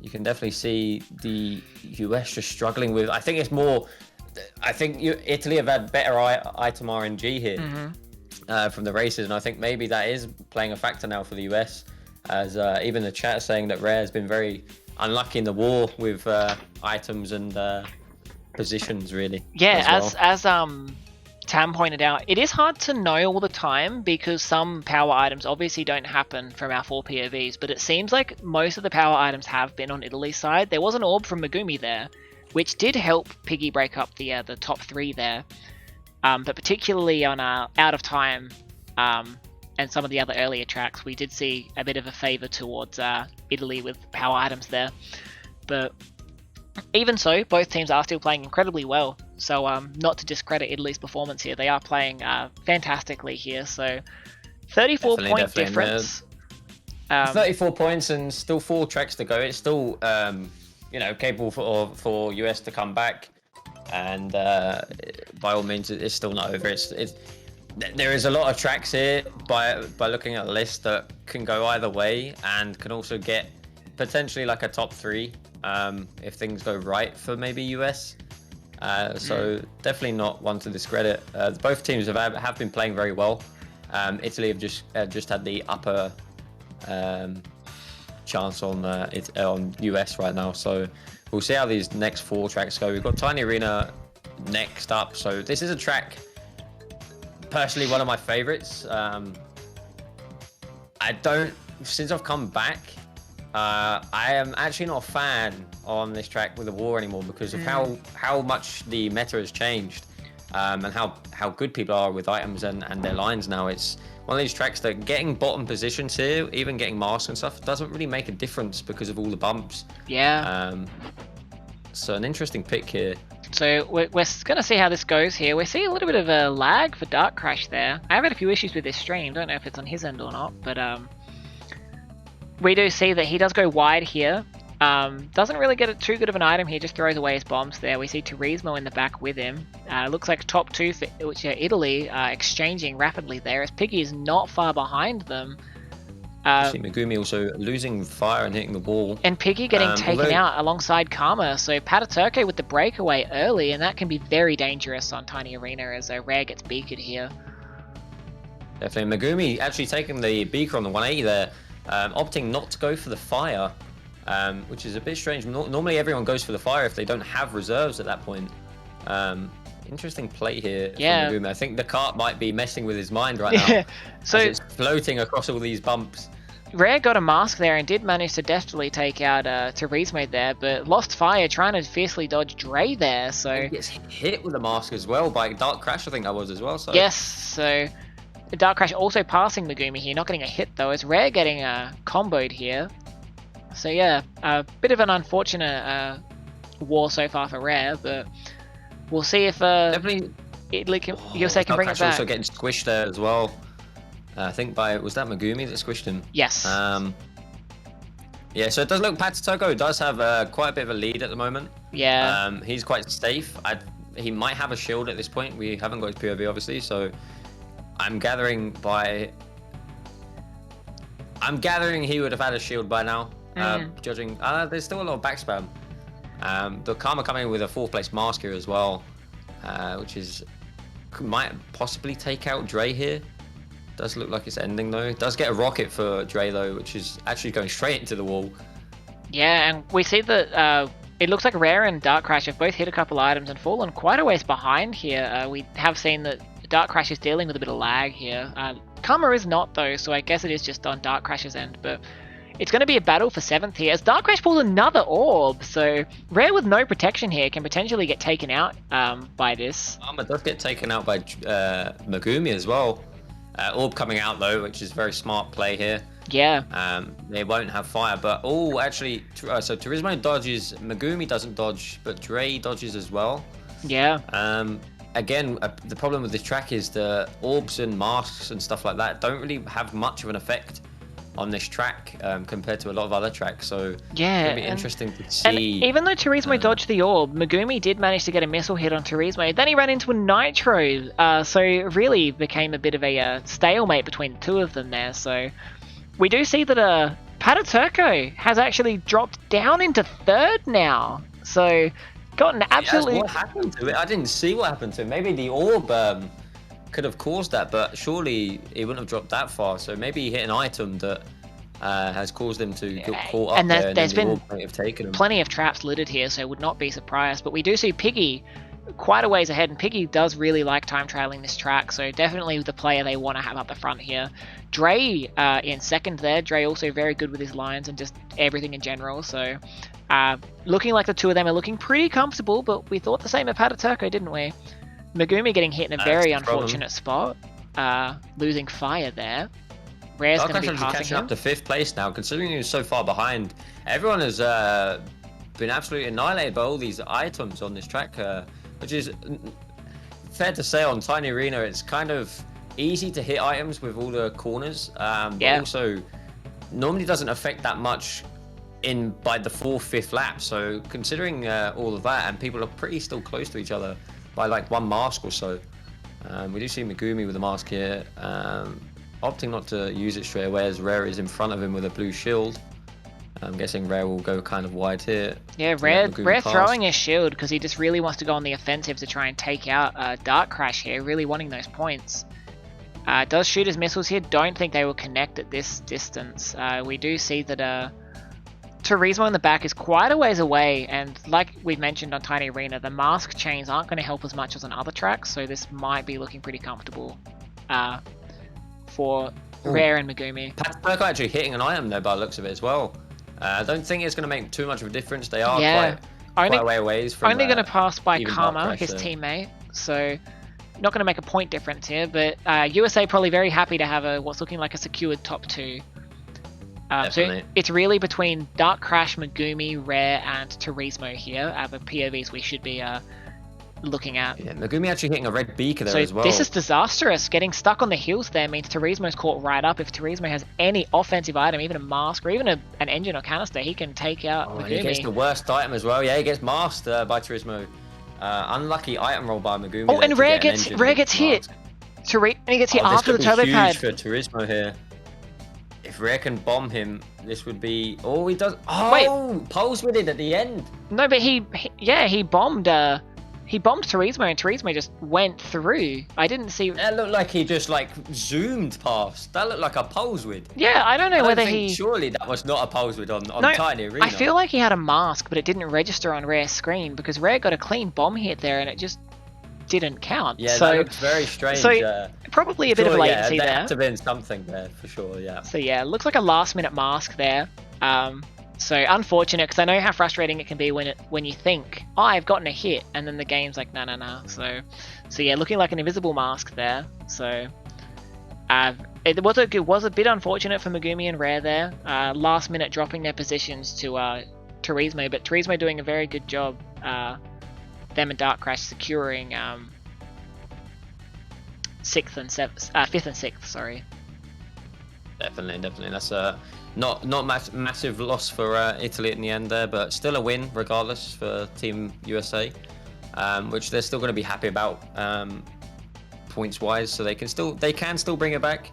you can definitely see the US just struggling with. I think it's more. I think Italy have had better item RNG here from the races, and I think maybe that is playing a factor now for the US, as even the chat saying that Rare has been very unlucky in the war with items and positions, really. Yeah, as Tam pointed out, it is hard to know all the time because some power items obviously don't happen from our 4 POVs, but it seems like most of the power items have been on Italy's side. There was an orb from Megumi there, which did help Piggy break up the top 3 there, but particularly on Out of Time and some of the other earlier tracks, we did see a bit of a favour towards Italy with power items there. But even so, both teams are still playing incredibly well. So not to discredit Italy's performance here, they are playing fantastically here. So 34-point difference. 34 points and still 4 tracks to go. It's still capable for US to come back, and by all means, it's still not over. There is a lot of tracks here by looking at the list that can go either way and can also get potentially like a top 3 if things go right for maybe US. So definitely not one to discredit. Both teams have been playing very well. Italy have just had the upper chance on US right now. So we'll see how these next 4 tracks go. We've got Tiny Arena next up. So this is a track, personally, one of my favorites. Since I've come back, I am actually not a fan on this track with the war anymore because of how much the meta has changed, and how good people are with items and their lines now. It's one of these tracks that getting bottom positions here, even getting masks and stuff, doesn't really make a difference because of all the bumps. Yeah. So an interesting pick here. So we're going to see how this goes here. We see a little bit of a lag for Dark Crash there. I have had a few issues with this stream. Don't know if it's on his end or not, but we do see that he does go wide here. Doesn't really get too good of an item here, just throws away his bombs there. We see Turismo in the back with him. Looks like top 2 for Italy exchanging rapidly there, as Piggy is not far behind them. You see Megumi also losing fire and hitting the wall. And Piggy getting taken out alongside Karma, so Pataturco with the breakaway early, and that can be very dangerous on Tiny Arena as Rare gets beakered here. Definitely. Megumi actually taking the beaker on the 180 there, opting not to go for the fire, which is a bit strange. Normally everyone goes for the fire if they don't have reserves at that point. Interesting play here from Megumi. I think the cart might be messing with his mind right now. So it's floating across all these bumps. Rare got a mask there and did manage to deftly take out Turismo there, but lost fire trying to fiercely dodge Dre there. So he gets hit with the mask as well by Dark Crash, I think that was as well. So yes, so Dark Crash also passing Megumi here, not getting a hit though, as Rare getting comboed here. So yeah, a bit of an unfortunate war so far for Rare, but we'll see if definitely Yosei can bring it back. Also getting squished there as well. I think was that Megumi that squished him? Yes. Yeah, so it does look Pataturco does have quite a bit of a lead at the moment. Yeah. He's quite safe. He might have a shield at this point. We haven't got his POV obviously, so I'm gathering he would have had a shield by now. Judging, there's still a lot of backspam. The Karma coming in with a 4th place mask here as well, which might possibly take out Dre here. Does look like it's ending though. Does get a rocket for Dre though, which is actually going straight into the wall. Yeah, and we see that it looks like Rare and Dark Crash have both hit a couple items and fallen quite a ways behind here. We have seen that Dark Crash is dealing with a bit of lag here. Karma is not though, so I guess it is just on Dark Crash's end, but it's going to be a battle for 7th here as Dark Crash pulls another orb, so Rare with no protection here can potentially get taken out by this. Karma does get taken out by Megumi as well. Orb coming out though, which is very smart play here. Yeah. They won't have fire, but actually, so Turismo dodges, Megumi doesn't dodge, but Dre dodges as well. Yeah. Again, the problem with this track is the orbs and masks and stuff like that don't really have much of an effect on this track compared to a lot of other tracks, so yeah, it'll be interesting to see. And even though Turismo dodged the orb, Megumi did manage to get a missile hit on Turismo. Then he ran into a Nitro, so it really became a bit of a stalemate between the two of them there. So we do see that Pataturco has actually dropped down into 3rd now, so gotten absolutely... What happened to it? I didn't see what happened to it. Maybe the orb could have caused that, but surely it wouldn't have dropped that far. So maybe he hit an item that has caused him to get caught up and there, there's been plenty of traps littered here, so would not be surprised. But we do see Piggy quite a ways ahead, and Piggy does really like time trialing this track, so definitely the player they want to have up the front here. Dre in 2nd there. Dre also very good with his lines and just everything in general, so looking like the two of them are looking pretty comfortable, but we thought the same of Pataturco, didn't we? Megumi getting hit in a very unfortunate spot, losing fire there. Rare's going to be passing catching up to 5th place now, considering he was so far behind. Everyone has been absolutely annihilated by all these items on this track, which is fair to say on Tiny Arena. It's kind of easy to hit items with all the corners, but also normally doesn't affect that much by the 4th, 5th lap. So considering all of that, and people are pretty still close to each other by like 1 mask or so. We do see Megumi with a mask here, opting not to use it straight away as Rare is in front of him with a blue shield. I'm guessing Rare will go kind of wide here. Yeah, Rare throwing his shield because he just really wants to go on the offensive to try and take out Dark Crash here, really wanting those points. Does shoot his missiles here, don't think they will connect at this distance. We do see that Turismo in the back is quite a ways away, and like we've mentioned on Tiny Arena, the mask chains aren't going to help as much as on other tracks, so this might be looking pretty comfortable for Rare and Megumi. Patturco actually hitting an item there by the looks of it as well. I don't think it's going to make too much of a difference. They are quite a way away from. Only going to pass by Karma, his teammate, so not going to make a point difference here. But USA probably very happy to have what's looking like a secured top 2. So it's really between Dark Crash, Megumi, Rare, and Turismo here. The POVs we should be looking at. Yeah, Megumi actually hitting a red beaker there as well. This is disastrous. Getting stuck on the heels there means Turismo's caught right up. If Turismo has any offensive item, even a mask or even an engine or canister, he can take out Megumi. He gets the worst item as well. Yeah, he gets masked by Turismo. Unlucky item roll by Megumi. Oh, and Rare gets hit. And he gets hit after the turbo pad. Huge for Turismo here. If Rare can bomb him, this would be... Oh, he does... Oh, wait. Pulse with it at the end. No, but he bombed... He bombed Turismo and Turismo just went through. I didn't see... That looked like he just like zoomed past. That looked like a pulse width. Yeah, I don't know whether he... Surely that was not a pulse width on Tiny Arena. I feel like he had a mask, but it didn't register on Rare's screen because Rare got a clean bomb hit there and it just didn't count. Yeah, that looked very strange. So probably a bit of latency there. There had to have been something there for sure, yeah. So yeah, looks like a last minute mask there. So unfortunate, because I know how frustrating it can be when you think, oh, I've gotten a hit, and then the game's like, no. So yeah, looking like an invisible mask there. So it was a bit unfortunate for Megumi and Rare there. Last minute dropping their positions to Turismo, but Turismo doing a very good job. Them and Dark Crash securing 5th and 6th. Sorry. Definitely. That's not massive loss for Italy in the end there, but still a win regardless for Team USA, which they're still going to be happy about points wise. So they can still bring it back.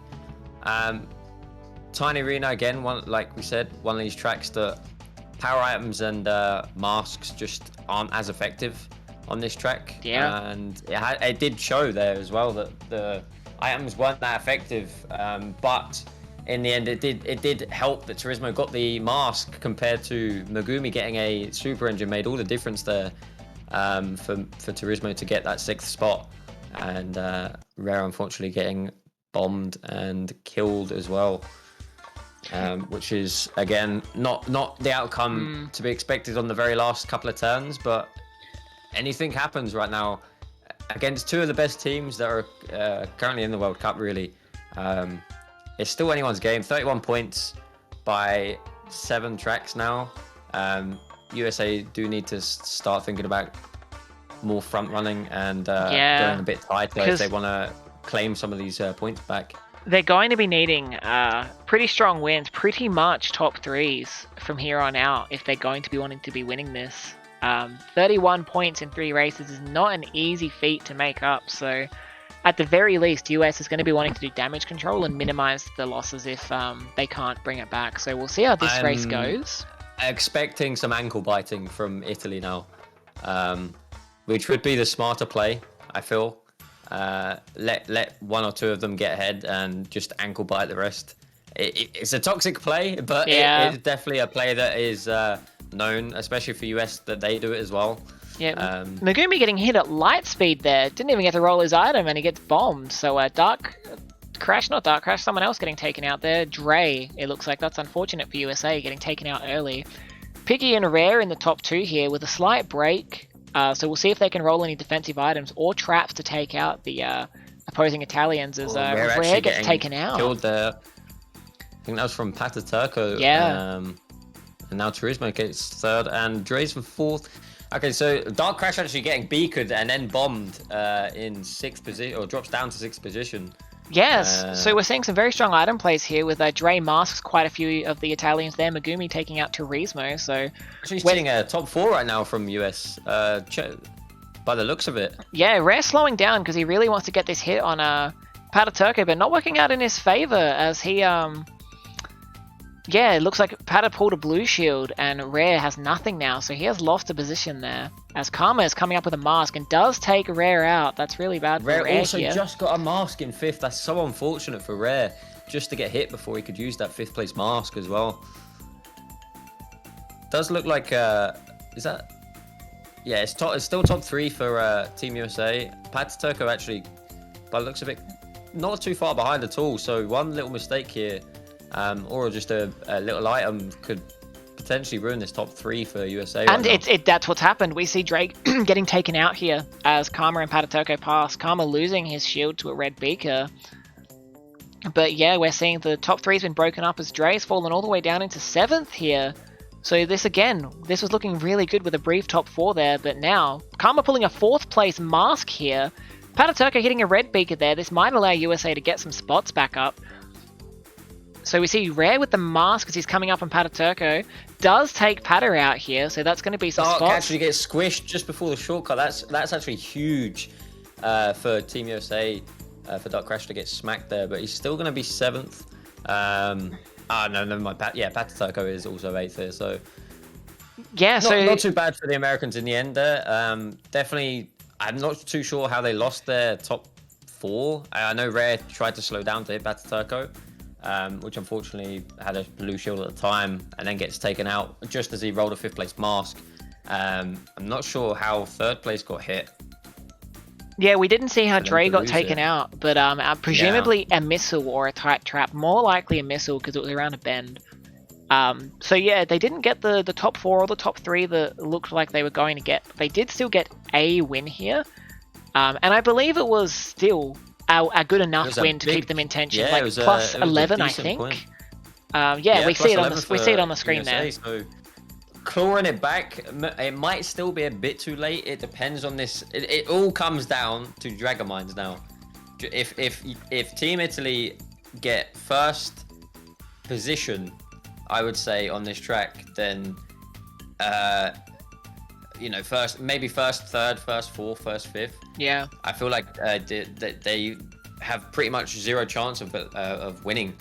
Tiny Arena again, like we said, one of these tracks that power items and masks just aren't as effective on this track. Yeah, and it did show there as well that the items weren't that effective, but in the end, it did help that Turismo got the mask compared to Megumi getting a super engine. Made all the difference there for Turismo to get that 6th spot, and Rare unfortunately getting bombed and killed as well, which is again not the outcome to be expected on the very last couple of turns, but anything happens right now against 2 of the best teams that are currently in the World Cup. Really. It's still anyone's game. 31 points by 7 tracks now. USA do need to start thinking about more front running and going a bit tighter if they want to claim some of these points back. They're going to be needing pretty strong wins, pretty much top 3s from here on out if they're going to be wanting to be winning this. 31 points in 3 races is not an easy feat to make up, so at the very least, US is going to be wanting to do damage control and minimize the losses if they can't bring it back. So we'll see how this race goes. Expecting some ankle biting from Italy now, which would be the smarter play, I feel. Let 1 or 2 of them get ahead and just ankle bite the rest. It's a toxic play, but it's definitely a play that is known, especially for US, that they do it as well. Yeah, Megumi getting hit at light speed there. Didn't even get to roll his item and he gets bombed. So Dark Crash, someone else getting taken out there. Dre, it looks like that's unfortunate for USA, getting taken out early. Piggy and Rare in the top 2 here with a slight break. So we'll see if they can roll any defensive items or traps to take out the opposing Italians as Rare gets taken out. Killed there. I think that was from Patturco. Yeah. And now Turismo gets 3rd and Dre's for 4th. Okay, so Dark Crash actually getting beakered and then bombed in 6th position, or drops down to 6th position. Yes, so we're seeing some very strong item plays here with Dre masks quite a few of the Italians there. Megumi taking out Turismo, so... Actually seeing a top 4 right now from US, by the looks of it. Yeah, Rare slowing down because he really wants to get this hit on Patturco, but not working out in his favor as he Yeah, it looks like Pata pulled a blue shield and Rare has nothing now, so he has lost a position there. As Karma is coming up with a mask and does take Rare out. That's really bad for Rare also here. just got a mask in 5th. That's so unfortunate for Rare. Just to get hit before he could use that 5th place mask as well. Does look like, is that? Yeah, it's still top 3 for Team USA. IlPataturco actually, by the looks of it, not too far behind at all. So one little mistake here, or just a little item could potentially ruin this top 3 for USA. And that's what's happened. We see Drake getting taken out here as Karma and IlPataturco pass. Karma losing his shield to a red beaker. But yeah, we're seeing the top 3's been broken up as Dre's fallen all the way down into 7th here. So this was looking really good with a brief top 4 there, but now Karma pulling a 4th place mask here. IlPataturco hitting a red beaker there. This might allow USA to get some spots back up. So we see Rare with the mask as he's coming up on IlPataturco. Does take Pata out here, so that's going to be some Dark spots. actually gets squished just before the shortcut. That's actually huge for Team USA. For Dark Crash to get smacked there, but he's still going to be 7th. No, never mind. IlPataturco is also 8th here, so yeah, not too bad for the Americans in the end there. Definitely, I'm not too sure how they lost their top 4. I know Rare tried to slow down to hit IlPataturco, which unfortunately had a blue shield at the time, and then gets taken out just as he rolled a 5th place mask. I'm not sure how 3rd place got hit. Yeah, we didn't see how Dre got taken out, but presumably a missile or a tight trap. More likely a missile because it was around a bend. So yeah, they didn't get the top 4 or the top 3 that looked like they were going to get. They did still get a win here. And I believe it was still a good enough win to keep them in tension. Yeah, like plus 11, I think. We see it on the screen USA, there. So clawing it back, it might still be a bit too late. It depends on this. It all comes down to Dragonmines now. If Team Italy get 1st position, I would say on this track, then maybe 1st, 3rd, 1st, 4th, 1st, 5th. Yeah. I feel like they have pretty much zero chance of winning.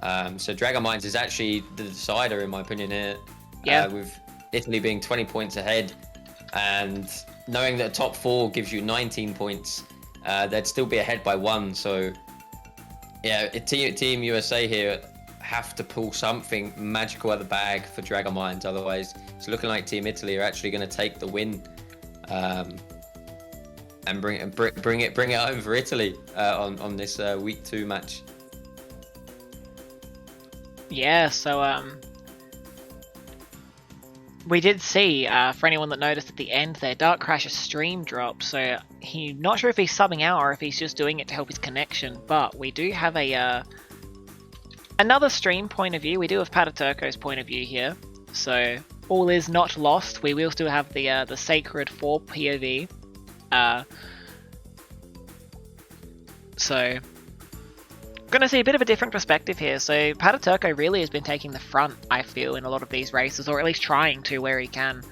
So Dragonmines is actually the decider in my opinion here. Yeah. With Italy being 20 points ahead, and knowing that top 4 gives you 19 points, they'd still be ahead by 1. So yeah, Team USA here have to pull something magical out of the bag for Dragonmines. Otherwise, it's looking like Team Italy are actually going to take the win, and bring it home for Italy on this week 2 match. Yeah. So we did see, for anyone that noticed at the end there, Dark Crash's stream dropped, so not sure if he's subbing out or if he's just doing it to help his connection, but we do have another stream point of view. We do have IlPataturco's point of view here, so all is not lost. We will still have the Sacred 4 POV. So gonna see a bit of a different perspective here. So IlPataturco really has been taking the front, I feel, in a lot of these races, or at least trying to where he can.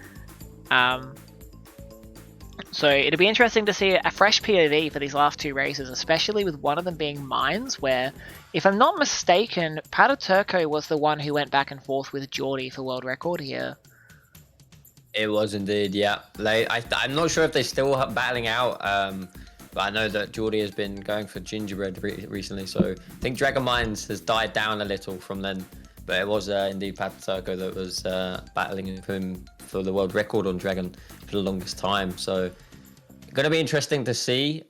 So it'll be interesting to see a fresh POV for these last 2 races, especially with one of them being Mines, where, if I'm not mistaken, IlPataturco was the one who went back and forth with Geordie for world record here. It was indeed, yeah. I'm not sure if they're still battling out, but I know that Geordie has been going for Gingerbread recently, so I think Dragonmines has died down a little from then, but it was indeed IlPataturco that was battling with him for the world record on Dragon for the longest time. So going to be interesting to see.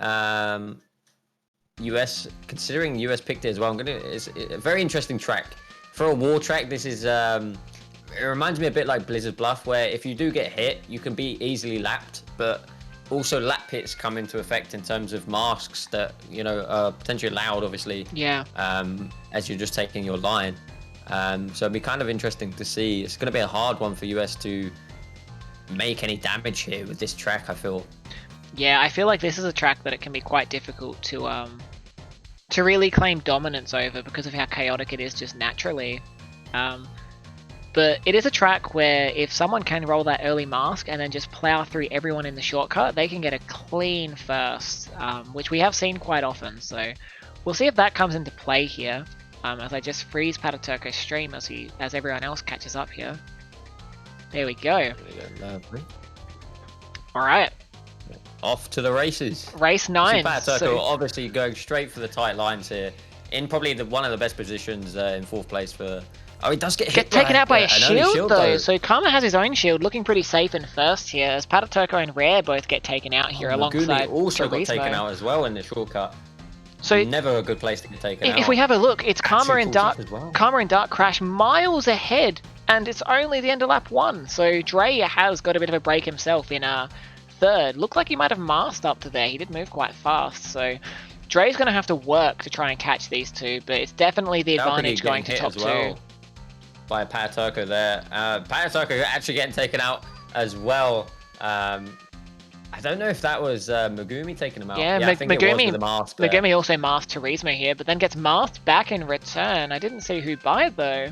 US, considering US picked it as well, it's a very interesting track. For a war track, this is, it reminds me a bit like Blizzard Bluff, where if you do get hit, you can be easily lapped, but also lap hits come into effect in terms of masks that, are potentially allowed, obviously. Yeah. As you're just taking your line. So it'd be kind of interesting to see. It's going to be a hard one for US to make any damage here with this track, I feel. Yeah, I feel like this is a track that it can be quite difficult to really claim dominance over because of how chaotic it is just naturally. But it is a track where if someone can roll that early mask and then just plow through everyone in the shortcut, they can get a clean first, which we have seen quite often. So we'll see if that comes into play here. as I just freeze Pataturco's stream as everyone else catches up here. There we go. Lovely. Alright. Off to the races. Race 9. Pataturco obviously going straight for the tight lines here. In probably one of the best positions in 4th place for... Oh, he does get hit taken out by a an early shield though. So Karma has his own shield, looking pretty safe in first here, as Pataturco and Rare both get taken out here alongside Megumi also got Turismo. taken out as well in the shortcut. So never a good place to get taken out. If we have a look, it's Karma and Dark. Well. Karma and Dark Crash miles ahead, and it's only the end of lap 1. So Dre has got a bit of a break himself in 3rd. Looked like he might have masked up to there. He did move quite fast, so Dre's going to have to work to try and catch these two, but it's definitely the advantage going to top 2. By Pataturco there. Pataturco actually getting taken out as well. I don't know if that was Megumi taking him out. Yeah, I think it was with the mask there. Megumi also masked Turismo here, but then gets masked back in return. I didn't see who by though.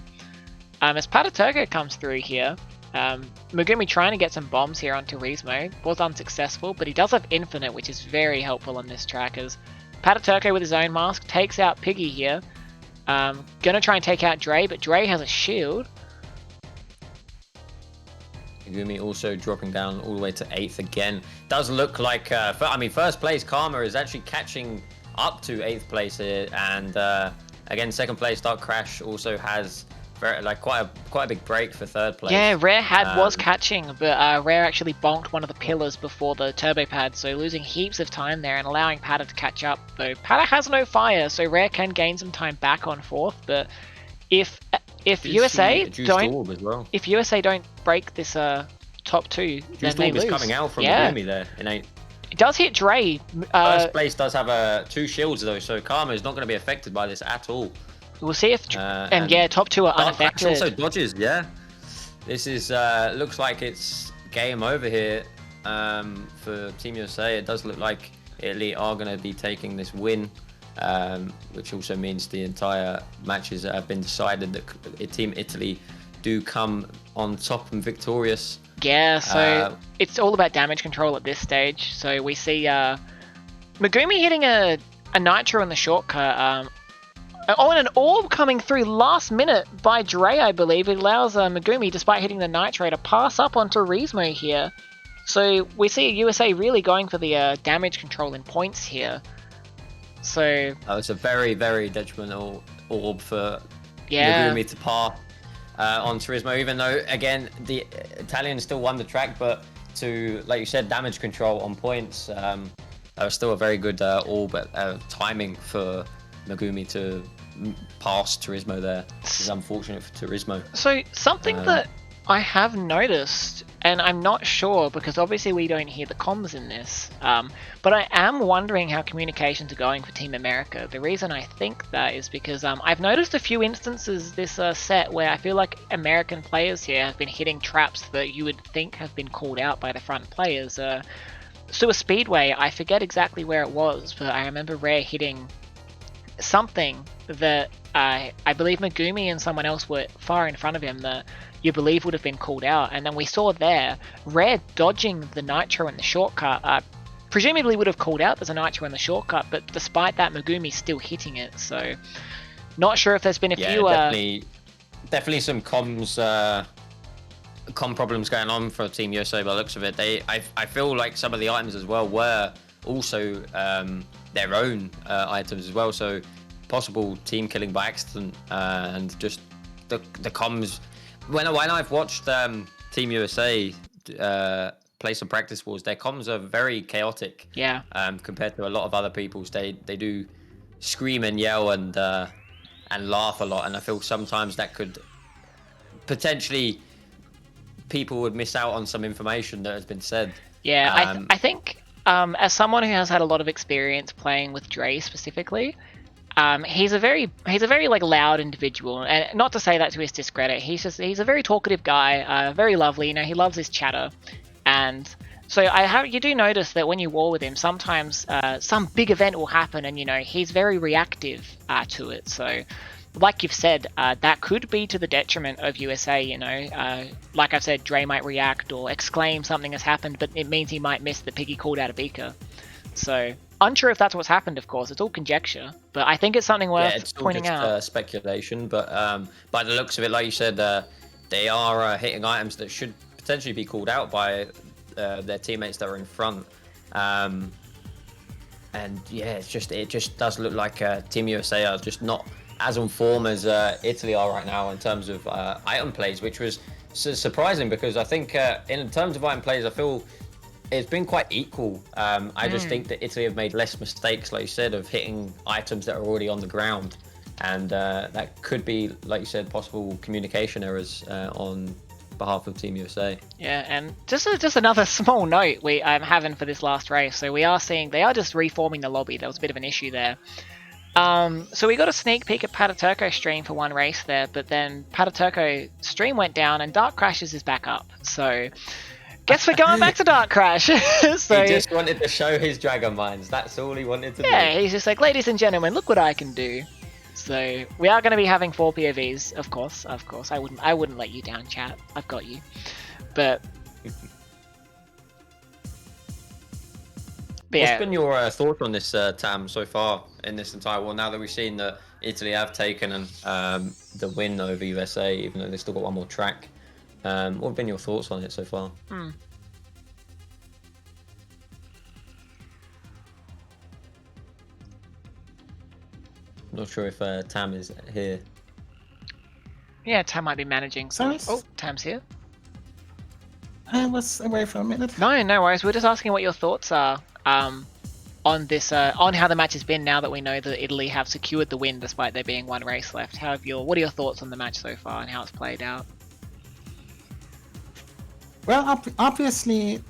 As Pataturco comes through here, Megumi trying to get some bombs here on Turismo. Was unsuccessful, but he does have Infinite, which is very helpful on this track, as Pataturco with his own mask takes out Piggy here. Gonna try and take out Dre, but Dre has a shield. Megumi also dropping down all the way to 8th again. Does look like, first place Karma is actually catching up to 8th place here, and again, 2nd place Dark Crash also has quite a big break for 3rd place. Yeah, Rare was catching, but Rare actually bonked one of the pillars before the turbo pad, so losing heaps of time there and allowing Pata to catch up. Though Pata has no fire, so Rare can gain some time back on 4th. But if USA don't break this top 2, then they lose. Is coming out from Megumi there in 8th. It does hit Dre. First place does have 2 shields though, so Karma is not going to be affected by this at all. We'll see if top 2 are unaffected. Also dodges, yeah. This is looks like it's game over here for Team USA. It does look like Italy are going to be taking this win, which also means the entire matches that have been decided that Team Italy do come on top and victorious. Yeah, so it's all about damage control at this stage. So we see Megumi hitting a Nitro in the shortcut. And an orb coming through last minute by Dre, I believe. It allows Megumi, despite hitting the Nitro, to pass up onto Turismo here. So we see USA really going for the damage control in points here. So it's a very, very detrimental orb for Megumi to pass on Turismo, even though, again, the Italians still won the track, but to, like you said, damage control on points, that was still a very good orb timing for Megumi to pass Turismo there. This is unfortunate for Turismo. So something that I have noticed, and I'm not sure because obviously we don't hear the comms in this, but I am wondering how communications are going for Team America. The reason I think that is because I've noticed a few instances this set where I feel like American players here have been hitting traps that you would think have been called out by the front players. So a Speedway, I forget exactly where it was, but I remember Rare hitting something that I believe Megumi and someone else were far in front of him that you believe would have been called out, and then we saw there Rare dodging the Nitro in the shortcut. Presumably would have called out there's a Nitro in the shortcut, but despite that Megumi's still hitting it, so not sure if there's been a few definitely some com problems going on for Team USA by the looks of it. I feel like some of the items as well were also their own items as well, so possible team killing by accident, and just the comms. When I've watched Team USA play some practice wars, their comms are very chaotic. Yeah. Compared to a lot of other people's, they do scream and yell and laugh a lot, and I feel sometimes that could potentially people would miss out on some information that has been said. Yeah, I think as someone who has had a lot of experience playing with Dre specifically, he's a very like loud individual, and not to say that to his discredit. He's a very talkative guy, very lovely. You know, he loves his chatter, and so you do notice that when you war with him, sometimes some big event will happen, and you know he's very reactive to it. So, like you've said, that could be to the detriment of USA. You know, like I've said, Dre might react or exclaim something has happened, but it means he might miss the Piggy called out a beaker. So Unsure if that's what's happened, of course. It's all conjecture, but I think it's something worth it's all pointing just, out. Speculation, but by the looks of it, like you said, they are hitting items that should potentially be called out by their teammates that are in front. And yeah, it just does look like Team USA are just not as on form as Italy are right now in terms of item plays, which was surprising because I think in terms of item plays, I feel it's been quite equal. I just think that Italy have made less mistakes, like you said, of hitting items that are already on the ground. And that could be, like you said, possible communication errors on behalf of Team USA. Yeah, and just another small note I'm having for this last race. So we are seeing they are just reforming the lobby. There was a bit of an issue there. So we got a sneak peek at Pataturco stream for one race there, but then Pataturco stream went down and Dark Crashes is back up. So guess we're going back to Dark Crash. So he just wanted to show his Dragon Mines. That's all he wanted to do. Yeah, he's just like, ladies and gentlemen, look what I can do. So we are going to be having 4 POVs, of course. I wouldn't let you down, chat. I've got you. But What's been your thoughts on this, Tam, so far in this entire war? Now that we've seen that Italy have taken the win over USA, even though they've still got one more track, what have been your thoughts on it so far? Not sure if Tam is here. Yeah, Tam might be managing. Sorry? Oh, Tam's here. I was away for a minute. No worries. We're just asking what your thoughts are on this, on how the match has been now that we know that Italy have secured the win despite there being one race left. What are your thoughts on the match so far and how it's played out? Well, obviously,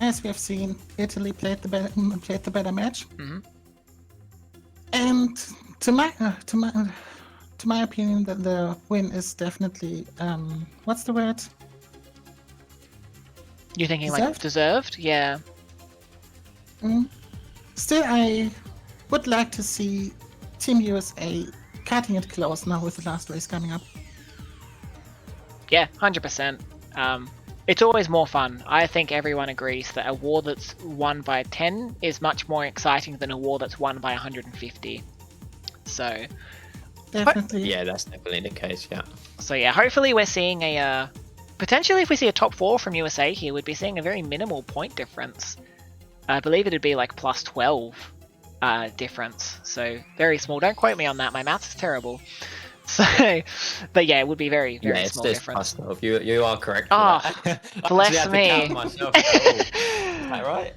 as we have seen, Italy played the better match. And to my opinion, the win is definitely what's the word? You're thinking Deserved? like deserved? Yeah. Still, I would like to see Team USA cutting it close now with the last race coming up. Yeah, 100%. It's always more fun. I think everyone agrees that a war that's won by 10 is much more exciting than a war that's won by 150. So Definitely. Yeah, that's definitely the case, yeah. So yeah, hopefully we're seeing a potentially if we see a top 4 from USA here, we'd be seeing a very minimal point difference. I believe it'd be like plus 12 difference. So very small. Don't quote me on that. My maths is terrible. So, but yeah, it would be very small difference. Plus 12. You are correct. Bless me. Is that right?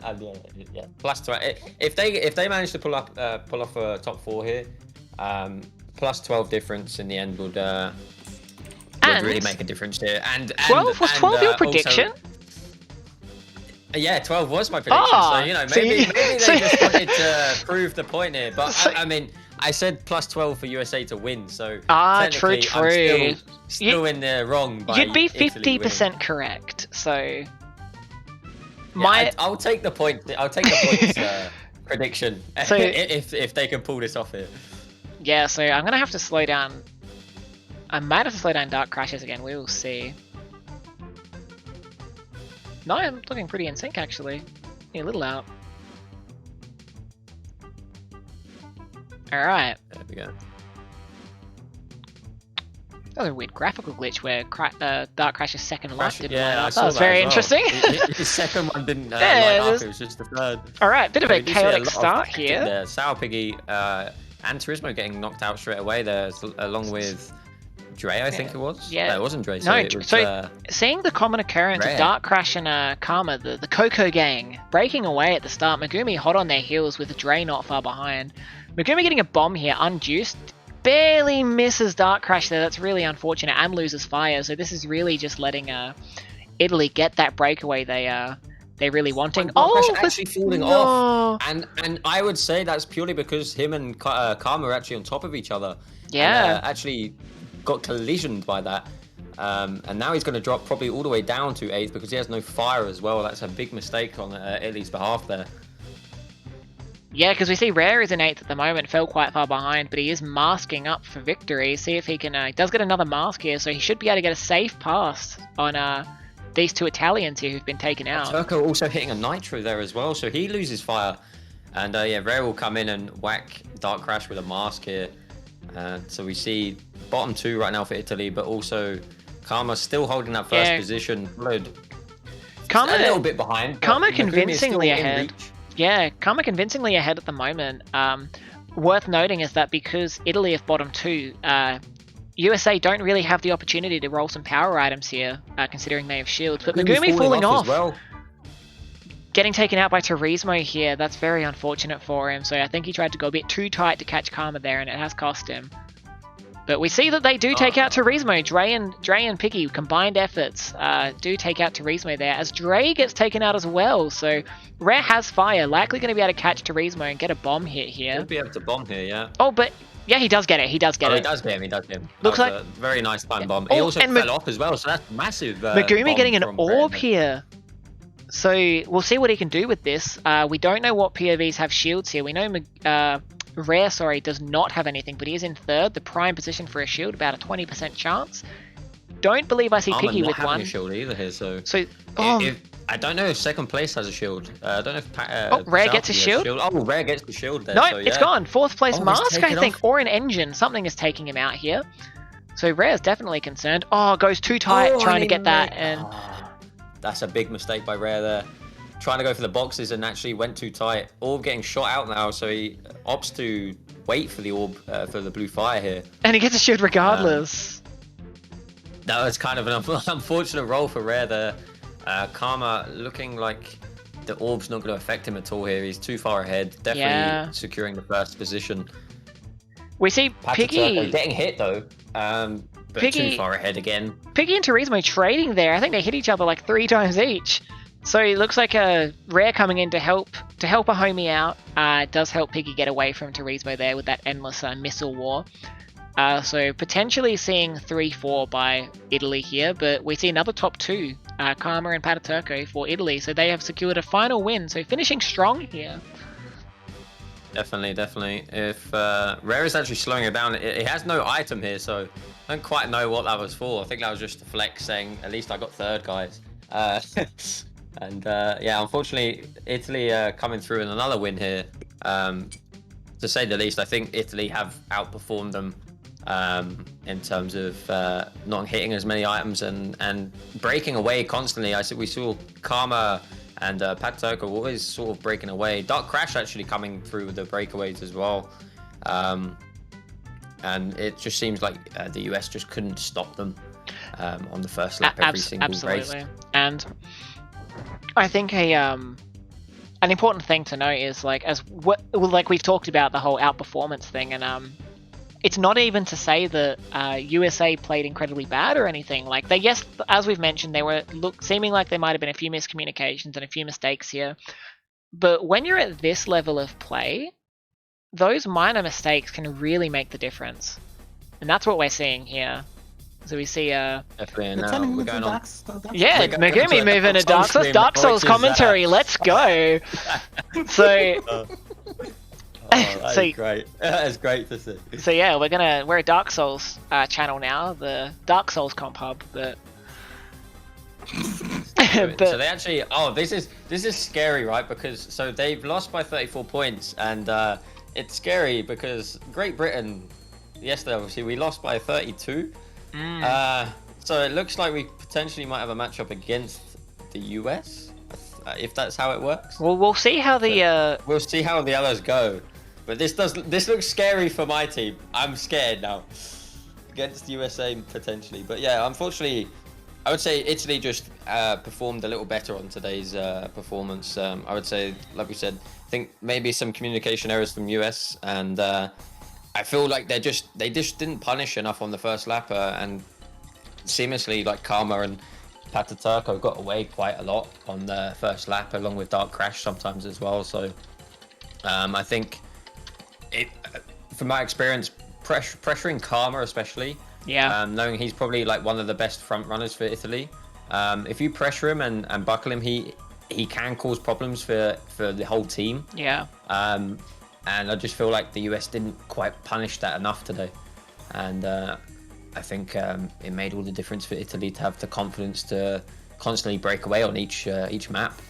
Yeah. Plus 12. If they manage to pull off a top 4 here, plus 12 difference in the end would really make a difference here. And 12 was 12 your prediction? Also, yeah, 12 was my prediction. So maybe they just wanted to prove the point here. But I mean, I said plus 12 for USA to win. So true. I'm still in there wrong. You'd be 50% correct. So I'll take the point. I'll take the points prediction if they can pull this off here. Yeah, so I'm gonna have to slow down. I might have to slow down Dark Crashes again. We will see. No, I'm looking pretty in sync actually. A little out. Alright. There we go. That was a weird graphical glitch where Dark Crash's second lap didn't line I up. saw That was very interesting. His second one didn't line up, it was just the third. Alright, bit of a chaotic start here. SourPiggy and Turismo getting knocked out straight away there, along with Dre, I think it was. Yeah. No, it wasn't Dre. No, It was, so seeing the common occurrence of Dark Crash and Karma, the Coco gang, breaking away at the start, Megumi hot on their heels with Dre not far behind. Megumi getting a bomb here, unjuiced, barely misses Dark Crash there. That's really unfortunate, and loses fire. So this is really just letting Italy get that breakaway they're really wanting. Actually falling off, and I would say that's purely because him and Karma are actually on top of each other. Yeah, and, actually got collisioned by that. And now he's going to drop probably all the way down to 8th because he has no fire as well. That's a big mistake on Italy's behalf there. Yeah, because we see Rare is in 8th at the moment, fell quite far behind, but he is masking up for victory. See if he can, he does get another mask here, so he should be able to get a safe pass on these two Italians here who've been taken out. Turco also hitting a Nitro there as well, so he loses fire. And yeah, Rare will come in and whack Dark Crash with a mask here. So we see bottom 2 right now for Italy, but also Karma still holding that first position. Blood Karma a little bit behind. Karma Megumi is convincingly still in ahead. reach. Yeah, Karma convincingly ahead at the moment. Worth noting is that because Italy have bottom 2, USA don't really have the opportunity to roll some power items here, considering they have shields. But Megumi falling off. As well. Getting taken out by Turismo here, that's very unfortunate for him. So I think he tried to go a bit too tight to catch Karma there, and it has cost him. But we see that they do take out Turismo. Dre and Piggy, combined efforts, do take out Turismo there, as Dre gets taken out as well. So Rare has fire, likely going to be able to catch Turismo and get a bomb hit here. He'll be able to bomb here, yeah. Oh, but yeah, he does get it. He does get it. He does get him. He does get him. Looks like a very nice time bomb. He also fell off as well, so that's massive. Megumi getting an orb here. So we'll see what he can do with this. We don't know what POVs have shields here. We know Rare, does not have anything, but he is in 3rd, the prime position for a shield, about a 20% chance. Don't believe I see Piggy with one. A shield either here, so I don't know if 2nd place has a shield. I don't know if Rare gets a shield. Oh, Rare gets the shield there. No, so, yeah. It's gone. 4th place mask, I think, off. or an engine. Something is taking him out here. So Rare's definitely concerned. Oh, goes too tight trying to get that, and that's a big mistake by Rare there. Trying to go for the boxes and actually went too tight. Orb getting shot out now, so he opts to wait for the orb, for the blue fire here. And he gets a shield regardless. That was kind of an unfortunate roll for Rare there. Karma looking like the orb's not going to affect him at all here. He's too far ahead. Definitely securing the 1st position. We see Piggy getting hit though, but Piggy, too far ahead again. Piggy and Turismo trading there. I think they hit each other like 3 times each. So it looks like a Rare coming in to help a homie out. Does help Piggy get away from Turismo there with that endless missile war. So potentially seeing 3-4 by Italy here, but we see another top 2, Karma and Pataturco for Italy. So they have secured a final win. So finishing strong here. Definitely. If Rare is actually slowing it down, it has no item here, so I don't quite know what that was for. I think that was just a flex saying, at least I got 3rd, guys. And yeah, unfortunately, Italy coming through in another win here. To say the least, I think Italy have outperformed them in terms of not hitting as many items and breaking away constantly. We saw Karma and Pataturco always sort of breaking away. Dark Crash actually coming through with the breakaways as well. And it just seems like the US just couldn't stop them on the first lap every single race. And I think an important thing to note is like we've talked about the whole outperformance thing, and it's not even to say that USA played incredibly bad or anything. Like as we've mentioned, they were seeming like there might have been a few miscommunications and a few mistakes here. But when you're at this level of play, those minor mistakes can really make the difference, and that's what we're seeing here. So we see definitely now we're going on. Megumi moving to Dark Souls commentary. Let's go. So that's great. That's great to see. So yeah, we're a Dark Souls channel now, the Dark Souls comp hub, but so they actually this is scary, right? Because so they've lost by 34 points, and it's scary because Great Britain yesterday obviously we lost by 32. So it looks like we potentially might have a matchup against the US, if that's how it works. Well, we'll see how we'll see how the others go. But this looks scary for my team. I'm scared now against USA potentially. But yeah, unfortunately, I would say Italy just performed a little better on today's performance. I would say, like we said, I think maybe some communication errors from US, and I feel like they just didn't punish enough on the first lap, and seamlessly like Karma and Pataturco got away quite a lot on the first lap, along with Dark Crash sometimes as well. So I think from my experience, pressuring Karma especially, knowing he's probably like one of the best front runners for Italy, if you pressure him and buckle him, he can cause problems for the whole team. And I just feel like the US didn't quite punish that enough today. And I think it made all the difference for Italy to have the confidence to constantly break away on each map.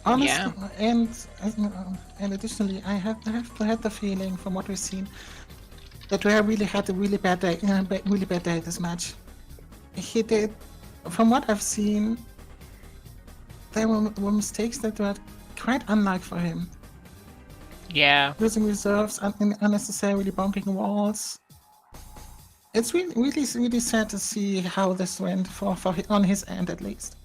Honestly, and additionally, I have had the feeling from what we've seen that Rare really had a really bad day, really bad day this match. He did, from what I've seen, there were mistakes that were quite unlike for him. Yeah. Losing reserves, unnecessarily bumping walls. It's really sad to see how this went for on his end at least.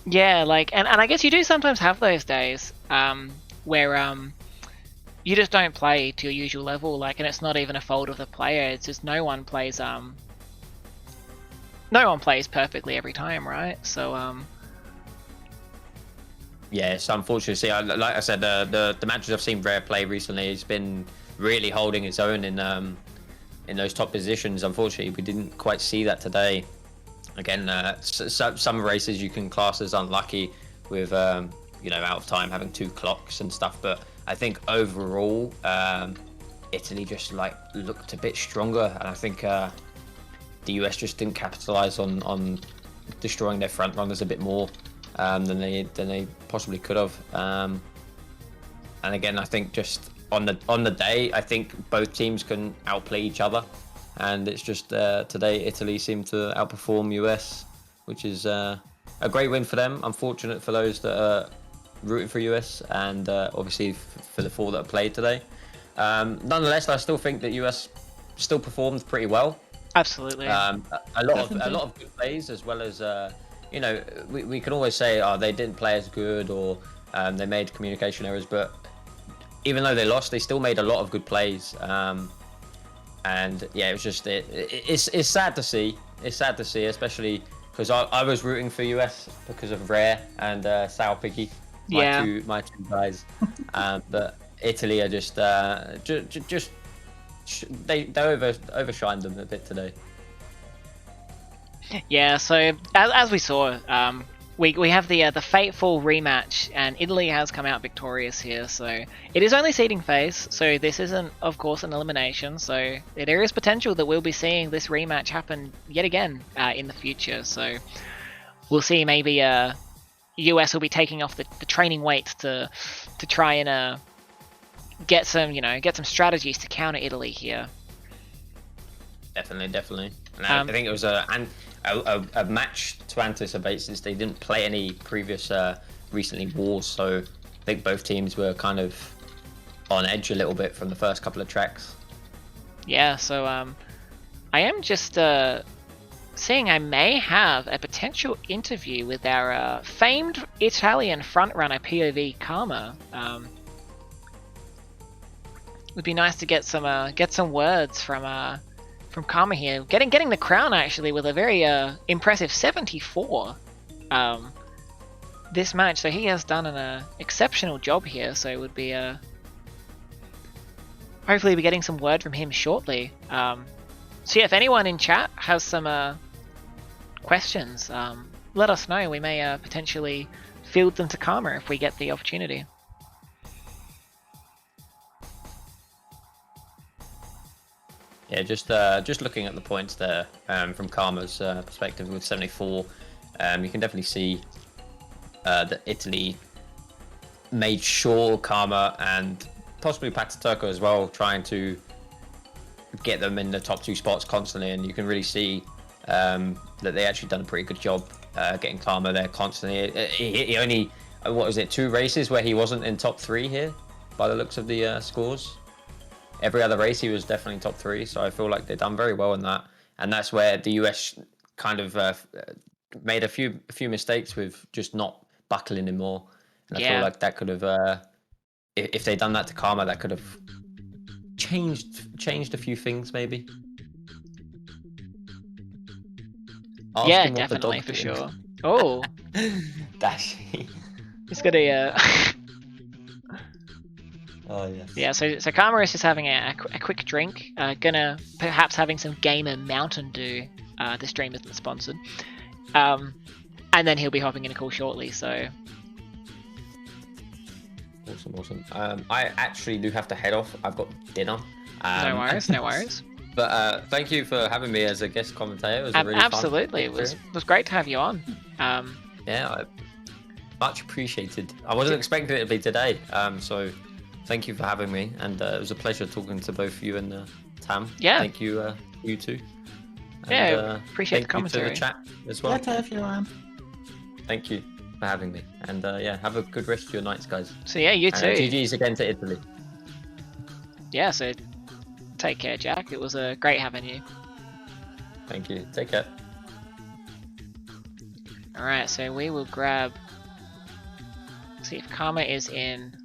Yeah, like, and I guess you do sometimes have those days where you just don't play to your usual level, like, and it's not even a fault of the player. It's just no one plays perfectly every time, right? So Yes, unfortunately, like I said, the matches I've seen Rare play recently, he's been really holding his own in those top positions. Unfortunately, we didn't quite see that today. Again, some races you can class as unlucky with out of time having 2 clocks and stuff, but I think overall Italy just looked a bit stronger, and I think the US just didn't capitalize on destroying their front runners a bit more than they possibly could have. And again, I think just on the day, I think both teams can outplay each other, and it's just today Italy seemed to outperform US, which is a great win for them. Unfortunate for those that are rooting for US, and obviously for the 4 that have played today. Nonetheless, I still think that US still performed pretty well. absolutely. A lot of good plays, as well as we can always say, oh, they didn't play as good, or they made communication errors, but even though they lost, they still made a lot of good plays. And yeah, it was just it's sad to see. It's sad to see, especially because I was rooting for US because of Rare and SourPiggy, my two guys. But Italy are just they overshined them a bit today. Yeah, so as we saw, we have the fateful rematch, and Italy has come out victorious here. So it is only seeding phase, so this isn't, of course, an elimination. So there is potential that we'll be seeing this rematch happen yet again in the future. So we'll see. Maybe US will be taking off the training weight to try and get some strategies to counter Italy here. Definitely. And I think it was a match to anticipate, since they didn't play any previous recently wars, so I think both teams were kind of on edge a little bit from the first couple of tracks. Yeah, so I am just seeing I may have a potential interview with our famed Italian frontrunner POV Karma. Would be nice to get some words from Karma here, getting the crown actually with a very impressive 74 this match. So he has done an exceptional job here. So it would be hopefully be getting some word from him shortly. So yeah, if anyone in chat has some questions, let us know. We may potentially field them to Karma if we get the opportunity. Yeah, just looking at the points there from Karma's perspective with 74, you can definitely see that Italy made sure Karma and possibly Pataturco as well, trying to get them in the top 2 spots constantly, and you can really see that they actually done a pretty good job getting Karma there constantly. He only, 2 races where he wasn't in top 3 here, by the looks of the scores. Every other race he was definitely top 3, so I feel like they've done very well in that. And that's where the US kind of made a few mistakes with just not buckling him more. And I feel like that could have, if they'd done that to Karma, that could have changed a few things maybe. Yeah, definitely, for sure. Oh, Dashy. He's got a. Oh yes. Yeah, so Karma is just having a quick drink. Gonna perhaps having some Gamer Mountain Dew. The stream isn't sponsored. And then he'll be hopping in a call shortly. So. Awesome. I actually do have to head off. I've got dinner. No worries. But thank you for having me as a guest commentator. It was a really absolutely. fun. It was great to have you on. Yeah. Much appreciated. I wasn't expecting it to be today. So thank you for having me, and it was a pleasure talking to both you and Tam. Yeah. Thank you, you two. And, Yeah, appreciate the thank you to commentary. the chat as well. Glad to have you on. Thank you for having me, and yeah, have a good rest of your nights, guys. So yeah, you too. GG's again to Italy. Yeah, so take care, Jack. It was great having you. Thank you. Take care. Alright, so we will grab... See if Karma is in...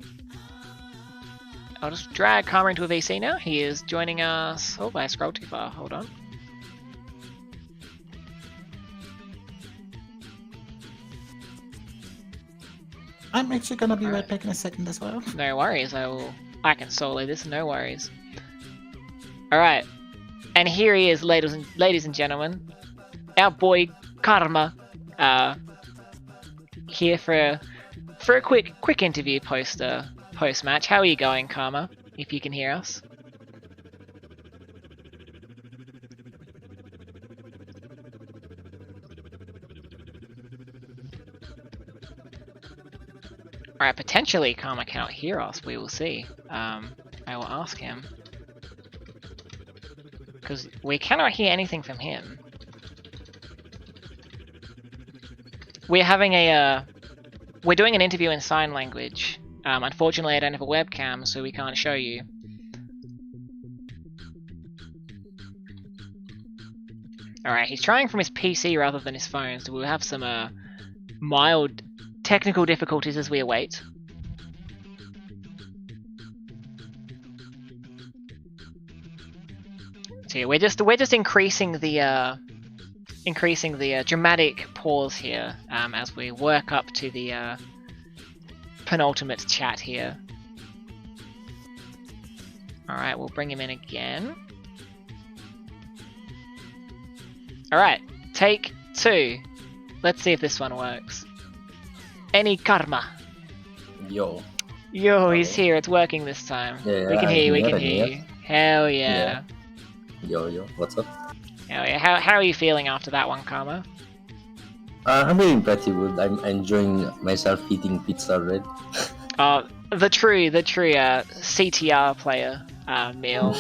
I'll just drag Karma into a VC now. He is joining us... Oh, I scrolled too far. Hold on. I'm actually gonna be right Alright. back in a second as well. No worries, I can solo this, no worries. Alright. And here he is, ladies and gentlemen. Our boy Karma. Here for a quick interview post match. How are you going, Karma? If you can hear us. Alright, potentially Karma cannot hear us, we will see. I will ask him. Because we cannot hear anything from him. We're having we're doing an interview in sign language. Unfortunately I don't have a webcam, so we can't show you. Alright, he's trying from his PC rather than his phone, so we'll have some mild technical difficulties as we await. So yeah, we're just increasing the dramatic pause here as we work up to the penultimate chat here. Alright, we'll bring him in again. Alright, take 2. Let's see if this one works. Any Karma? Yo. Yo, he's here, it's working this time. Yeah, we can hear you, we can I'm hear here. you. Hell yeah. Yo, what's up? Hell yeah. How are you feeling after that one, Karma? I'm feeling pretty good. I'm enjoying myself eating pizza already. The true CTR player meal.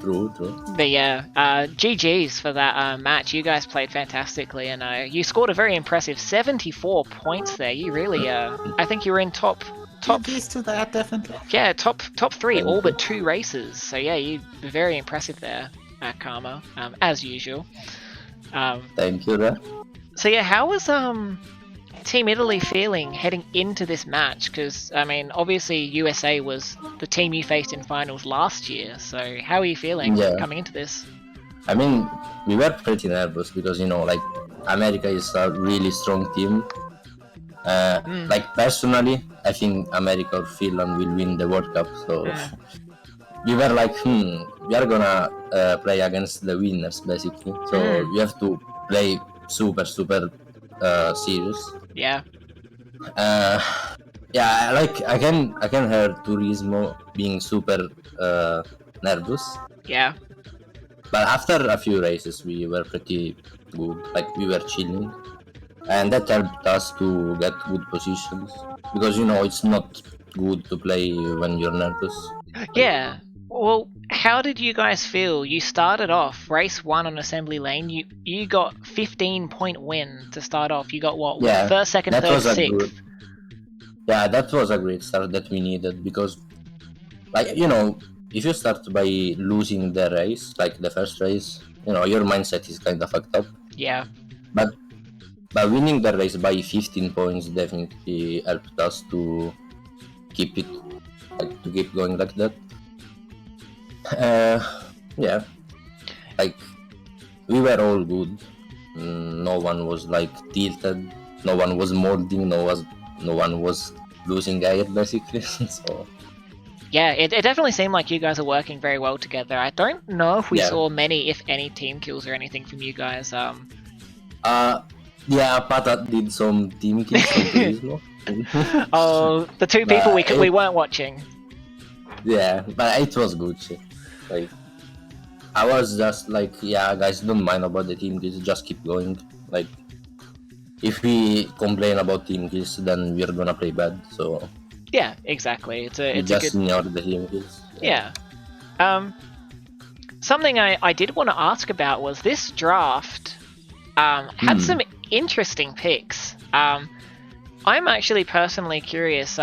True. But yeah, GG's for that match. You guys played fantastically, and you scored a very impressive 74 points there. You really, I think you were in top. GG's to that, definitely. Yeah, top 3, all but 2 races. So yeah, you were very impressive there, Karma, as usual. Thank you, bro. So yeah, how was Team Italy feeling heading into this match? Because I mean, obviously USA was the team you faced in finals last year. So how are you feeling coming into this? I mean, we were pretty nervous because, you know, like, America is a really strong team. Like, personally, I think America or Finland will win the World Cup. So we were like, we are gonna play against the winners, basically. So we have to play super serious. Yeah. Yeah, like, I can hear Turismo being super nervous. Yeah. But after a few races, we were pretty good. Like, we were chilling, and that helped us to get good positions. Because, you know, it's not good to play when you're nervous. Yeah. Well, how did you guys feel? You started off race 1 on assembly lane. You got 15-point win to start off. You got what? Yeah, first, second, that third, was a sixth. good. Yeah, that was a great start that we needed because, like, you know, if you start by losing the race, like the first race, you know, your mindset is kind of fucked up. Yeah. But winning the race by 15 points definitely helped us to keep it, like, to keep going like that. Yeah, like, we were all good. No one was like tilted. No one was molding. No one was losing air, basically. So Yeah, it definitely seemed like you guys are working very well together. I don't know if we saw many, if any, team kills or anything from you guys. Yeah, Patat did some team kills on Turismo. Oh, the 2 people we weren't watching. Yeah, but it was good shit. Like, I was just like, yeah, guys, don't mind about the team kills, just keep going. Like, if we complain about team kills, then we're gonna play bad. So Yeah, exactly. It's a just good. ignore the team kills. Yeah. Something I did want to ask about was this draft had some interesting picks. I'm actually personally curious,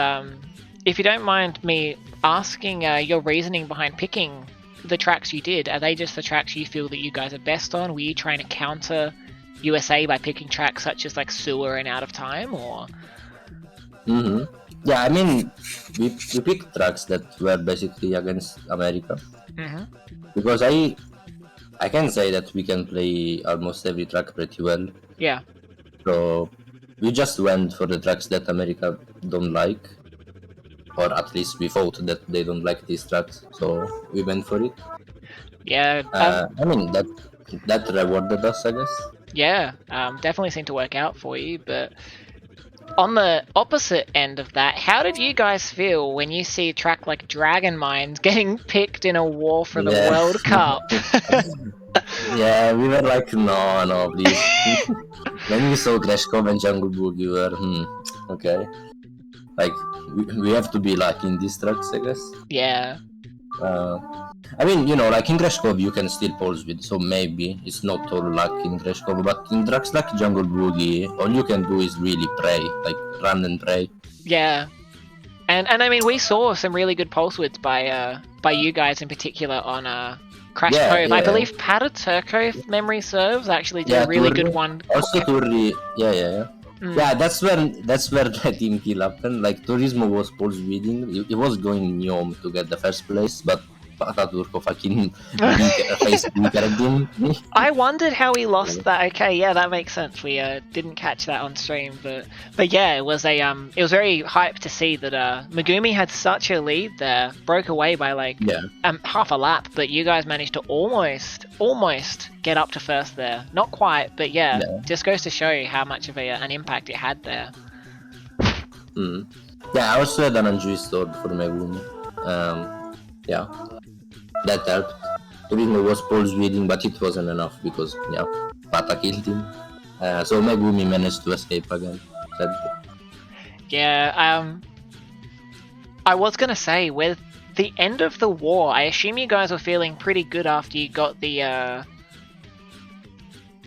if you don't mind me asking your reasoning behind picking the tracks you did. Are they just the tracks you feel that you guys are best on? Were you trying to counter USA by picking tracks such as like Sewer and Out of Time, or? Yeah, I mean, we picked tracks that were basically against America. Because I can say that we can play almost every track pretty well. Yeah. So we just went for the tracks that America don't like, or at least we thought that they don't like these tracks. So we went for it. Yeah. I mean that rewarded us, I guess. Yeah. Definitely seemed to work out for you, but. On the opposite end of that, how did you guys feel when you see a track like Dragon Mines getting picked in a war for the World Cup? Yeah, we were like, no, please. When we saw Cove and Jungle Boogie, we were, okay. Like, we have to be lucky in these tracks, I guess. Yeah. I mean, like in Cove you can still pulse with, so maybe it's not all luck in Cove, but in tracks like Jungle Boogie, all you can do is really pray, like run and pray. Yeah. And I mean, we saw some really good pulse widths by you guys in particular on Crash Cove. I believe Pataturco, if memory serves, actually did a really good one. Also Turri, yeah. Yeah, that's where the team kill happened. Like Turismo was pulse reading. It was going Neom to get the first place, but Pataturco fucking face him. I wondered how he lost that. Okay, yeah, that makes sense. We didn't catch that on stream, but yeah, it was very hyped to see that Megumi had such a lead there, broke away by like half a lap, but you guys managed to almost get up to first there. Not quite, but yeah. Just goes to show you how much of an impact it had there. Yeah, I also had an unjuice sword for Megumi. Yeah. That helped. Turismo was pulse reading, but it wasn't enough because, Pata killed him. So Megumi managed to escape again. Yeah, I was gonna say, with the end of the war, I assume you guys were feeling pretty good after you got the,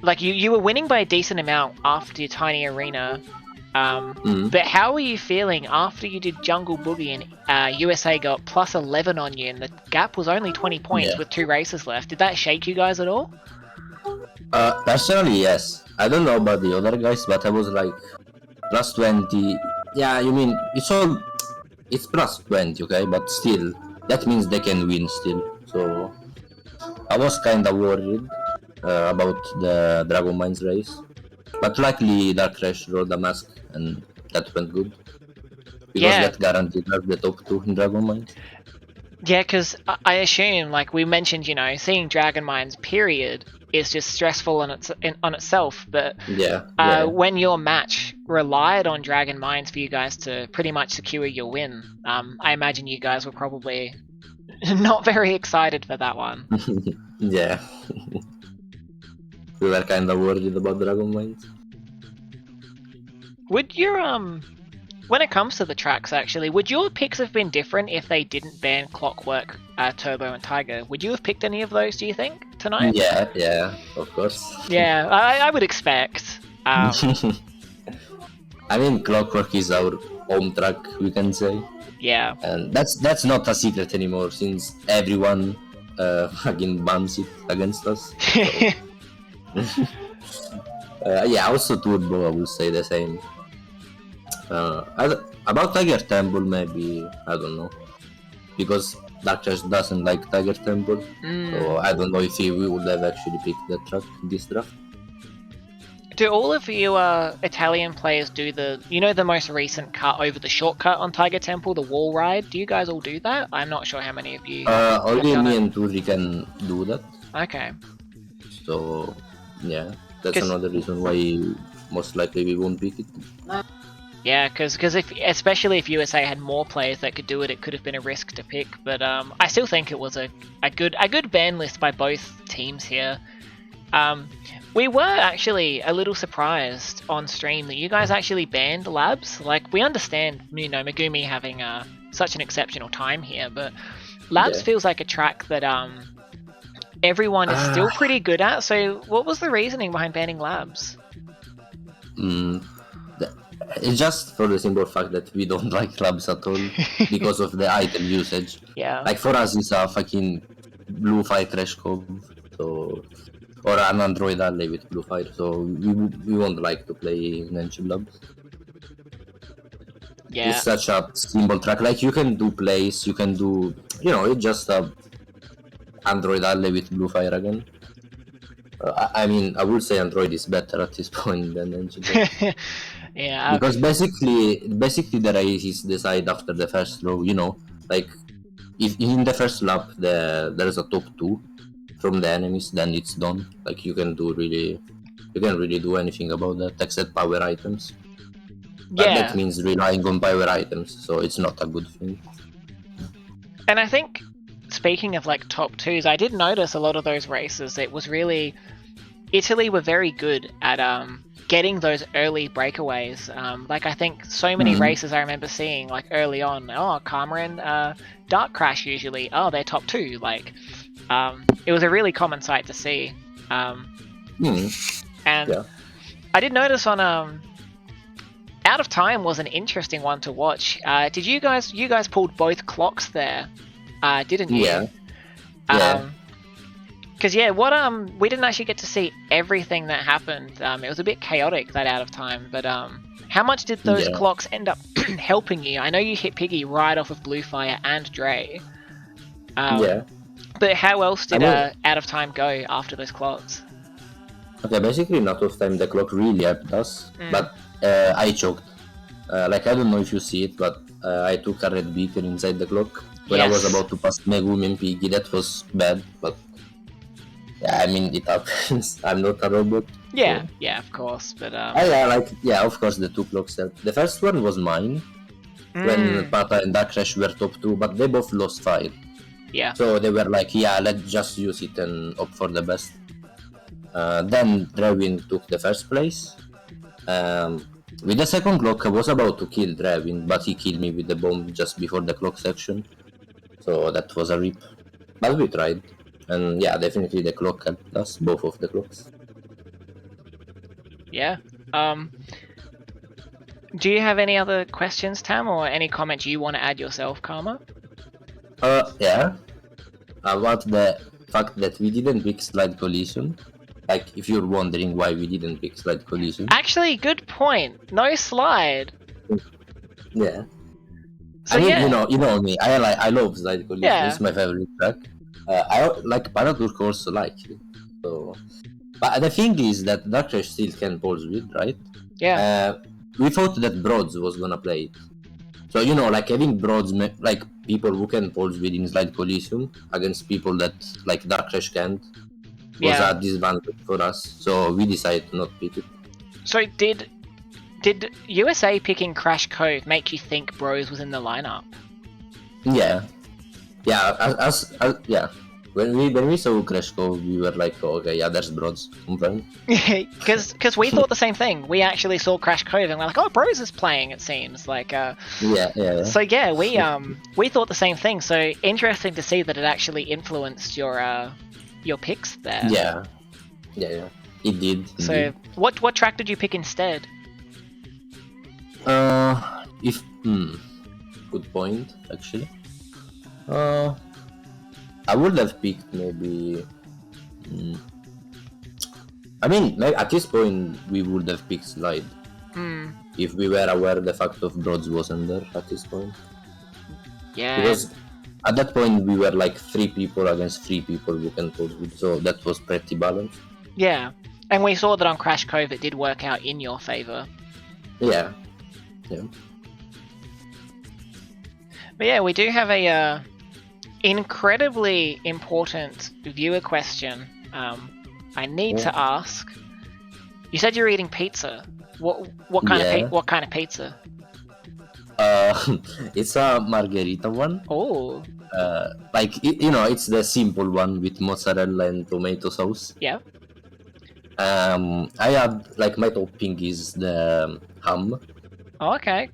like, you were winning by a decent amount after your tiny arena. But how were you feeling after you did Jungle Boogie and USA got plus 11 on you and the gap was only 20 points with 2 races left? Did that shake you guys at all? Personally, yes. I don't know about the other guys, but I was like plus 20. Yeah, you mean it's plus 20, okay? But still, that means they can win still. So I was kind of worried about the Dragon Mines race. But luckily Dark Crash rolled a mask and that went good. Because that guaranteed us the top 2 in Dragon Mines. Yeah, because I assume, like we mentioned, seeing Dragon Mines period is just stressful on itself, but when your match relied on Dragon Mines for you guys to pretty much secure your win, I imagine you guys were probably not very excited for that one. Yeah. We were kind of worried about Dragon Mines. Would your when it comes to the tracks, actually, would your picks have been different if they didn't ban Clockwork, Turbo, and Tiger? Would you have picked any of those, do you think, tonight? Yeah, of course. Yeah, I would expect. I mean, Clockwork is our home track, we can say. Yeah. And that's not a secret anymore, since everyone fucking bans it against us. So. Also Turbo, I would say the same. About Tiger Temple, maybe, I don't know. Because Dark Crash doesn't like Tiger Temple. So I don't know if we would have actually picked that track, this draft. Do all of you Italian players do the most recent cut over the shortcut on Tiger Temple, the wall ride? Do you guys all do that? I'm not sure how many of you. Only me and Turi can do that. Okay. So, yeah, that's another reason why most likely we won't pick it. Yeah, because especially if USA had more players that could do it, it could have been a risk to pick. But I still think it was a good ban list by both teams here. We were actually a little surprised on stream that you guys actually banned Labs. Like, we understand, Megumi having such an exceptional time here, but Labs feels like a track that everyone is still pretty good at. So, what was the reasoning behind banning Labs? It's just for the simple fact that we don't like Labs at all because of the item usage. Yeah. Like for us, it's a fucking blue fire crash Cove, so or an Android alley with blue fire. So we won't like to play Nenshin Labs. Yeah. It's such a simple track. Like you can do plays, you can do, it's just a Android alley with blue fire again. I mean, I would say Android is better at this point than Nenshin. Yeah. Because basically the race is decided after the first row. Like if in the first lap there's a top 2 from the enemies, then it's done. Like you can really do anything about that except power items. But that means relying on power items, so it's not a good thing. And I think, speaking of like top 2s, I did notice a lot of those races. It was really, Italy were very good at getting those early breakaways. Like I think so many races I remember seeing like early on. Cameron, Dark Crash usually. They're top 2. Like, it was a really common sight to see. And I did notice on Out of Time was an interesting one to watch. Did you guys pulled both clocks there, didn't you? Yeah. Because we didn't actually get to see everything that happened. It was a bit chaotic, that Out of Time. But how much did those clocks end up helping you? I know you hit Piggy right off of Blue Fire and Dre. But how else did Out of Time go after those clocks? Okay, basically in Out of Time the clock really helped us, but I choked. Like I don't know if you see it, but I took a red beacon inside the clock when I was about to pass Megumi and Piggy. That was bad, but yeah, I mean it happens. I'm not a robot. Yeah, so. Yeah, of course. But of course the 2 clocks helped. The first one was mine when Pata and Dark Crash were top 2, but they both lost fire. Yeah. So they were like, let's just use it and opt for the best. Then Drewind took the first place. With the second clock, I was about to kill Drewind, but he killed me with the bomb just before the clock section. So that was a rip. But we tried. And yeah, definitely the clock helped us, both of the clocks. Yeah. Do you have any other questions, Tam, or any comments you want to add yourself, Karma? Yeah. About the fact that we didn't pick slide collision. Like, if you're wondering why we didn't pick slide collision. Actually, good point. No slide. Yeah. So, I mean, you know me. I love slide collision. Yeah. It's my favorite track. I like Paraturco also like it. So, but the thing is that Dark Crash still can pulse with, right? Yeah. We thought that Broads was gonna play it. So like having Broads, like people who can pulse with in slide collision against people that like Dark Crash can't, was a disadvantage for us. So we decided to not pick it. So did USA picking Crash Cove make you think Bros was in the lineup? Yeah. Yeah. When we saw Crash Cove, we were like, okay, there's Broads. Because we thought the same thing. We actually saw Crash Cove and we're like, Bros is playing. It seems like. Yeah. So yeah, we thought the same thing. So interesting to see that it actually influenced your picks there. Yeah. It did. So what track did you pick instead? Good point, actually. I would have picked maybe. I mean, maybe at this point we would have picked slide if we were aware the fact of Broads wasn't there at this point. Yeah. Because at that point we were like 3 people against 3 people who can pulse with, so that was pretty balanced. Yeah, and we saw that on Crash Cove it did work out in your favor. Yeah. But yeah, we do have a incredibly important viewer question. I need to ask. You said you're eating pizza. What kind of pizza? It's a margherita one. Oh. Like it's the simple one with mozzarella and tomato sauce. Yeah. I had like my topping is the ham, Oh, okay.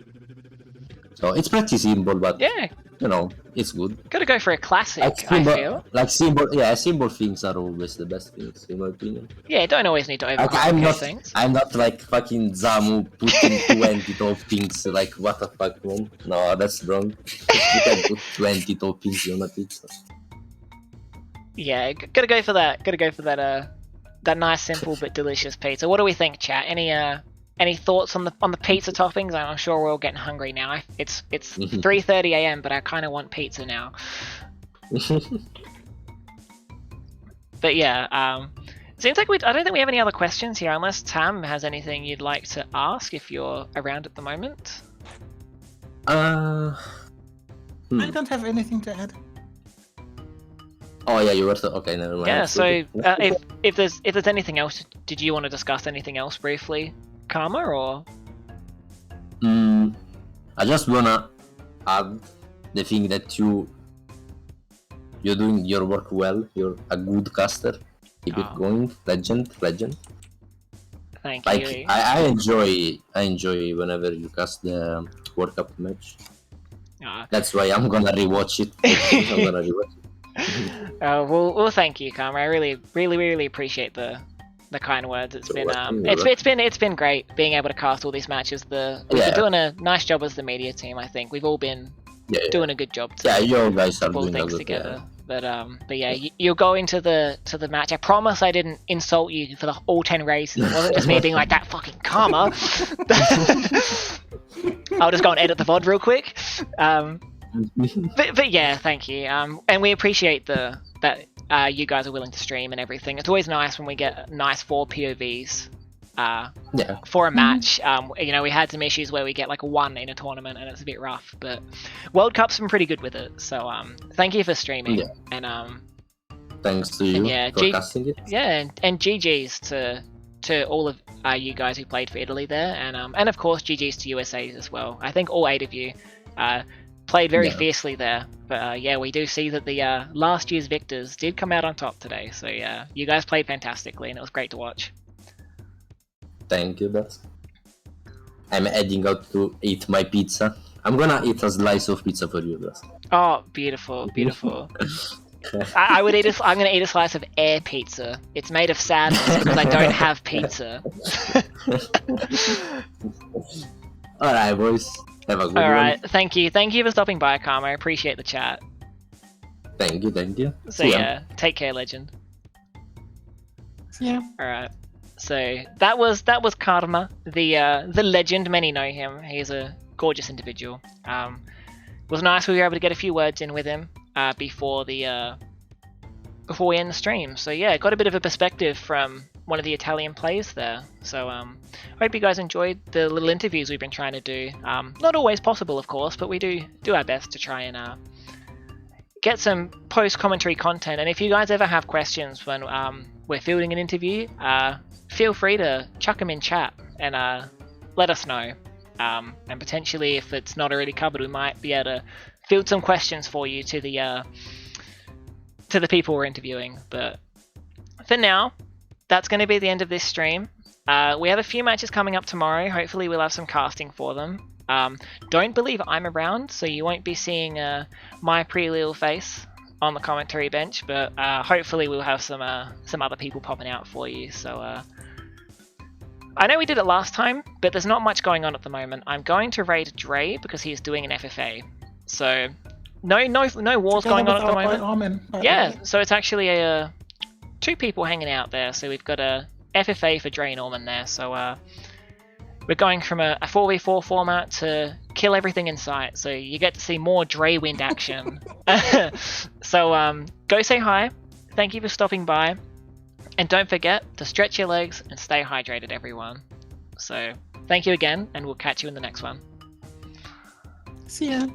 so it's pretty simple, but Yeah, you know it's good. gotta go for a classic, I feel. Simple things are always the best things in my opinion. Yeah, don't always need to Like, overcomplicate things. I'm not like fucking Zamu putting 20 toppings. Like what the fuck, man? No, that's wrong. You can put 20 toppings on a pizza. Yeah, gotta go for that. Gotta go for that. That nice, simple but delicious pizza. What do we think, chat? Any thoughts on the pizza toppings? I'm sure we're all getting hungry now. It's 3:30 a.m., but I kind of want pizza now. But yeah, seems like I don't think we have any other questions here, unless Tam has anything you'd like to ask if you're around at the moment. I don't have anything to add. Oh yeah, you were okay. Never mind. Yeah. So if there's anything else, did you want to discuss anything else briefly, Karma, or? I just wanna add the thing that you're doing your work well. You're a good caster. Keep it going, legend. Thank Like you. I enjoy whenever you cast the World Cup match. That's why I'm gonna rewatch it. Well, thank you, Karma. I really appreciate the kind words. It's been it's been great being able to cast all these matches. We've been doing a nice job as the media team. I think we've all been doing a good job to you guys are pull doing things good, together. But yeah, you'll go into the match. I promise I didn't insult you for all 10 races. It wasn't just me being like that fucking Karma. I'll just go and edit the VOD real quick. But yeah, thank you. And we appreciate that you guys are willing to stream and everything. It's always nice when we get nice 4 POVs for a match. You know, we had some issues where we get like 1 in a tournament and it's a bit rough, but World Cup's been pretty good with it. So thank you for streaming and thanks to you for casting it. Yeah, and GG's to all of you guys who played for Italy there, and of course GG's to USA as well. I think all 8 of you played very fiercely there, but yeah, we do see that the last year's victors did come out on top today. So yeah, you guys played fantastically, and it was great to watch. Thank you, Beth. I'm heading out to eat my pizza. I'm gonna eat a slice of pizza for you, Beth. Oh, beautiful. I'm gonna eat a slice of air pizza. It's made of sadness because I don't have pizza. Alright, boys. Have a good one. Alright, thank you for stopping by, Karma. I appreciate the chat. Thank you. So yeah, take care, legend. Yeah. Alright. So that was Karma, the legend. Many know him. He's a gorgeous individual. It was nice we were able to get a few words in with him before we end the stream. So yeah, got a bit of a perspective from one of the Italian players there. So hope you guys enjoyed the little interviews we've been trying to do. Not always possible, of course, but we do our best to try and get some post-commentary content. And if you guys ever have questions when we're fielding an interview, feel free to chuck them in chat and let us know. And potentially, if it's not already covered, we might be able to field some questions for you to the people we're interviewing. But for now, that's going to be the end of this stream. We have a few matches coming up tomorrow. Hopefully we'll have some casting for them. Don't believe I'm around, so you won't be seeing my pretty little face on the commentary bench, but hopefully we'll have some other people popping out for you. So I know we did it last time, but there's not much going on at the moment. I'm going to raid Dre because he's doing an FFA. So no wars going on at the moment. Yeah, so it's actually a 2 people hanging out there. So we've got a FFA for Dre Norman there. So we're going from a 4v4 format to kill everything in sight. So you get to see more Drewind action. So go say hi. Thank you for stopping by. And don't forget to stretch your legs and stay hydrated, everyone. So thank you again, and we'll catch you in the next one. See ya.